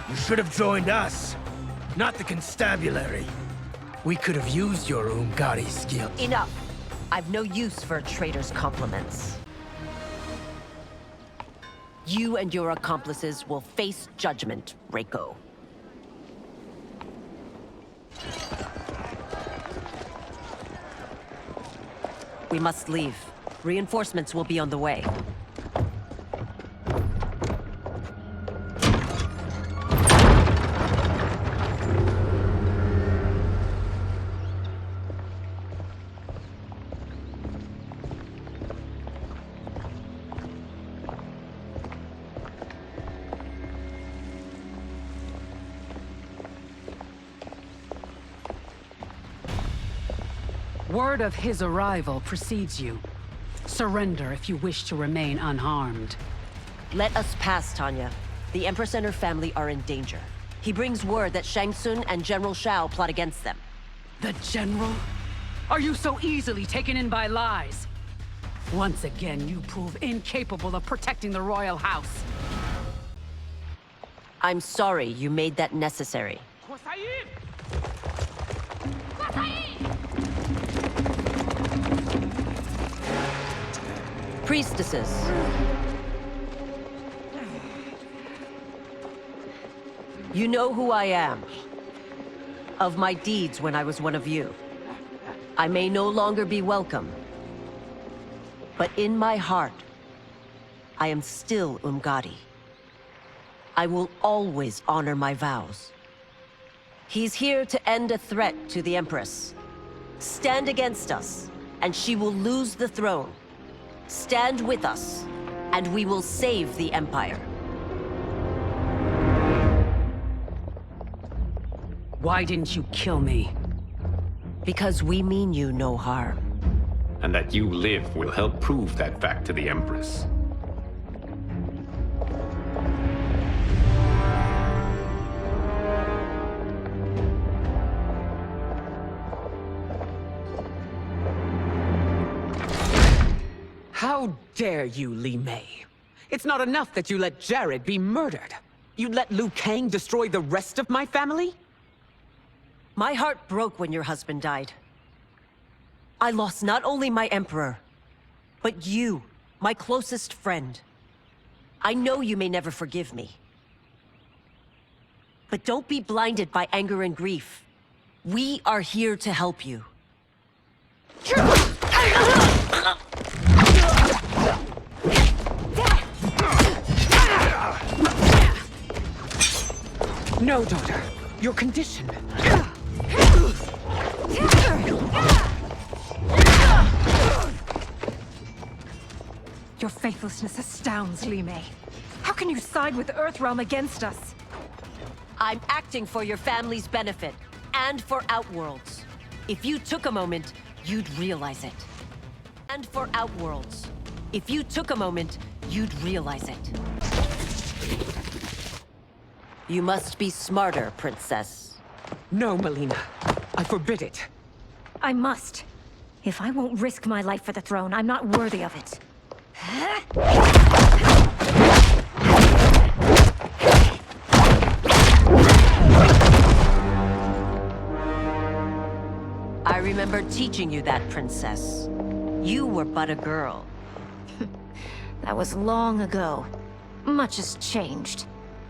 Speaker 21: You should have joined us, not the constabulary. We could have used your Umgadi skills.
Speaker 20: Enough. I've no use for a traitor's compliments. You and your accomplices will face judgment, Reiko. We must leave. Reinforcements will be on the way.
Speaker 12: Word of his arrival precedes you. Surrender if you wish to remain unharmed.
Speaker 20: Let us pass, Tanya. The Empress and her family are in danger. He brings word that Shang Tsung and General Shao plot against them.
Speaker 12: The General? Are you so easily taken in by lies? Once again, you prove incapable of protecting the royal house.
Speaker 20: I'm sorry you made that necessary. Priestesses. You know who I am. Of my deeds when I was one of you. I may no longer be welcome. But in my heart, I am still Umgadi. I will always honor my vows. He's here to end a threat to the Empress. Stand against us, and she will lose the throne. Stand with us, and we will save the Empire.
Speaker 12: Why didn't you kill me?
Speaker 20: Because we mean you no harm.
Speaker 3: And that you live will help prove that fact to the Empress.
Speaker 12: How dare you, Li Mei? It's not enough that you let Jared be murdered. You'd let Liu Kang destroy the rest of my family?
Speaker 20: My heart broke when your husband died. I lost not only my Emperor, but you, my closest friend. I know you may never forgive me. But don't be blinded by anger and grief. We are here to help you.
Speaker 12: No, daughter. Your condition.
Speaker 17: Your faithlessness astounds, Li Mei. How can you side with Earthrealm against us?
Speaker 20: I'm acting for your family's benefit, and for Outworlds. If you took a moment, you'd realize it. And for Outworlds. If you took a moment, you'd realize it. You must be smarter, Princess.
Speaker 14: No, Melina. I forbid it.
Speaker 16: I must. If I won't risk my life for the throne, I'm not worthy of it.
Speaker 20: I remember teaching you that, Princess. You were but a girl.
Speaker 16: That was long ago. Much has changed.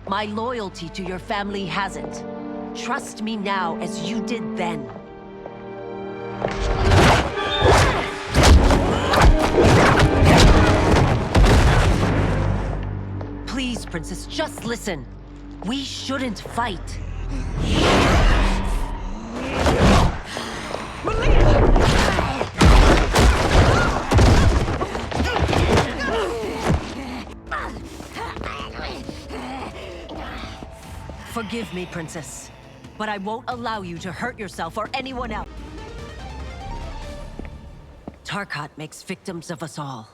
Speaker 20: My loyalty to your family hasn't. Trust me now as you did then. Please, Princess, just listen. We shouldn't fight. Forgive me, Princess, but I won't allow you to hurt yourself or anyone else. Tarkat makes victims of us all.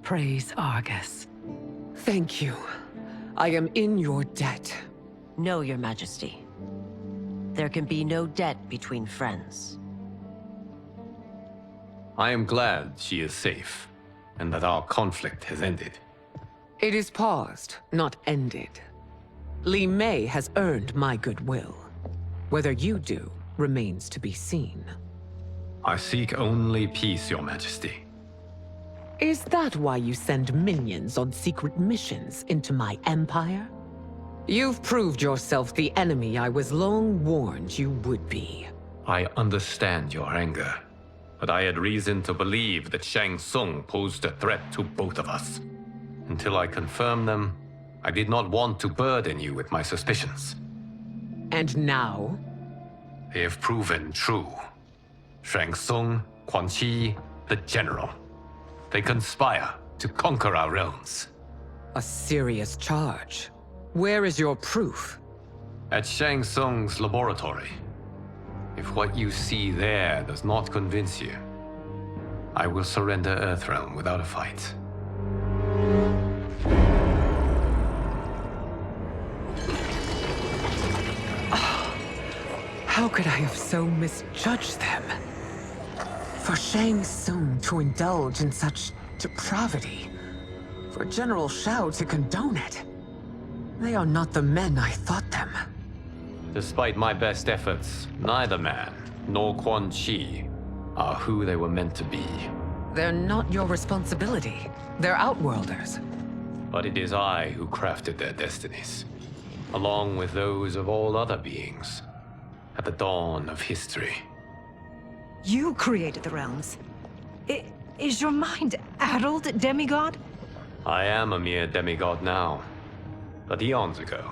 Speaker 14: Praise Argus. Thank you. I am in your debt.
Speaker 20: No, Your Majesty. There can be no debt between friends.
Speaker 3: I am glad she is safe, and that our conflict has ended.
Speaker 14: It is paused, not ended. Li Mei has earned my goodwill. Whether you do remains to be seen.
Speaker 3: I seek only peace, Your Majesty.
Speaker 14: Is that why you send minions on secret missions into my empire? You've proved yourself the enemy I was long warned you would be.
Speaker 3: I understand your anger, but I had reason to believe that Shang Tsung posed a threat to both of us. Until I confirmed them, I did not want to burden you with my suspicions.
Speaker 14: And now?
Speaker 3: They have proven true. Shang Tsung, Quan Chi, the General. They conspire to conquer our realms.
Speaker 14: A serious charge. Where is your proof?
Speaker 3: At Shang Tsung's laboratory. If what you see there does not convince you, I will surrender Earthrealm without a fight.
Speaker 14: How could I have so misjudged them? For Shang Tsung to indulge in such depravity, for General Shao to condone it, they are not the men I thought them.
Speaker 3: Despite my best efforts, neither man nor Quan Chi are who they were meant to be.
Speaker 14: They're not your responsibility. They're Outworlders.
Speaker 3: But it is I who crafted their destinies, along with those of all other beings, at the dawn of history.
Speaker 16: You created the realms. Is your mind addled, demigod?
Speaker 3: I am a mere demigod now. But eons ago,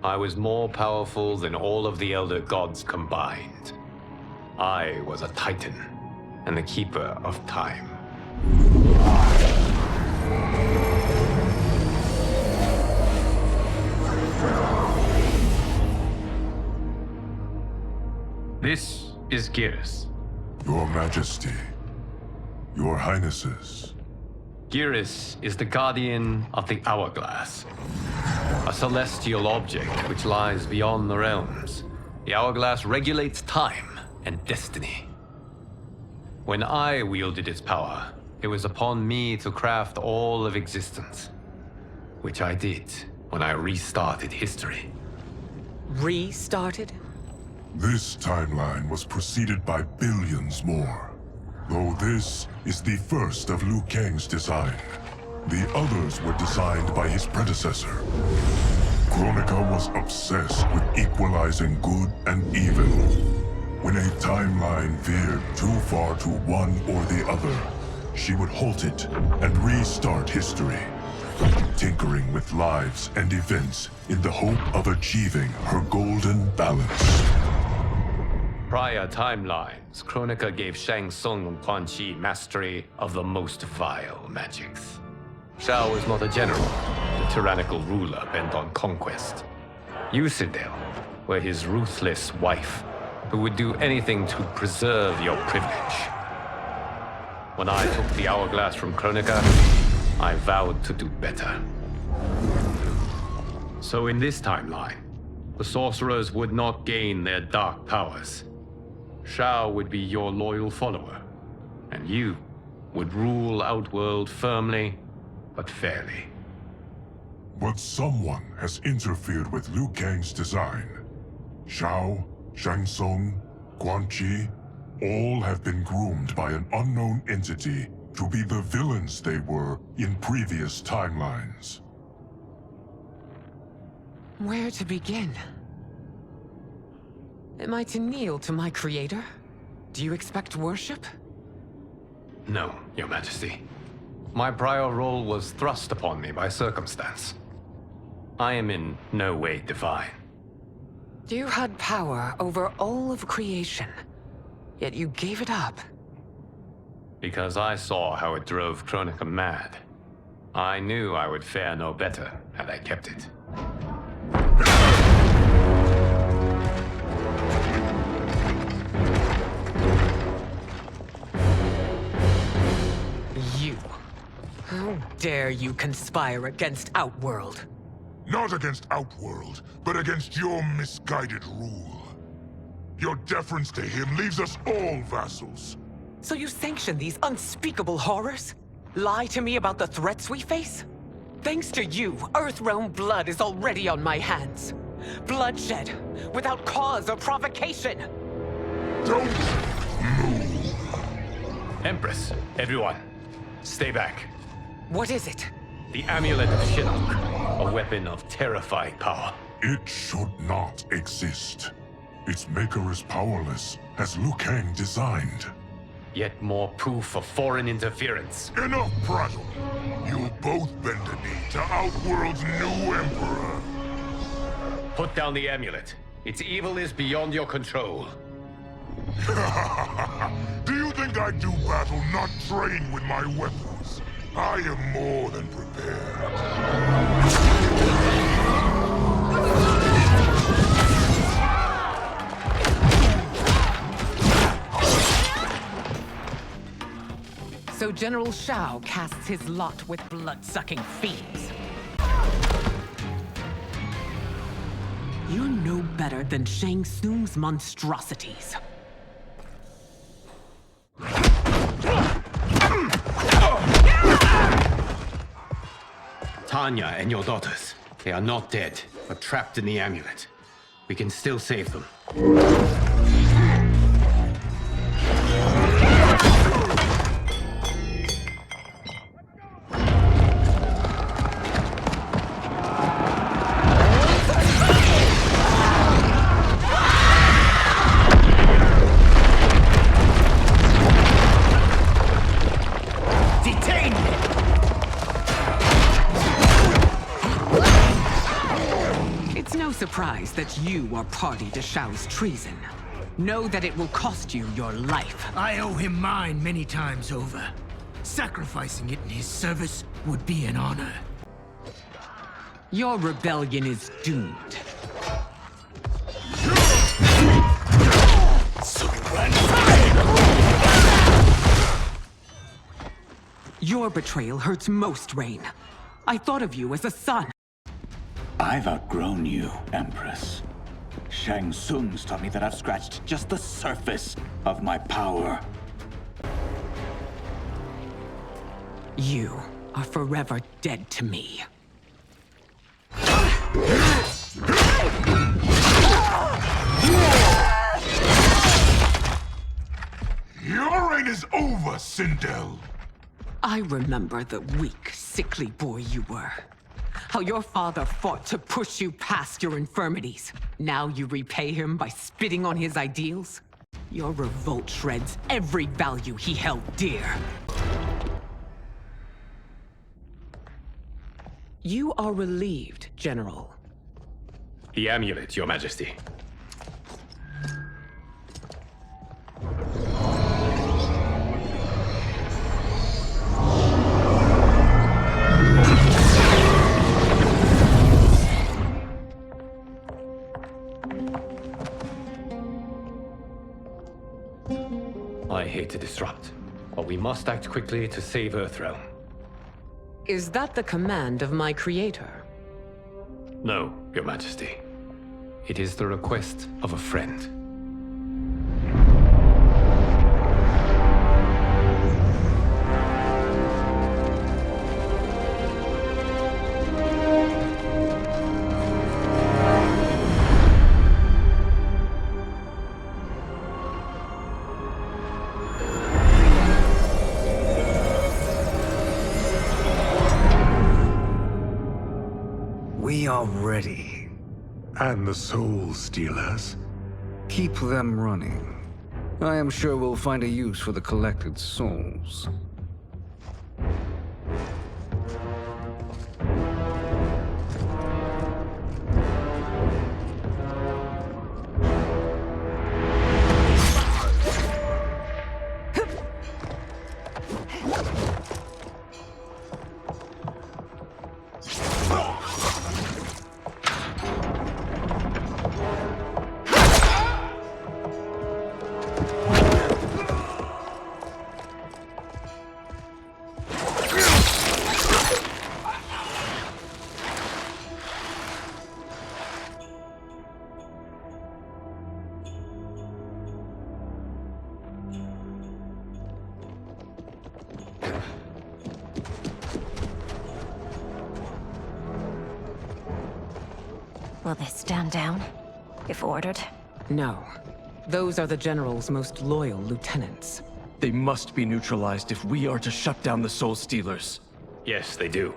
Speaker 3: I was more powerful than all of the Elder Gods combined. I was a Titan, and the Keeper of Time. This is Geras.
Speaker 1: Your Majesty, Your Highnesses.
Speaker 3: Geras is the guardian of the Hourglass, a celestial object which lies beyond the realms. The Hourglass regulates time and destiny. When I wielded its power, it was upon me to craft all of existence, which I did when I restarted history.
Speaker 14: Restarted?
Speaker 1: This timeline was preceded by billions more. Though this is the first of Liu Kang's design. The others were designed by his predecessor. Kronika was obsessed with equalizing good and evil. When a timeline veered too far to one or the other, she would halt it and restart history. tinkering with lives and events in the hope of achieving her golden balance.
Speaker 3: Prior timelines, Kronika gave Shang Tsung and Quan Chi mastery of the most vile magics. Shao was not a general, a tyrannical ruler bent on conquest. You, Sindel, were his ruthless wife, who would do anything to preserve your privilege. When I took the hourglass from Kronika, I vowed to do better. So in this timeline, the sorcerers would not gain their dark powers. Shao would be your loyal follower, and you would rule Outworld firmly, but fairly.
Speaker 1: But someone has interfered with Liu Kang's design. Shao, Shang Tsung, Quan Chi, all have been groomed by an unknown entity to be the villains they were in previous timelines.
Speaker 14: Where to begin? Am I to kneel to my creator? Do you expect worship?
Speaker 3: No, Your Majesty. My prior role was thrust upon me by circumstance. I am in no way divine.
Speaker 14: You had power over all of creation, yet you gave it up.
Speaker 3: Because I saw how it drove Kronika mad. I knew I would fare no better had I kept it.
Speaker 14: You. How dare you conspire against Outworld?
Speaker 1: Not against Outworld, but against your misguided rule. Your deference to him leaves us all vassals.
Speaker 14: So you sanction these unspeakable horrors? Lie to me about the threats we face? Thanks to you, Earthrealm blood is already on my hands. Bloodshed, without cause or provocation.
Speaker 1: Don't move.
Speaker 3: Empress, everyone, stay back.
Speaker 14: What is it?
Speaker 3: The Amulet of Shinnok, a weapon of terrifying power.
Speaker 1: It should not exist. Its maker is powerless, as Liu Kang designed.
Speaker 3: Yet more proof of foreign interference.
Speaker 1: Enough prattle! You'll both bend a knee to Outworld's new emperor.
Speaker 3: Put down the amulet. Its evil is beyond your control.
Speaker 1: Do you think I do battle not trained with my weapons? I am more than prepared.
Speaker 14: So General Shao casts his lot with blood-sucking fiends. You're no better than Shang Tsung's monstrosities.
Speaker 3: Tanya and your daughters. They are not dead, but trapped in the amulet. We can still save them.
Speaker 14: Surprised that you are party to Shao's treason. Know that it will cost you your life.
Speaker 21: I owe him mine many times over. Sacrificing it in his service would be an honor.
Speaker 14: Your rebellion is doomed. Your betrayal hurts most, Rain. I thought of you as a son.
Speaker 13: I've outgrown you, Empress. Shang Tsung's taught me that I've scratched just the surface of my power.
Speaker 14: You are forever dead to me.
Speaker 1: Your reign is over, Sindel.
Speaker 14: I remember the weak, sickly boy you were. How your father fought to push you past your infirmities. Now you repay him by spitting on his ideals? Your revolt shreds every value he held dear. You are relieved, General.
Speaker 3: The amulet, Your Majesty. I hate to disrupt, but we must act quickly to save Earthrealm.
Speaker 14: Is that the command of my creator?
Speaker 3: No, Your Majesty. It is the request of a friend.
Speaker 6: We are ready.
Speaker 10: And the Soul Stealers?
Speaker 6: Keep them running. I am sure we'll find a use for the collected souls.
Speaker 17: Will they stand down, if ordered?
Speaker 14: No. Those are the General's most loyal lieutenants.
Speaker 7: They must be neutralized if we are to shut down the Soul Stealers.
Speaker 3: Yes, they do.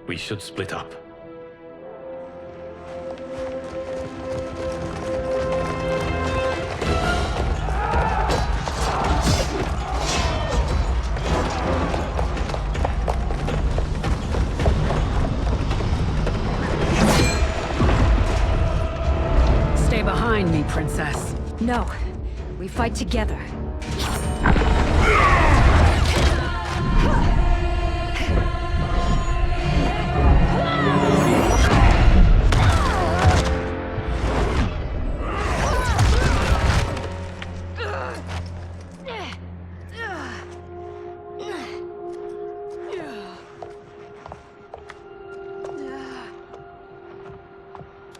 Speaker 3: We should split up.
Speaker 12: Stay behind me, Princess.
Speaker 17: No. We fight together.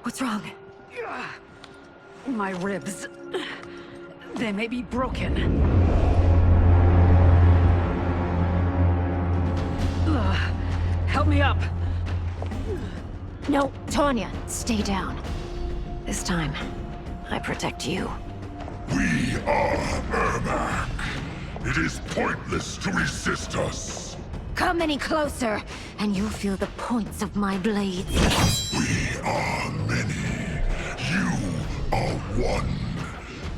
Speaker 12: What's wrong? My ribs. They may be broken. Help me up.
Speaker 17: No, Tanya, stay down. This time, I protect you.
Speaker 1: We are Ermac. It is pointless to resist us.
Speaker 17: Come any closer, and you'll feel the points of my blades.
Speaker 1: We are many. You are one.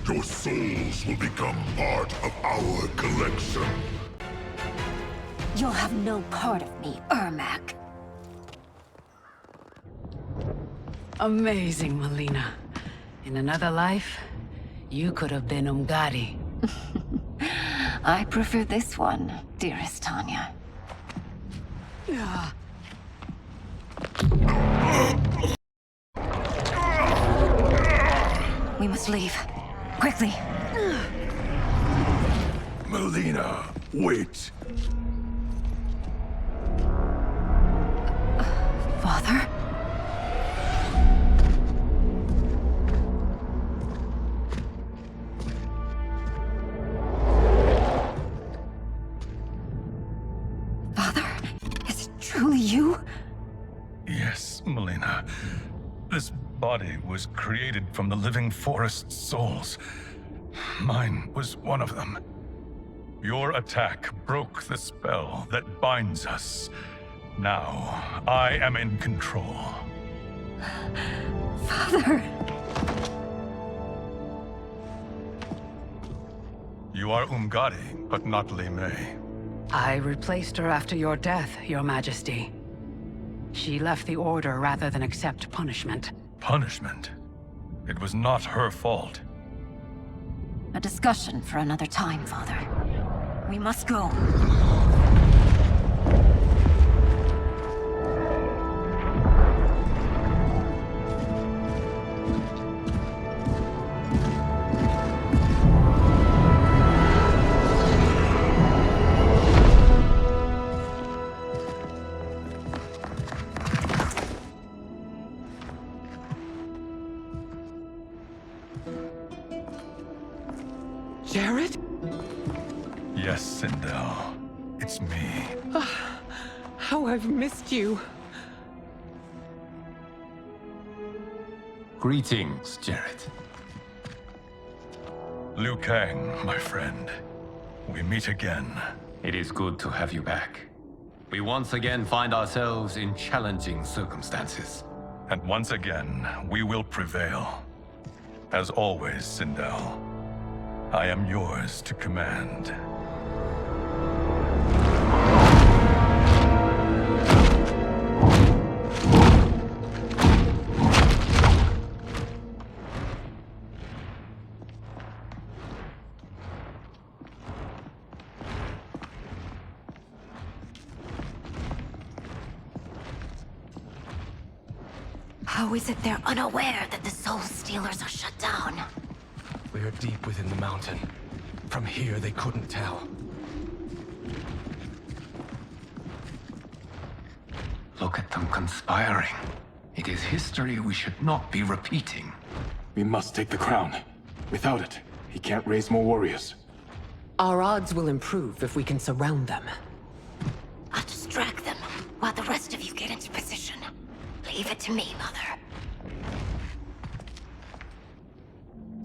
Speaker 1: Your souls will become part of our collection.
Speaker 17: You'll have no part of me, Ermac.
Speaker 12: Amazing, Melina. In another life, you could have been Umgadi.
Speaker 17: I prefer this one, dearest Tanya. We must leave. Quickly.
Speaker 1: Melina, wait.
Speaker 17: Father? Father? Is it truly you?
Speaker 8: Yes, Melina. This body was created from the living forest's souls. Mine was one of them. Your attack broke the spell that binds us. Now, I am in control.
Speaker 17: Father!
Speaker 8: You are Umgadi, but not Li Mei.
Speaker 12: I replaced her after your death, Your Majesty. She left the Order rather than accept punishment.
Speaker 15: Punishment? It was not her fault.
Speaker 17: A discussion for another time, Father. We must go.
Speaker 14: Jared?
Speaker 15: Yes, Sindel. It's me.
Speaker 14: How I've missed you.
Speaker 3: Greetings, Jared.
Speaker 15: Liu Kang, my friend. We meet again.
Speaker 3: It is good to have you back. We once again find ourselves in challenging circumstances.
Speaker 15: And once again, we will prevail. As always, Sindel, I am yours to command.
Speaker 17: How is it they're unaware that the Soul Stealers are shut down?
Speaker 11: We are deep within the mountain. From here, they couldn't tell.
Speaker 3: Look at them conspiring. It is history we should not be repeating.
Speaker 9: We must take the crown. Without it, he can't raise more warriors.
Speaker 14: Our odds will improve if we can surround them.
Speaker 17: I'll distract them while the rest of you get into position. Leave it to me, Mother.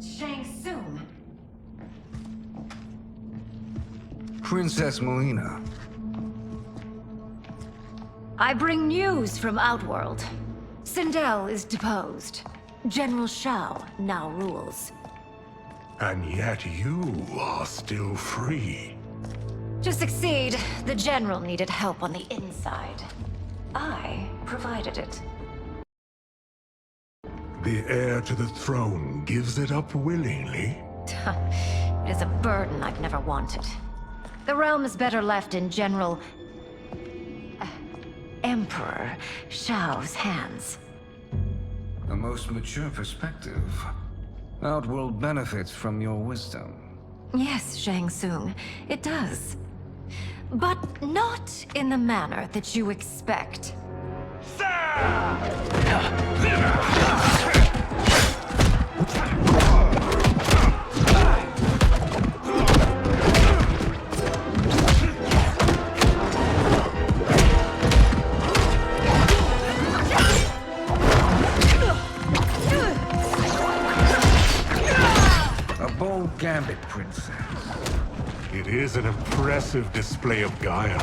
Speaker 17: Shang Tsung.
Speaker 6: Princess Melina.
Speaker 16: I bring news from Outworld. Sindel is deposed. General Shao now rules.
Speaker 10: And yet you are still free.
Speaker 16: To succeed, the General needed help on the inside. I provided it.
Speaker 10: The heir to the throne gives it up willingly.
Speaker 16: It is a burden I've never wanted. The realm is better left in General... Emperor Shao's hands.
Speaker 6: A most mature perspective. Outworld benefits from your wisdom.
Speaker 16: Yes, Shang Tsung, it does. But not in the manner that you expect.
Speaker 6: A bold gambit, Princess.
Speaker 10: It is an impressive display of guile.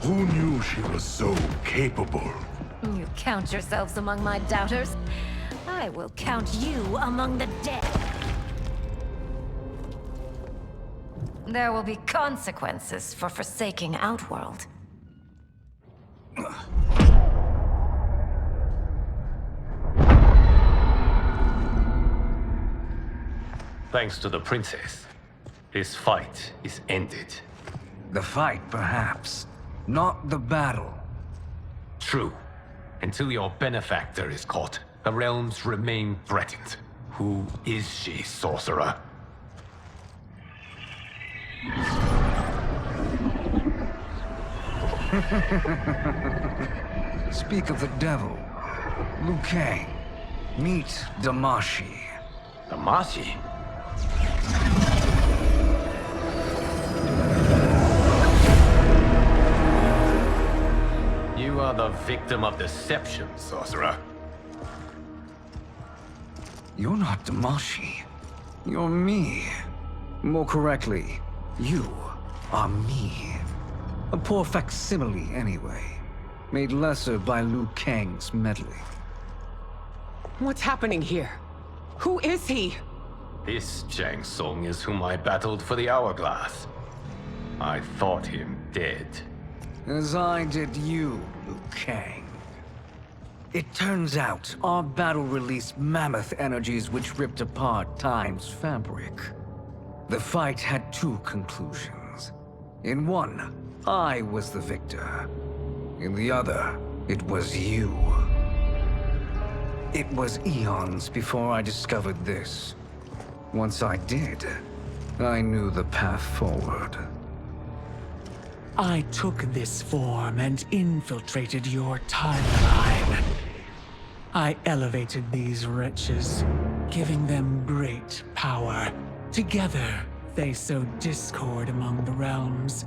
Speaker 10: Who knew she was so capable?
Speaker 16: You count yourselves among my doubters. I will count you among the dead. There will be consequences for forsaking Outworld.
Speaker 3: Thanks to the princess, this fight is ended.
Speaker 6: The fight, perhaps. Not the battle.
Speaker 3: True. Until your benefactor is caught, the realms remain threatened. Who is she, sorcerer?
Speaker 6: Speak of the devil. Liu Kang. Meet Damashi.
Speaker 3: Damashi? You are the victim of deception, sorcerer.
Speaker 6: You're not Damashi. You're me. More correctly, you are me. A poor facsimile, anyway. Made lesser by Liu Kang's meddling.
Speaker 14: What's happening here? Who is he?
Speaker 3: This Shang Tsung is whom I battled for the Hourglass. I thought him dead.
Speaker 6: As I did you, Liu Kang. It turns out our battle released mammoth energies which ripped apart time's fabric. The fight had two conclusions. In one, I was the victor. In the other, it was you. It was eons before I discovered this. Once I did, I knew the path forward.
Speaker 4: I took this form and infiltrated your timeline. I elevated these wretches, giving them great power. Together, they sowed discord among the realms,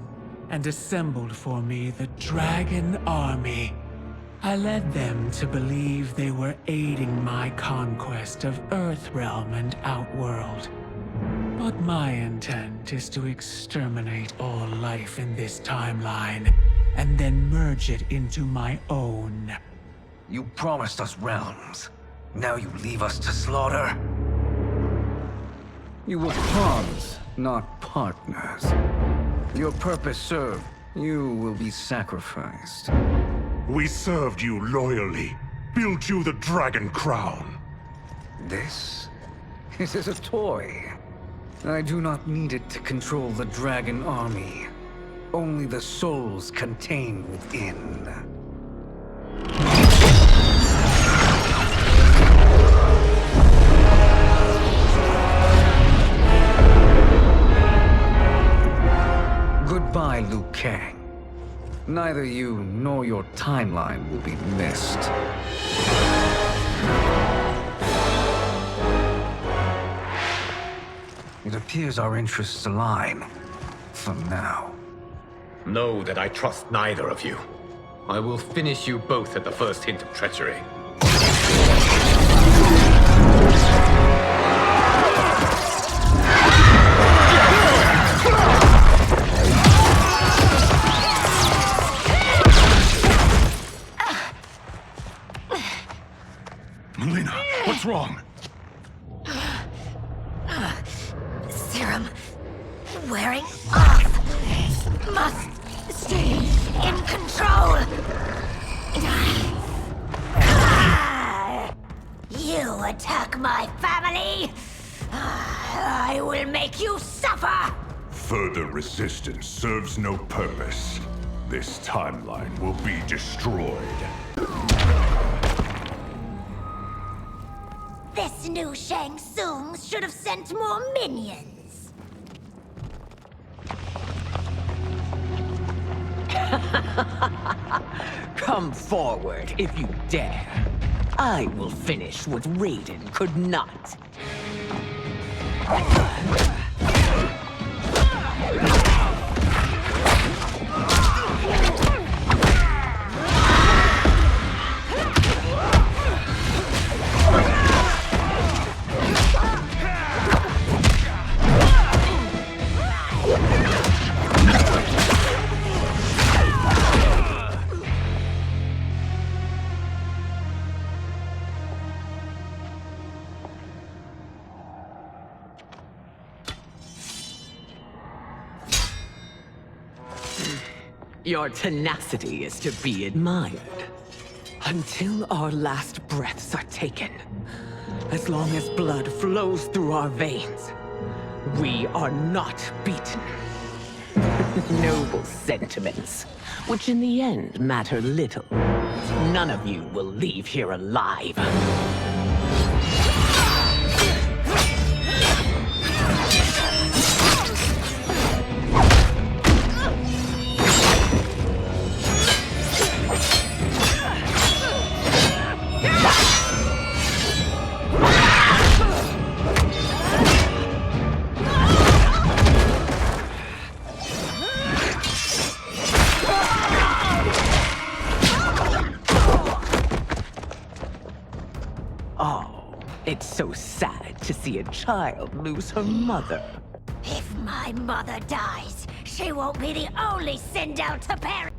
Speaker 4: and assembled for me the Dragon Army. I led them to believe they were aiding my conquest of Earthrealm and Outworld. But my intent is to exterminate all life in this timeline, and then merge it into my own.
Speaker 6: You promised us realms. Now you leave us to slaughter? You were pawns, not partners. Your purpose served. You will be sacrificed.
Speaker 10: We served you loyally, built you the Dragon Crown.
Speaker 6: This? It is a toy. I do not need it to control the Dragon Army. Only the souls contained within. Goodbye, Liu Kang. Neither you nor your timeline will be missed. It appears our interests align. For now.
Speaker 3: Know that I trust neither of you. I will finish you both at the first hint of treachery.
Speaker 8: Melina, what's wrong?
Speaker 16: Serum wearing off. Must stay in control. You attack my family. I will make you suffer.
Speaker 1: Further resistance serves no purpose. This timeline will be destroyed.
Speaker 16: This new Shang Tsung should have sent more minions.
Speaker 18: Come forward if you dare. I will finish what Raiden could not. Your tenacity is to be admired. Until our last breaths are taken, as long as blood flows through our veins, we are not beaten. Noble sentiments, which in the end matter little. None of you will leave here alive. It's so sad to see a child lose her mother.
Speaker 16: If my mother dies, she won't be the only Sindel to perish.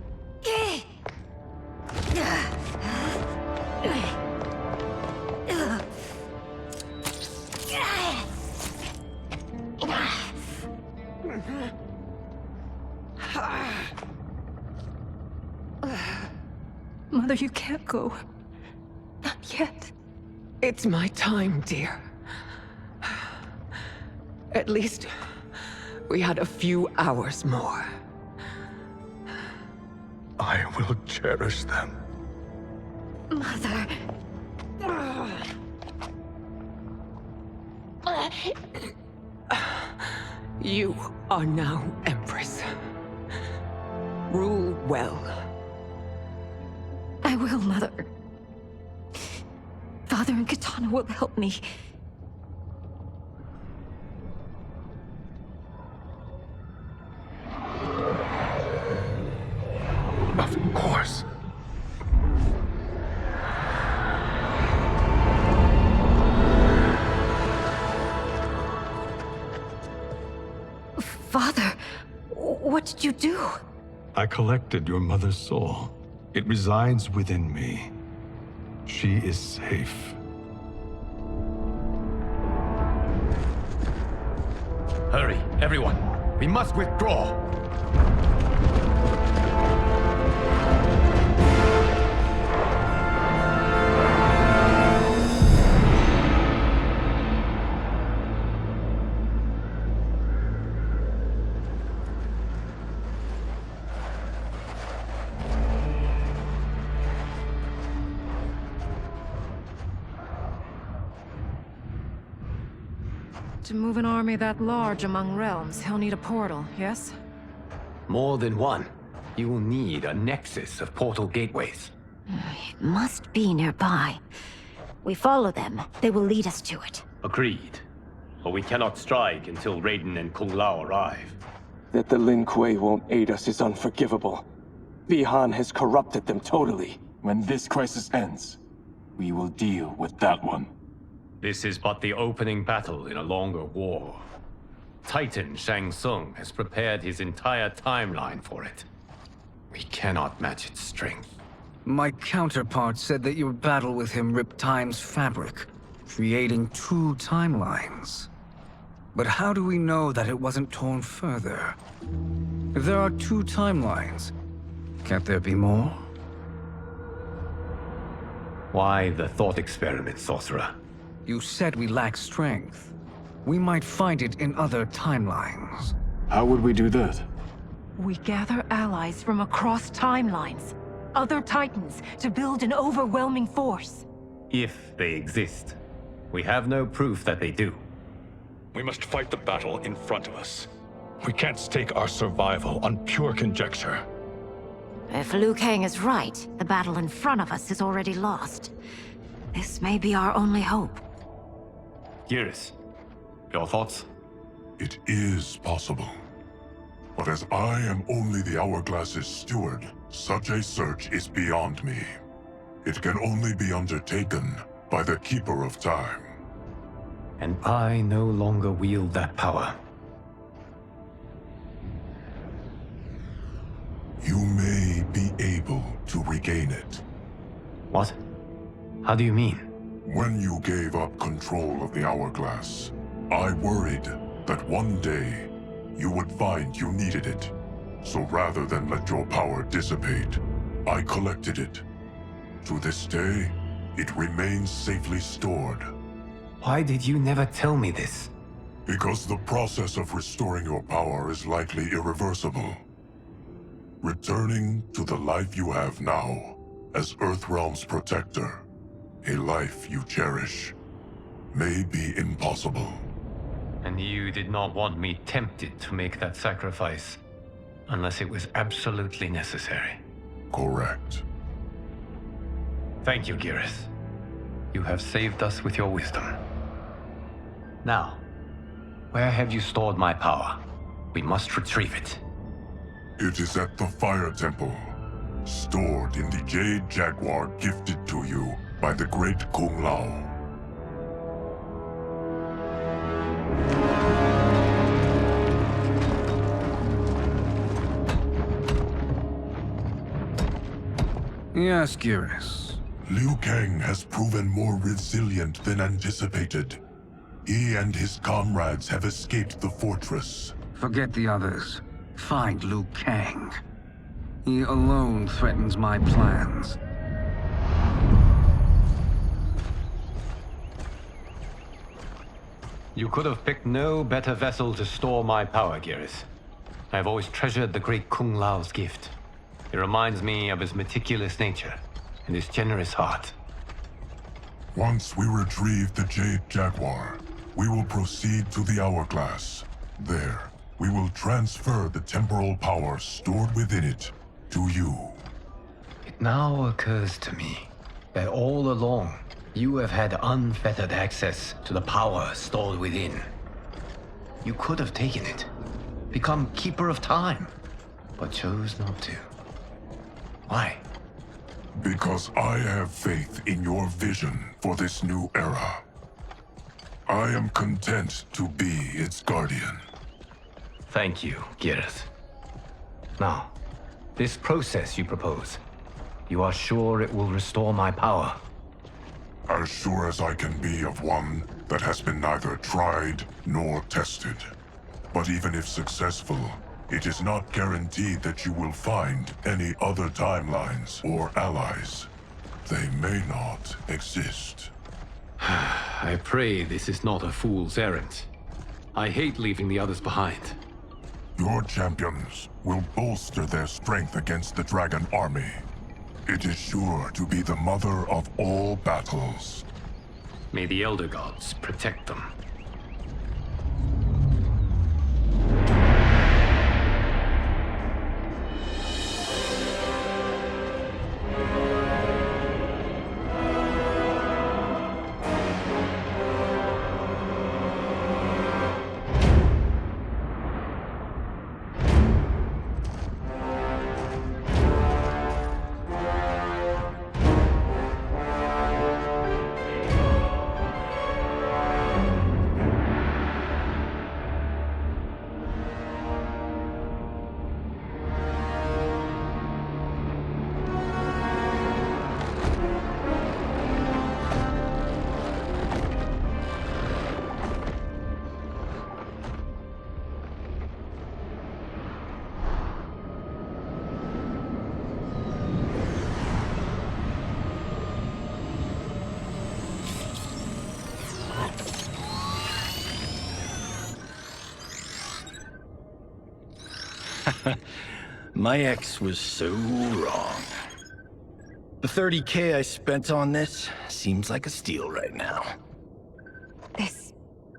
Speaker 17: Mother, you can't go.
Speaker 14: It's my time, dear. At least we had a few hours more.
Speaker 15: I will cherish them.
Speaker 16: Mother.
Speaker 14: You are now Empress. Rule well.
Speaker 16: I will, Mother. Father and Katana will help me.
Speaker 15: Of course.
Speaker 16: Father, what did you do?
Speaker 8: I collected your mother's soul. It resides within me. She is safe.
Speaker 3: Hurry, everyone. We must withdraw.
Speaker 17: To move an army that large among realms, he'll need a portal, yes?
Speaker 3: More than one. You will need a nexus of portal gateways.
Speaker 16: It must be nearby. We follow them. They will lead us to it.
Speaker 2: Agreed. But we cannot strike until Raiden and Kung Lao arrive.
Speaker 7: That the Lin Kuei won't aid us is unforgivable. Bihan has corrupted them totally.
Speaker 9: When this crisis ends, we will deal with that one.
Speaker 2: This is but the opening battle in a longer war. Titan Shang Tsung has prepared his entire timeline for it.
Speaker 3: We cannot match its strength.
Speaker 6: My counterpart said that your battle with him ripped time's fabric, creating two timelines. But how do we know that it wasn't torn further? If there are two timelines, can't there be more?
Speaker 2: Why the thought experiment, Sorcerer?
Speaker 6: You said we lack strength. We might find it in other timelines.
Speaker 9: How would we do that?
Speaker 17: We gather allies from across timelines, other Titans, to build an overwhelming force.
Speaker 2: If they exist. We have no proof that they do.
Speaker 8: We must fight the battle in front of us. We can't stake our survival on pure conjecture.
Speaker 16: If Liu Kang is right, the battle in front of us is already lost. This may be our only hope.
Speaker 2: Geras, your thoughts?
Speaker 1: It is possible. But as I am only the Hourglass's steward, such a search is beyond me. It can only be undertaken by the Keeper of Time.
Speaker 3: And I no longer wield that power.
Speaker 1: You may be able to regain it.
Speaker 3: What? How do you mean?
Speaker 1: When you gave up control of the Hourglass, I worried that one day you would find you needed it. So rather than let your power dissipate, I collected it. To this day, it remains safely stored.
Speaker 3: Why did you never tell me this?
Speaker 1: Because the process of restoring your power is likely irreversible. Returning to the life you have now, as Earthrealm's protector, a life you cherish, may be impossible.
Speaker 3: And you did not want me tempted to make that sacrifice, unless it was absolutely necessary.
Speaker 1: Correct.
Speaker 3: Thank you, Geras. You have saved us with your wisdom. Now, where have you stored my power? We must retrieve it.
Speaker 1: It is at the Fire Temple, stored in the Jade Jaguar gifted to you by the great Kung Lao.
Speaker 6: Yes, Geras.
Speaker 1: Liu Kang has proven more resilient than anticipated. He and his comrades have escaped the fortress.
Speaker 6: Forget the others. Find Liu Kang. He alone threatens my plans.
Speaker 2: You could have picked no better vessel to store my power, Geras. I have always treasured the great Kung Lao's gift. It reminds me of his meticulous nature and his generous heart.
Speaker 1: Once we retrieve the Jade Jaguar, we will proceed to the Hourglass. There, we will transfer the temporal power stored within it to you.
Speaker 3: It now occurs to me that all along, you have had unfettered access to the power stored within. You could have taken it, become Keeper of Time, but chose not to. Why?
Speaker 1: Because I have faith in your vision for this new era. I am content to be its guardian.
Speaker 3: Thank you, Geras. Now, this process you propose, you are sure it will restore my power?
Speaker 1: As sure as I can be of one that has been neither tried nor tested. But even if successful, it is not guaranteed that you will find any other timelines or allies. They may not exist.
Speaker 2: I pray this is not a fool's errand. I hate leaving the others behind.
Speaker 1: Your champions will bolster their strength against the Dragon Army. It is sure to be the mother of all battles.
Speaker 2: May the Elder Gods protect them.
Speaker 11: My ex was so wrong. The 30K I spent on this seems like a steal right now.
Speaker 16: This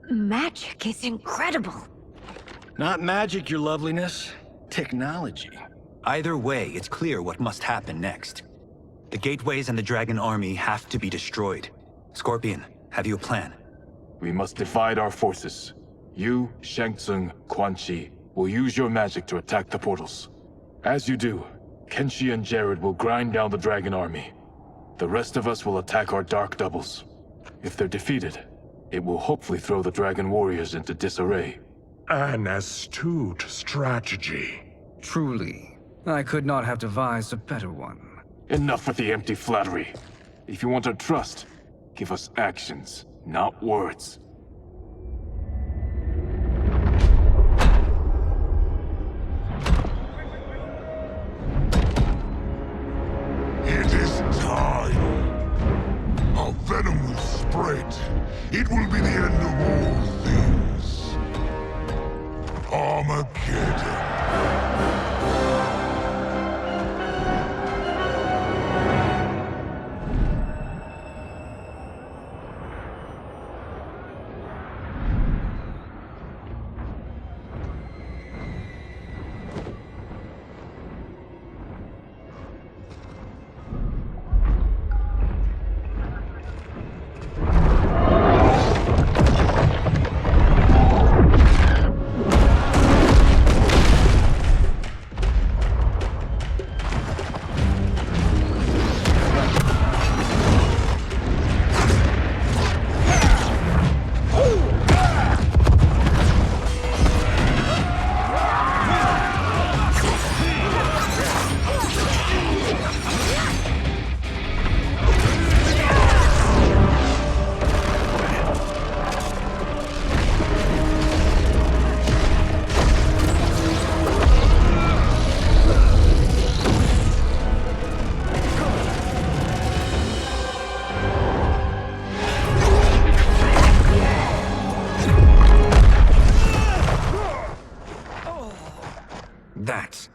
Speaker 16: magic is incredible.
Speaker 11: Not magic, your loveliness. Technology.
Speaker 19: Either way, it's clear what must happen next. The gateways and the Dragon Army have to be destroyed. Scorpion, have you a plan?
Speaker 22: We must divide our forces. You, Shang Tsung, Quan Chi will use your magic to attack the portals. As you do, Kenshi and Jared will grind down the Dragon Army. The rest of us will attack our dark doubles. If they're defeated, it will hopefully throw the Dragon Warriors into disarray.
Speaker 10: An astute strategy.
Speaker 6: Truly, I could not have devised a better one.
Speaker 22: Enough with the empty flattery. If you want our trust, give us actions, not words.
Speaker 1: It is time. Our venom will spread. It will be the end of all things. Armageddon.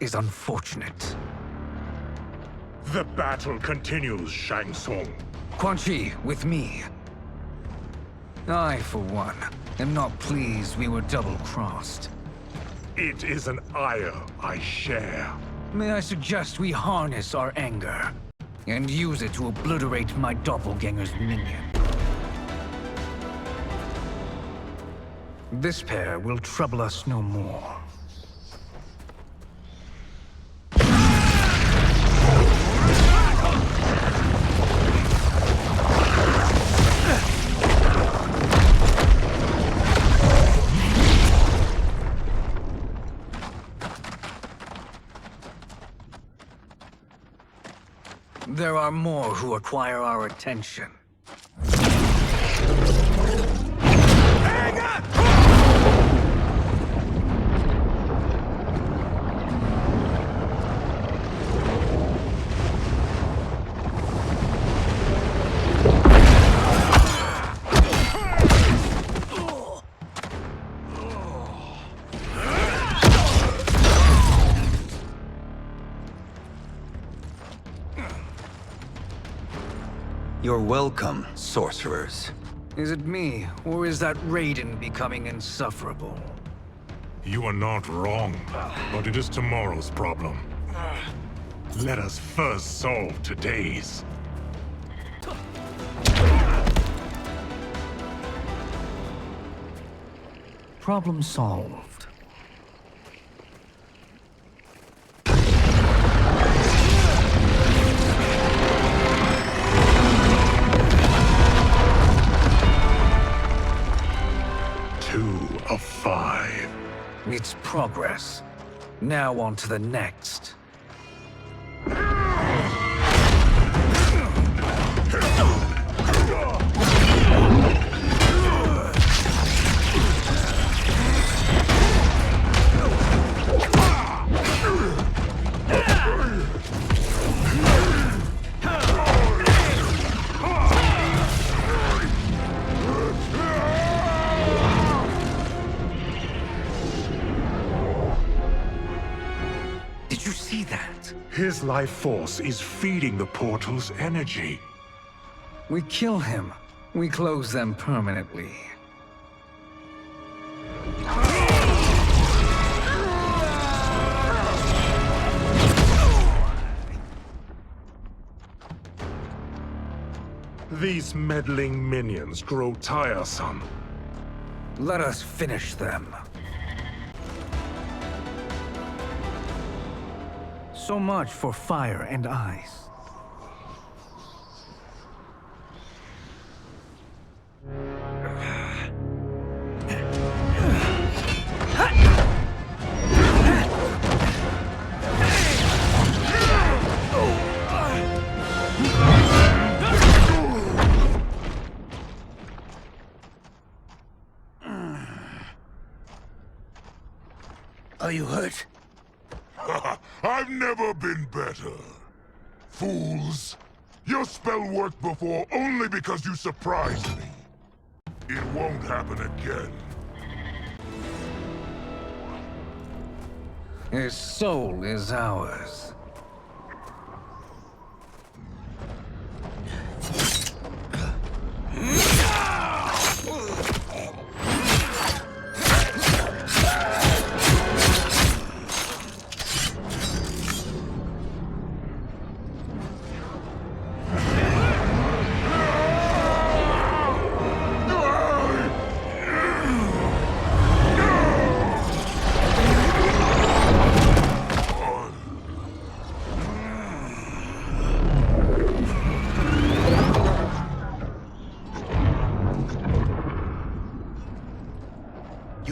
Speaker 6: is unfortunate.
Speaker 10: The battle continues, Shang Tsung.
Speaker 6: Quan Chi, with me. I, for one, am not pleased we were double-crossed.
Speaker 10: It is an ire I share.
Speaker 6: May I suggest we harness our anger and use it to obliterate my doppelganger's minion. This pair will trouble us no more. There are more who acquire our attention.
Speaker 10: Hang on!
Speaker 19: You're welcome, sorcerers.
Speaker 6: Is it me, or is that Raiden becoming insufferable?
Speaker 10: You are not wrong, but it is tomorrow's problem. Let us first solve today's.
Speaker 6: Problem solved.
Speaker 10: Of 5.
Speaker 6: It's progress. Now on to the next.
Speaker 10: His life force is feeding the portal's energy.
Speaker 6: We kill him. We close them permanently.
Speaker 10: These meddling minions grow tiresome.
Speaker 6: Let us finish them. So much for fire and ice.
Speaker 21: Are you hurt?
Speaker 1: I've never been better. Fools! Your spell worked before only because you surprised me. It won't happen again.
Speaker 6: His soul is ours.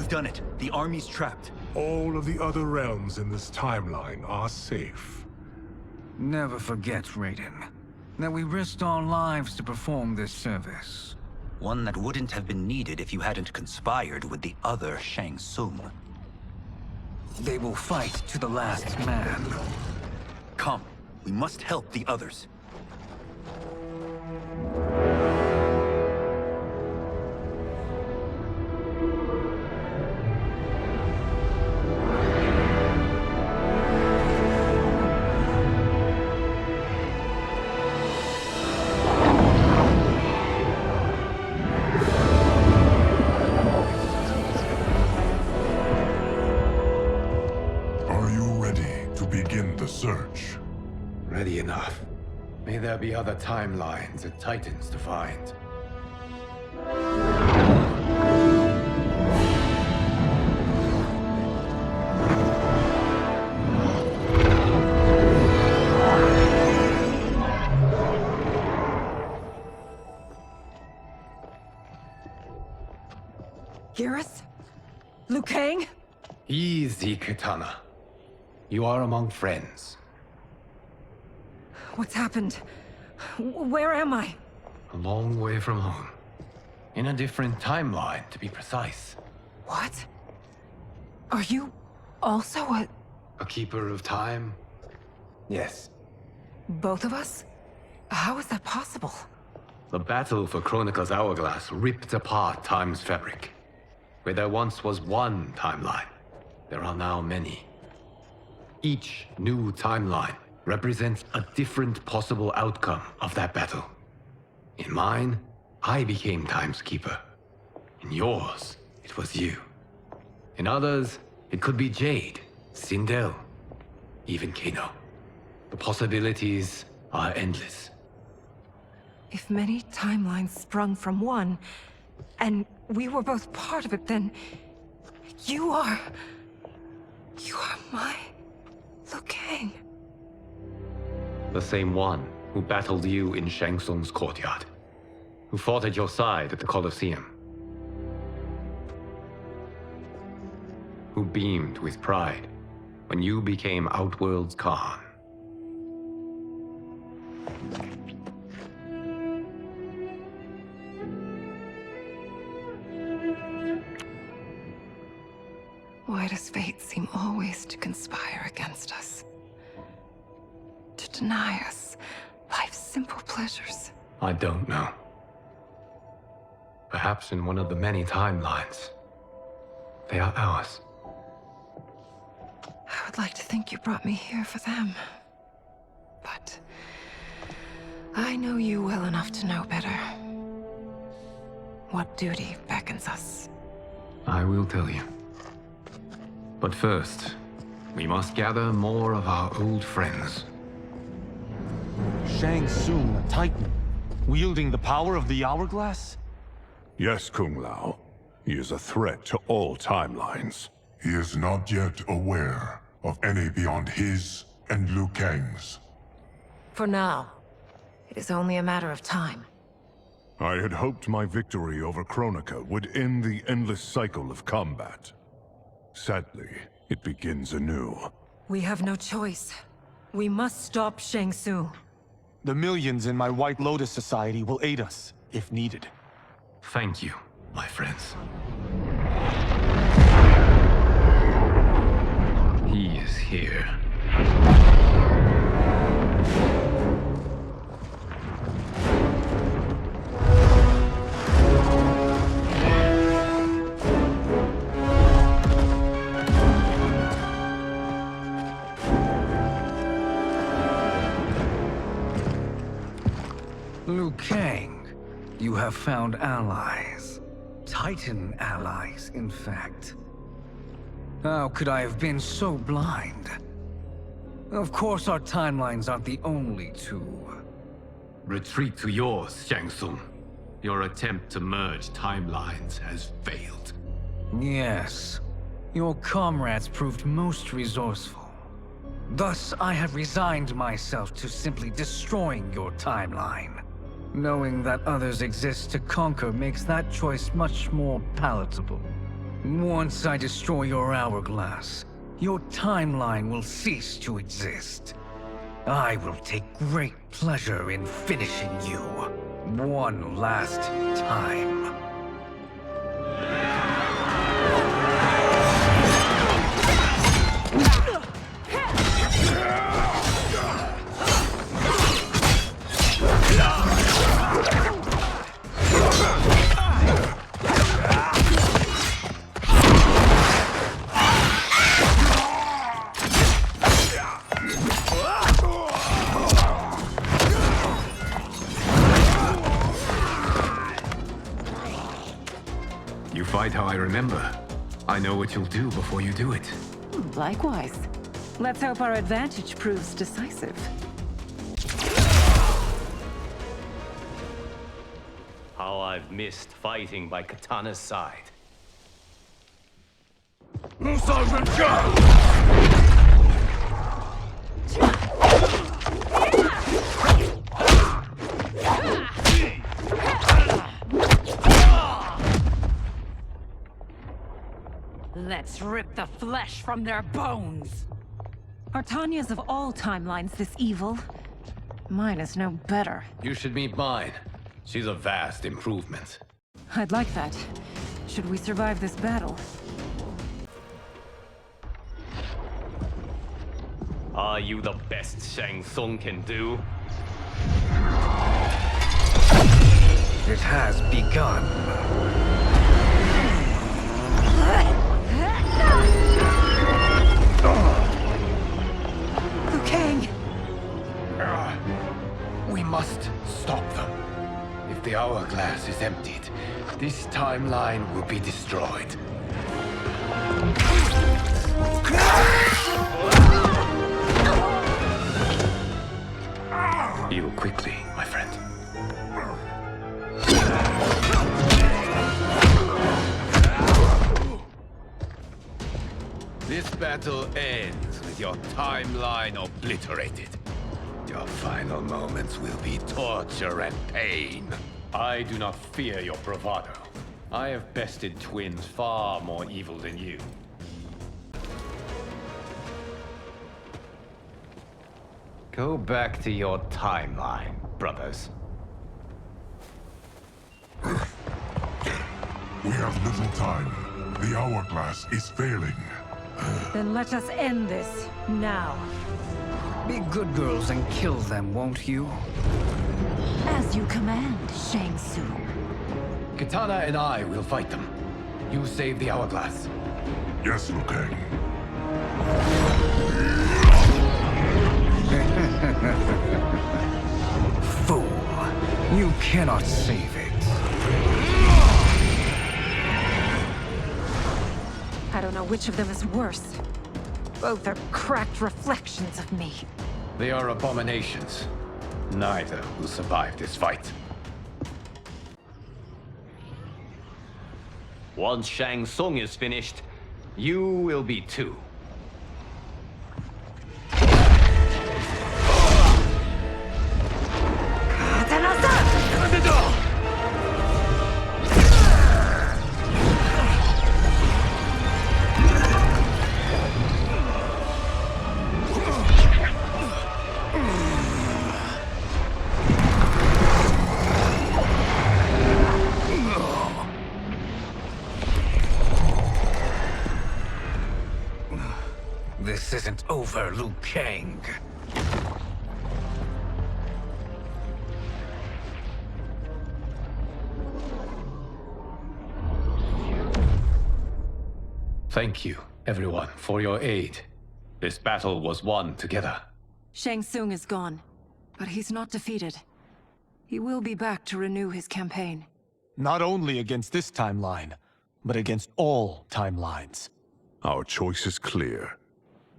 Speaker 19: Done it. The army's trapped.
Speaker 10: All of the other realms in this timeline are safe.
Speaker 6: Never forget, Raiden, that we risked our lives to perform this service.
Speaker 19: One that wouldn't have been needed if you hadn't conspired with the other Shang Tsung.
Speaker 6: They will fight to the last man.
Speaker 19: Come, we must help the others.
Speaker 3: May there be other timelines and titans to find.
Speaker 17: Garrus? Liu Kang?
Speaker 3: Easy, Kitana. You are among friends.
Speaker 17: What's happened? Where am I?
Speaker 3: A long way from home. In a different timeline, to be precise.
Speaker 17: What? Are you also
Speaker 3: a keeper of time? Yes.
Speaker 17: both of us? How is that possible?
Speaker 3: The battle for Chronica's Hourglass ripped apart time's fabric. Where there once was one timeline, there are now many. Each new timeline represents a different possible outcome of that battle. In mine, I became Time's Keeper. In yours, it was you. In others, it could be Jade, Sindel, even Kano. The possibilities are endless.
Speaker 17: If many timelines sprung from one, and we were both part of it, then you are my Liu Kang.
Speaker 3: The same one who battled you in Shang Tsung's courtyard, who fought at your side at the Colosseum, who beamed with pride when you became Outworld's Khan.
Speaker 17: Why does fate seem always to conspire against us? To deny us life's simple pleasures?
Speaker 3: I don't know. Perhaps in one of the many timelines, they are ours.
Speaker 17: I would like to think you brought me here for them. But I know you well enough to know better. What duty beckons us?
Speaker 3: I will tell you. But first, we must gather more of our old friends.
Speaker 5: Shang Tsung, a Titan, wielding the power of the Hourglass?
Speaker 10: Yes, Kung Lao. He is a threat to all timelines.
Speaker 1: He is not yet aware of any beyond his and Liu Kang's.
Speaker 17: For now, it is only a matter of time.
Speaker 10: I had hoped my victory over Chronica would end the endless cycle of combat. Sadly, it begins anew.
Speaker 17: We have no choice. We must stop Shang Tsung.
Speaker 5: The millions in my White Lotus Society will aid us, if needed.
Speaker 3: Thank you, my friends. He is here.
Speaker 6: Liu Kang, you have found allies. Titan allies, in fact. How could I have been so blind? Of course our timelines aren't the only two.
Speaker 3: Retreat to yours, Shang Tsung. Your attempt to merge timelines has failed.
Speaker 6: Yes. Your comrades proved most resourceful. Thus, I have resigned myself to simply destroying your timeline. Knowing that others exist to conquer makes that choice much more palatable. Once I destroy your hourglass, your timeline will cease to exist. I will take great pleasure in finishing you one last time.
Speaker 3: You fight how I remember. I know what you'll do before you do it.
Speaker 12: Likewise. Let's hope our advantage proves decisive.
Speaker 2: I've missed fighting by Katana's side.
Speaker 9: Sergeant Joe!
Speaker 12: Let's rip the flesh from their bones!
Speaker 17: Are Tanya's of all timelines this evil? Mine is no better.
Speaker 3: You should meet mine. She's a vast improvement.
Speaker 17: I'd like that. Should we survive this battle?
Speaker 2: Are you the best Shang Tsung can do?
Speaker 6: It has begun.
Speaker 17: Liu Kang!
Speaker 3: We must stop them. If the hourglass is emptied, this timeline will be destroyed. Heal quickly, my friend. This battle ends with your timeline obliterated. Your final moments will be torture and pain. I do not fear your bravado. I have bested twins far more evil than you. Go back to your timeline, brothers.
Speaker 1: We have little time. The hourglass is failing.
Speaker 17: Then let us end this, now.
Speaker 6: Be good girls and kill them, won't you?
Speaker 16: As you command, Shang Tsung.
Speaker 3: Katana and I will fight them. You save the hourglass.
Speaker 1: Yes, Liu Kang.
Speaker 6: Fool! You cannot save it.
Speaker 17: I don't know which of them is worse. Both are cracked reflections of me.
Speaker 3: They are abominations. Neither will survive this fight.
Speaker 2: Once Shang Tsung is finished, you will be too.
Speaker 6: This isn't over, Liu Kang.
Speaker 3: Thank you, everyone, for your aid. This battle was won together.
Speaker 17: Shang Tsung is gone, but he's not defeated. He will be back to renew his campaign.
Speaker 5: Not only against this timeline, but against all timelines.
Speaker 10: Our choice is clear.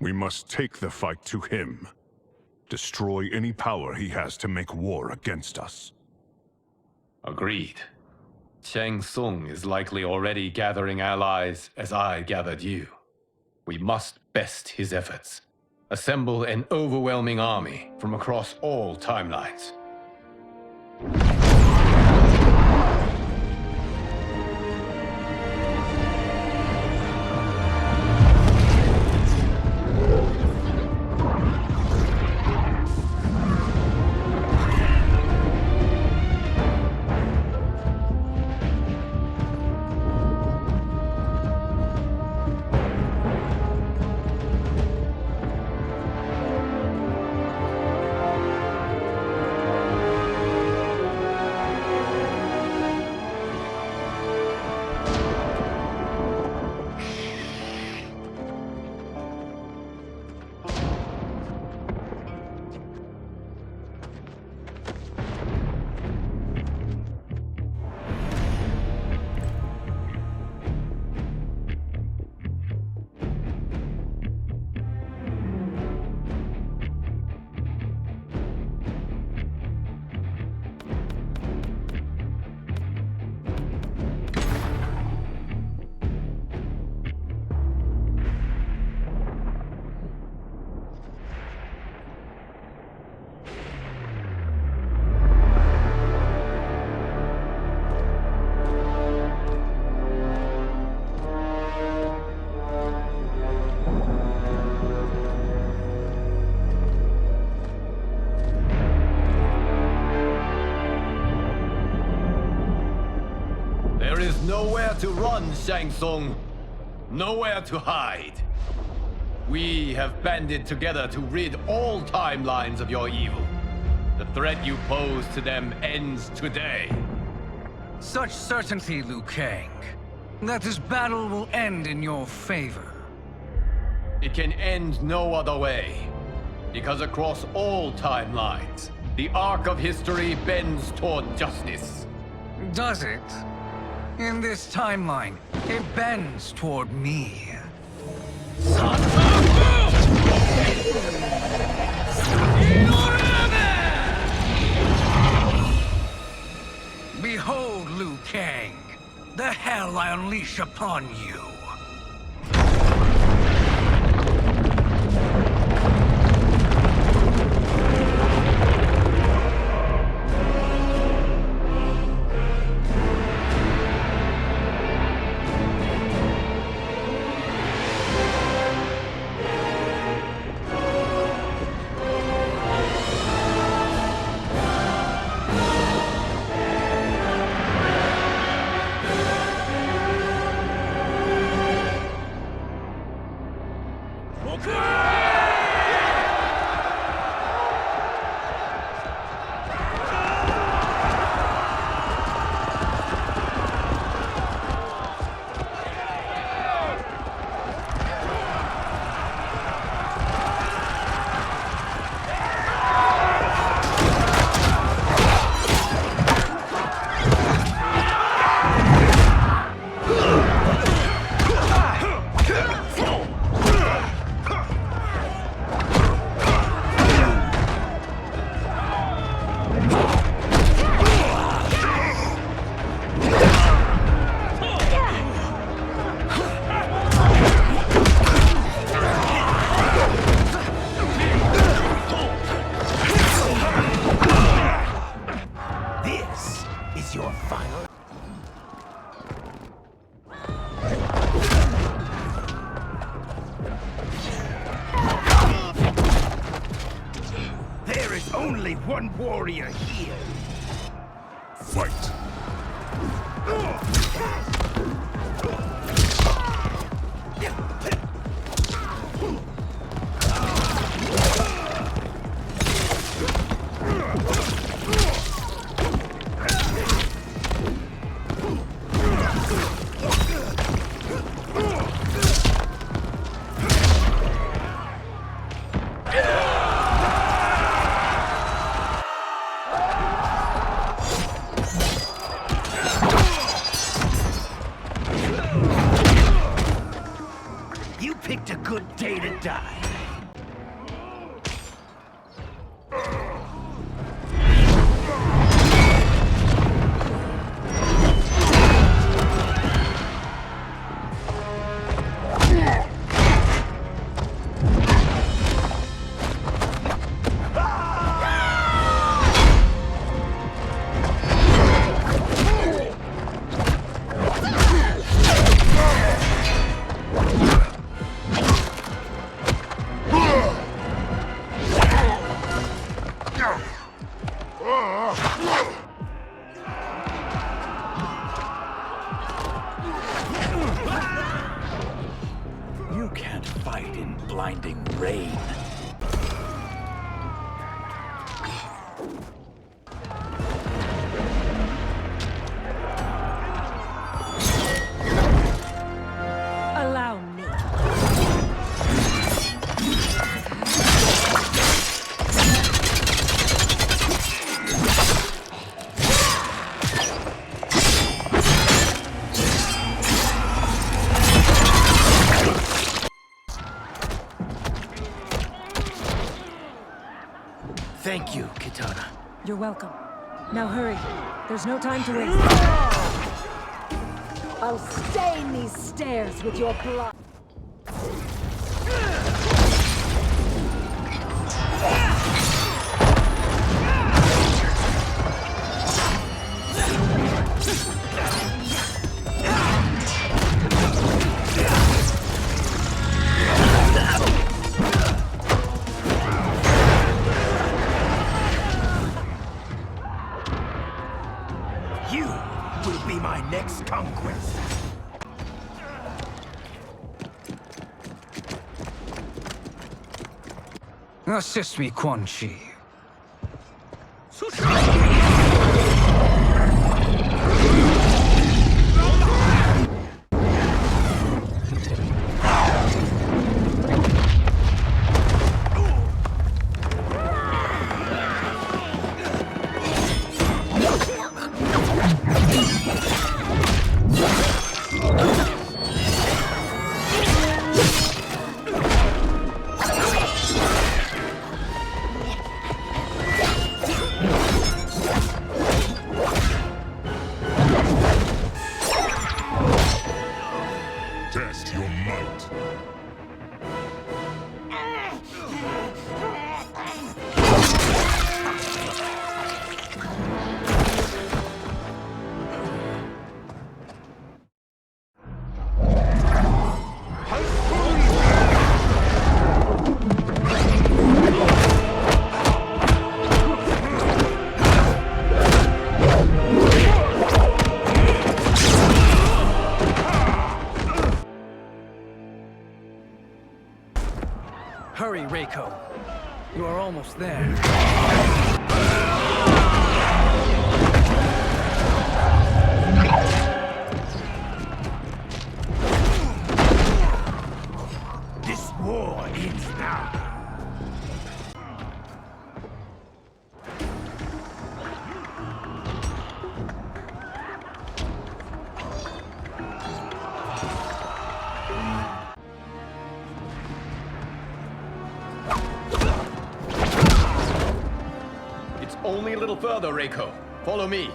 Speaker 10: We must take the fight to him. Destroy any power he has to make war against us.
Speaker 3: Agreed. Shang Tsung is likely already gathering allies as I gathered you. We must best his efforts. Assemble an overwhelming army from across all timelines.
Speaker 2: There is nowhere to run, Shang Tsung. Nowhere to hide. We have banded together to rid all timelines of your evil. The threat you pose to them ends today.
Speaker 6: Such certainty, Liu Kang, that this battle will end in your favor.
Speaker 2: It can end no other way. Because across all timelines, the arc of history bends toward justice.
Speaker 6: Does it? In this timeline, it bends toward me. Behold, Liu Kang, the hell I unleash upon you.
Speaker 9: One warrior here.
Speaker 1: Fight.
Speaker 9: You can't fight in blinding rain.
Speaker 17: Allow me.
Speaker 9: Thank you, Kitana.
Speaker 17: You're welcome. Now hurry. There's no time to waste. I'll stain these stairs with your blood.
Speaker 9: You will be my next
Speaker 21: conquest.
Speaker 6: Assist me, Quan Chi.
Speaker 1: Test your might.
Speaker 6: Hurry, Reiko. You are almost there.
Speaker 21: This war ends now.
Speaker 2: It's only a little further, Reiko. Follow me.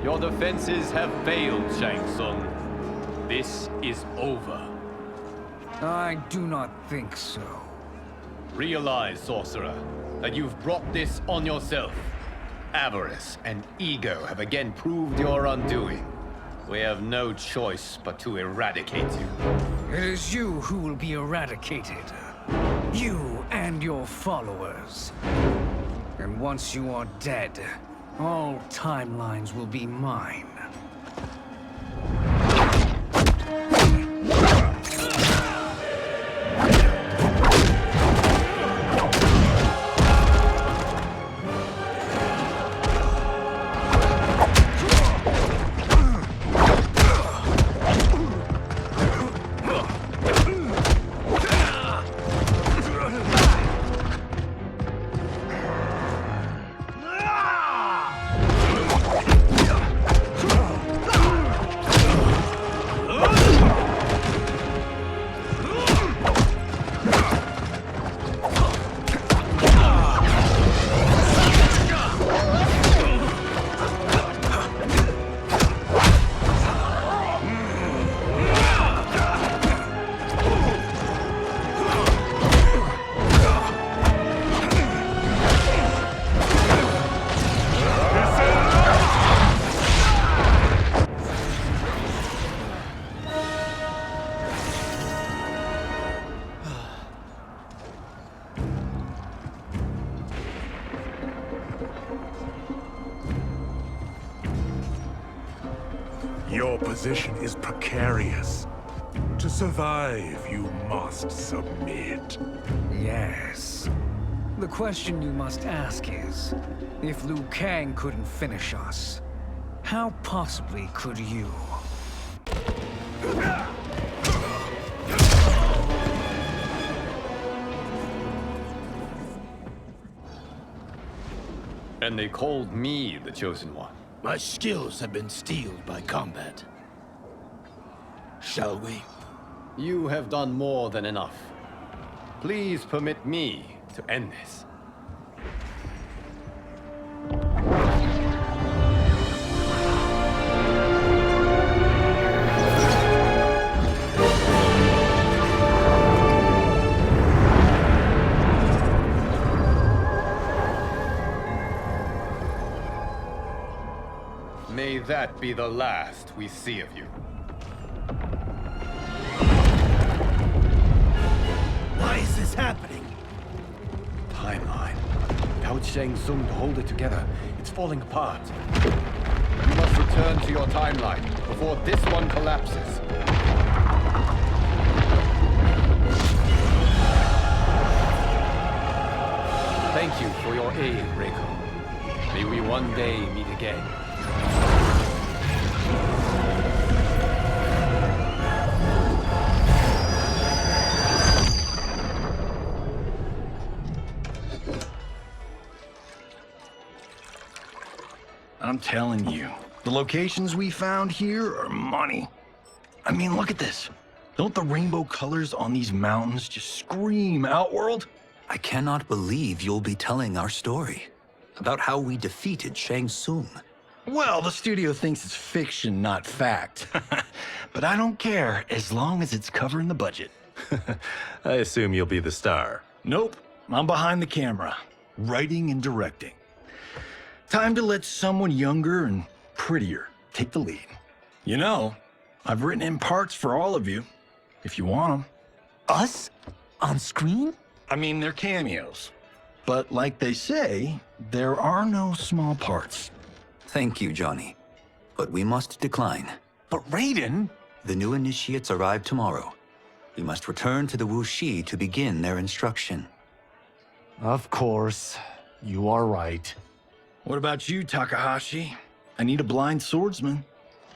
Speaker 2: Your defenses have failed, Shang Tsung. This is over.
Speaker 6: I do not think so.
Speaker 2: Realize, sorcerer, that you've brought this on yourself. Avarice and ego have again proved your undoing. We have no choice but to eradicate you.
Speaker 6: It is you who will be eradicated. You and your followers. And once you are dead, all timelines will be mine.
Speaker 10: Your position is precarious. To survive, you must submit.
Speaker 6: Yes. The question you must ask is, if Liu Kang couldn't finish us, how possibly could you?
Speaker 2: And they called me the Chosen One.
Speaker 21: My skills have been steeled by combat. Shall we?
Speaker 2: You have done more than enough. Please permit me to end this. May that be the last we see of you. Shang Tsung to hold it together. It's falling apart. You must return to your timeline before this one collapses. Thank you for your aid, Reiko. May we one day meet again.
Speaker 11: I'm telling you, the locations we found here are money. I mean, look at this. Don't the rainbow colors on these mountains just scream Outworld?
Speaker 19: I cannot believe you'll be telling our story about how we defeated Shang Tsung.
Speaker 11: Well, the studio thinks it's fiction, not fact. But I don't care, as long as it's covering the budget.
Speaker 13: I assume you'll be the star.
Speaker 11: Nope, I'm behind the camera, writing and directing. Time to let someone younger and prettier take the lead. You know, I've written in parts for all of you, if you want them.
Speaker 5: Us? On screen?
Speaker 11: I mean, they're cameos. But like they say, there are no small parts.
Speaker 19: Thank you, Johnny. But we must decline.
Speaker 5: But Raiden?
Speaker 19: The new initiates arrive tomorrow. We must return to the Wuxi to begin their instruction.
Speaker 5: Of course. You are right.
Speaker 11: What about you, Takahashi? I need a blind swordsman,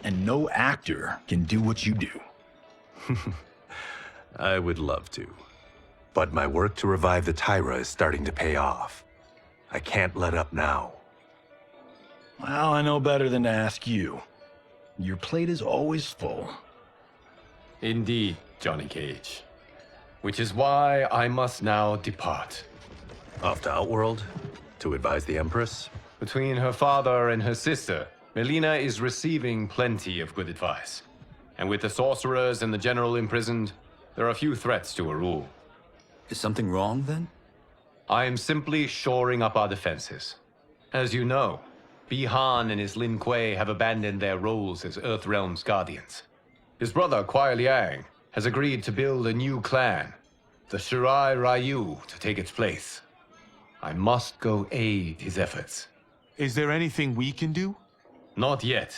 Speaker 11: and no actor can do what you do.
Speaker 13: I would love to. But my work to revive the Tyra is starting to pay off. I can't let up now.
Speaker 11: Well, I know better than to ask you. Your plate is always full.
Speaker 2: Indeed, Johnny Cage. Which is why I must now depart.
Speaker 13: Off to Outworld? To advise the Empress?
Speaker 2: Between her father and her sister, Melina is receiving plenty of good advice. And with the sorcerers and the general imprisoned, there are few threats to her rule.
Speaker 19: Is something wrong, then?
Speaker 2: I am simply shoring up our defenses. As you know, Bi-Han and his Lin Kuei have abandoned their roles as Earthrealm's guardians. His brother, Kuai Liang, has agreed to build a new clan, the Shirai Ryu, to take its place. I must go aid his efforts.
Speaker 5: Is there anything we can do?
Speaker 2: Not yet,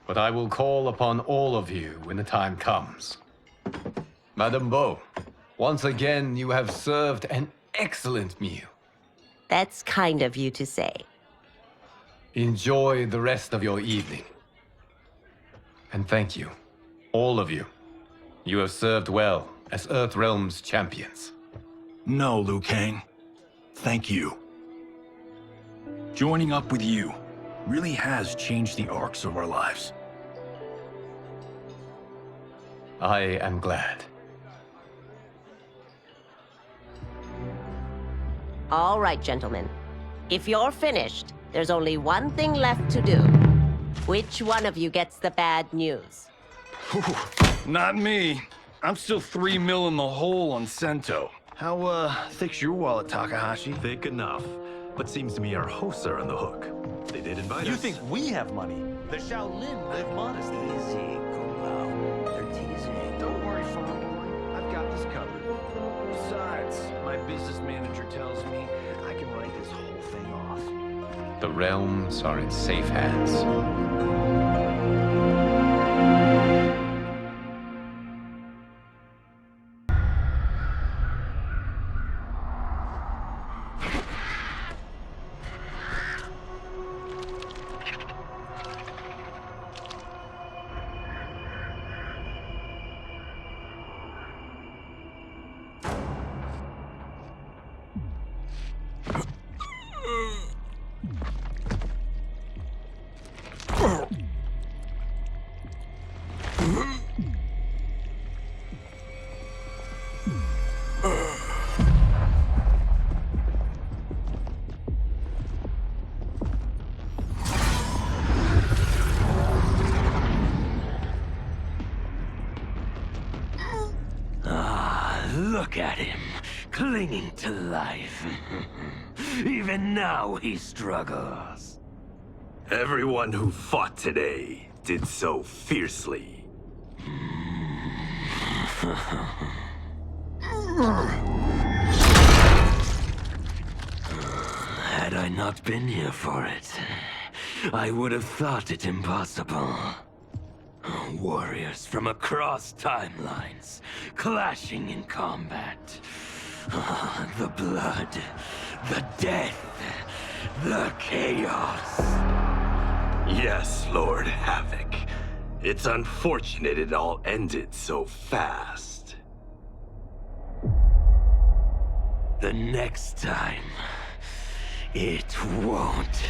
Speaker 2: but I will call upon all of you when the time comes. Madame Bo, once again you have served an excellent meal.
Speaker 20: That's kind of you to say.
Speaker 2: Enjoy the rest of your evening. And thank you, all of you. You have served well as Earthrealm's champions.
Speaker 11: No, Liu Kang. Thank you. Joining up with you really has changed the arcs of our lives.
Speaker 2: I am glad.
Speaker 20: All right, gentlemen. If you're finished, there's only one thing left to do. Which one of you gets the bad news?
Speaker 11: Not me. I'm still 3 mil in the hole on Sento. How, thick's your wallet, Takahashi?
Speaker 13: Thick enough. But seems to me our hosts are on the hook. They did invite us.
Speaker 5: You think we have money? The Shaolin live modestly.
Speaker 11: Easy, Kung They're teasing. Don't worry, farm boy. I've got this covered. Besides, my business manager tells me I can write this whole thing off.
Speaker 2: The realms are in safe hands.
Speaker 23: Look at him, clinging to life. Even now he struggles.
Speaker 10: Everyone who fought today did so fiercely.
Speaker 23: Had I not been here for it, I would have thought it impossible. Warriors from across timelines, clashing in combat. The blood, the death, the chaos.
Speaker 13: Yes, Lord Havoc. It's unfortunate it all ended so fast.
Speaker 23: The next time, it won't.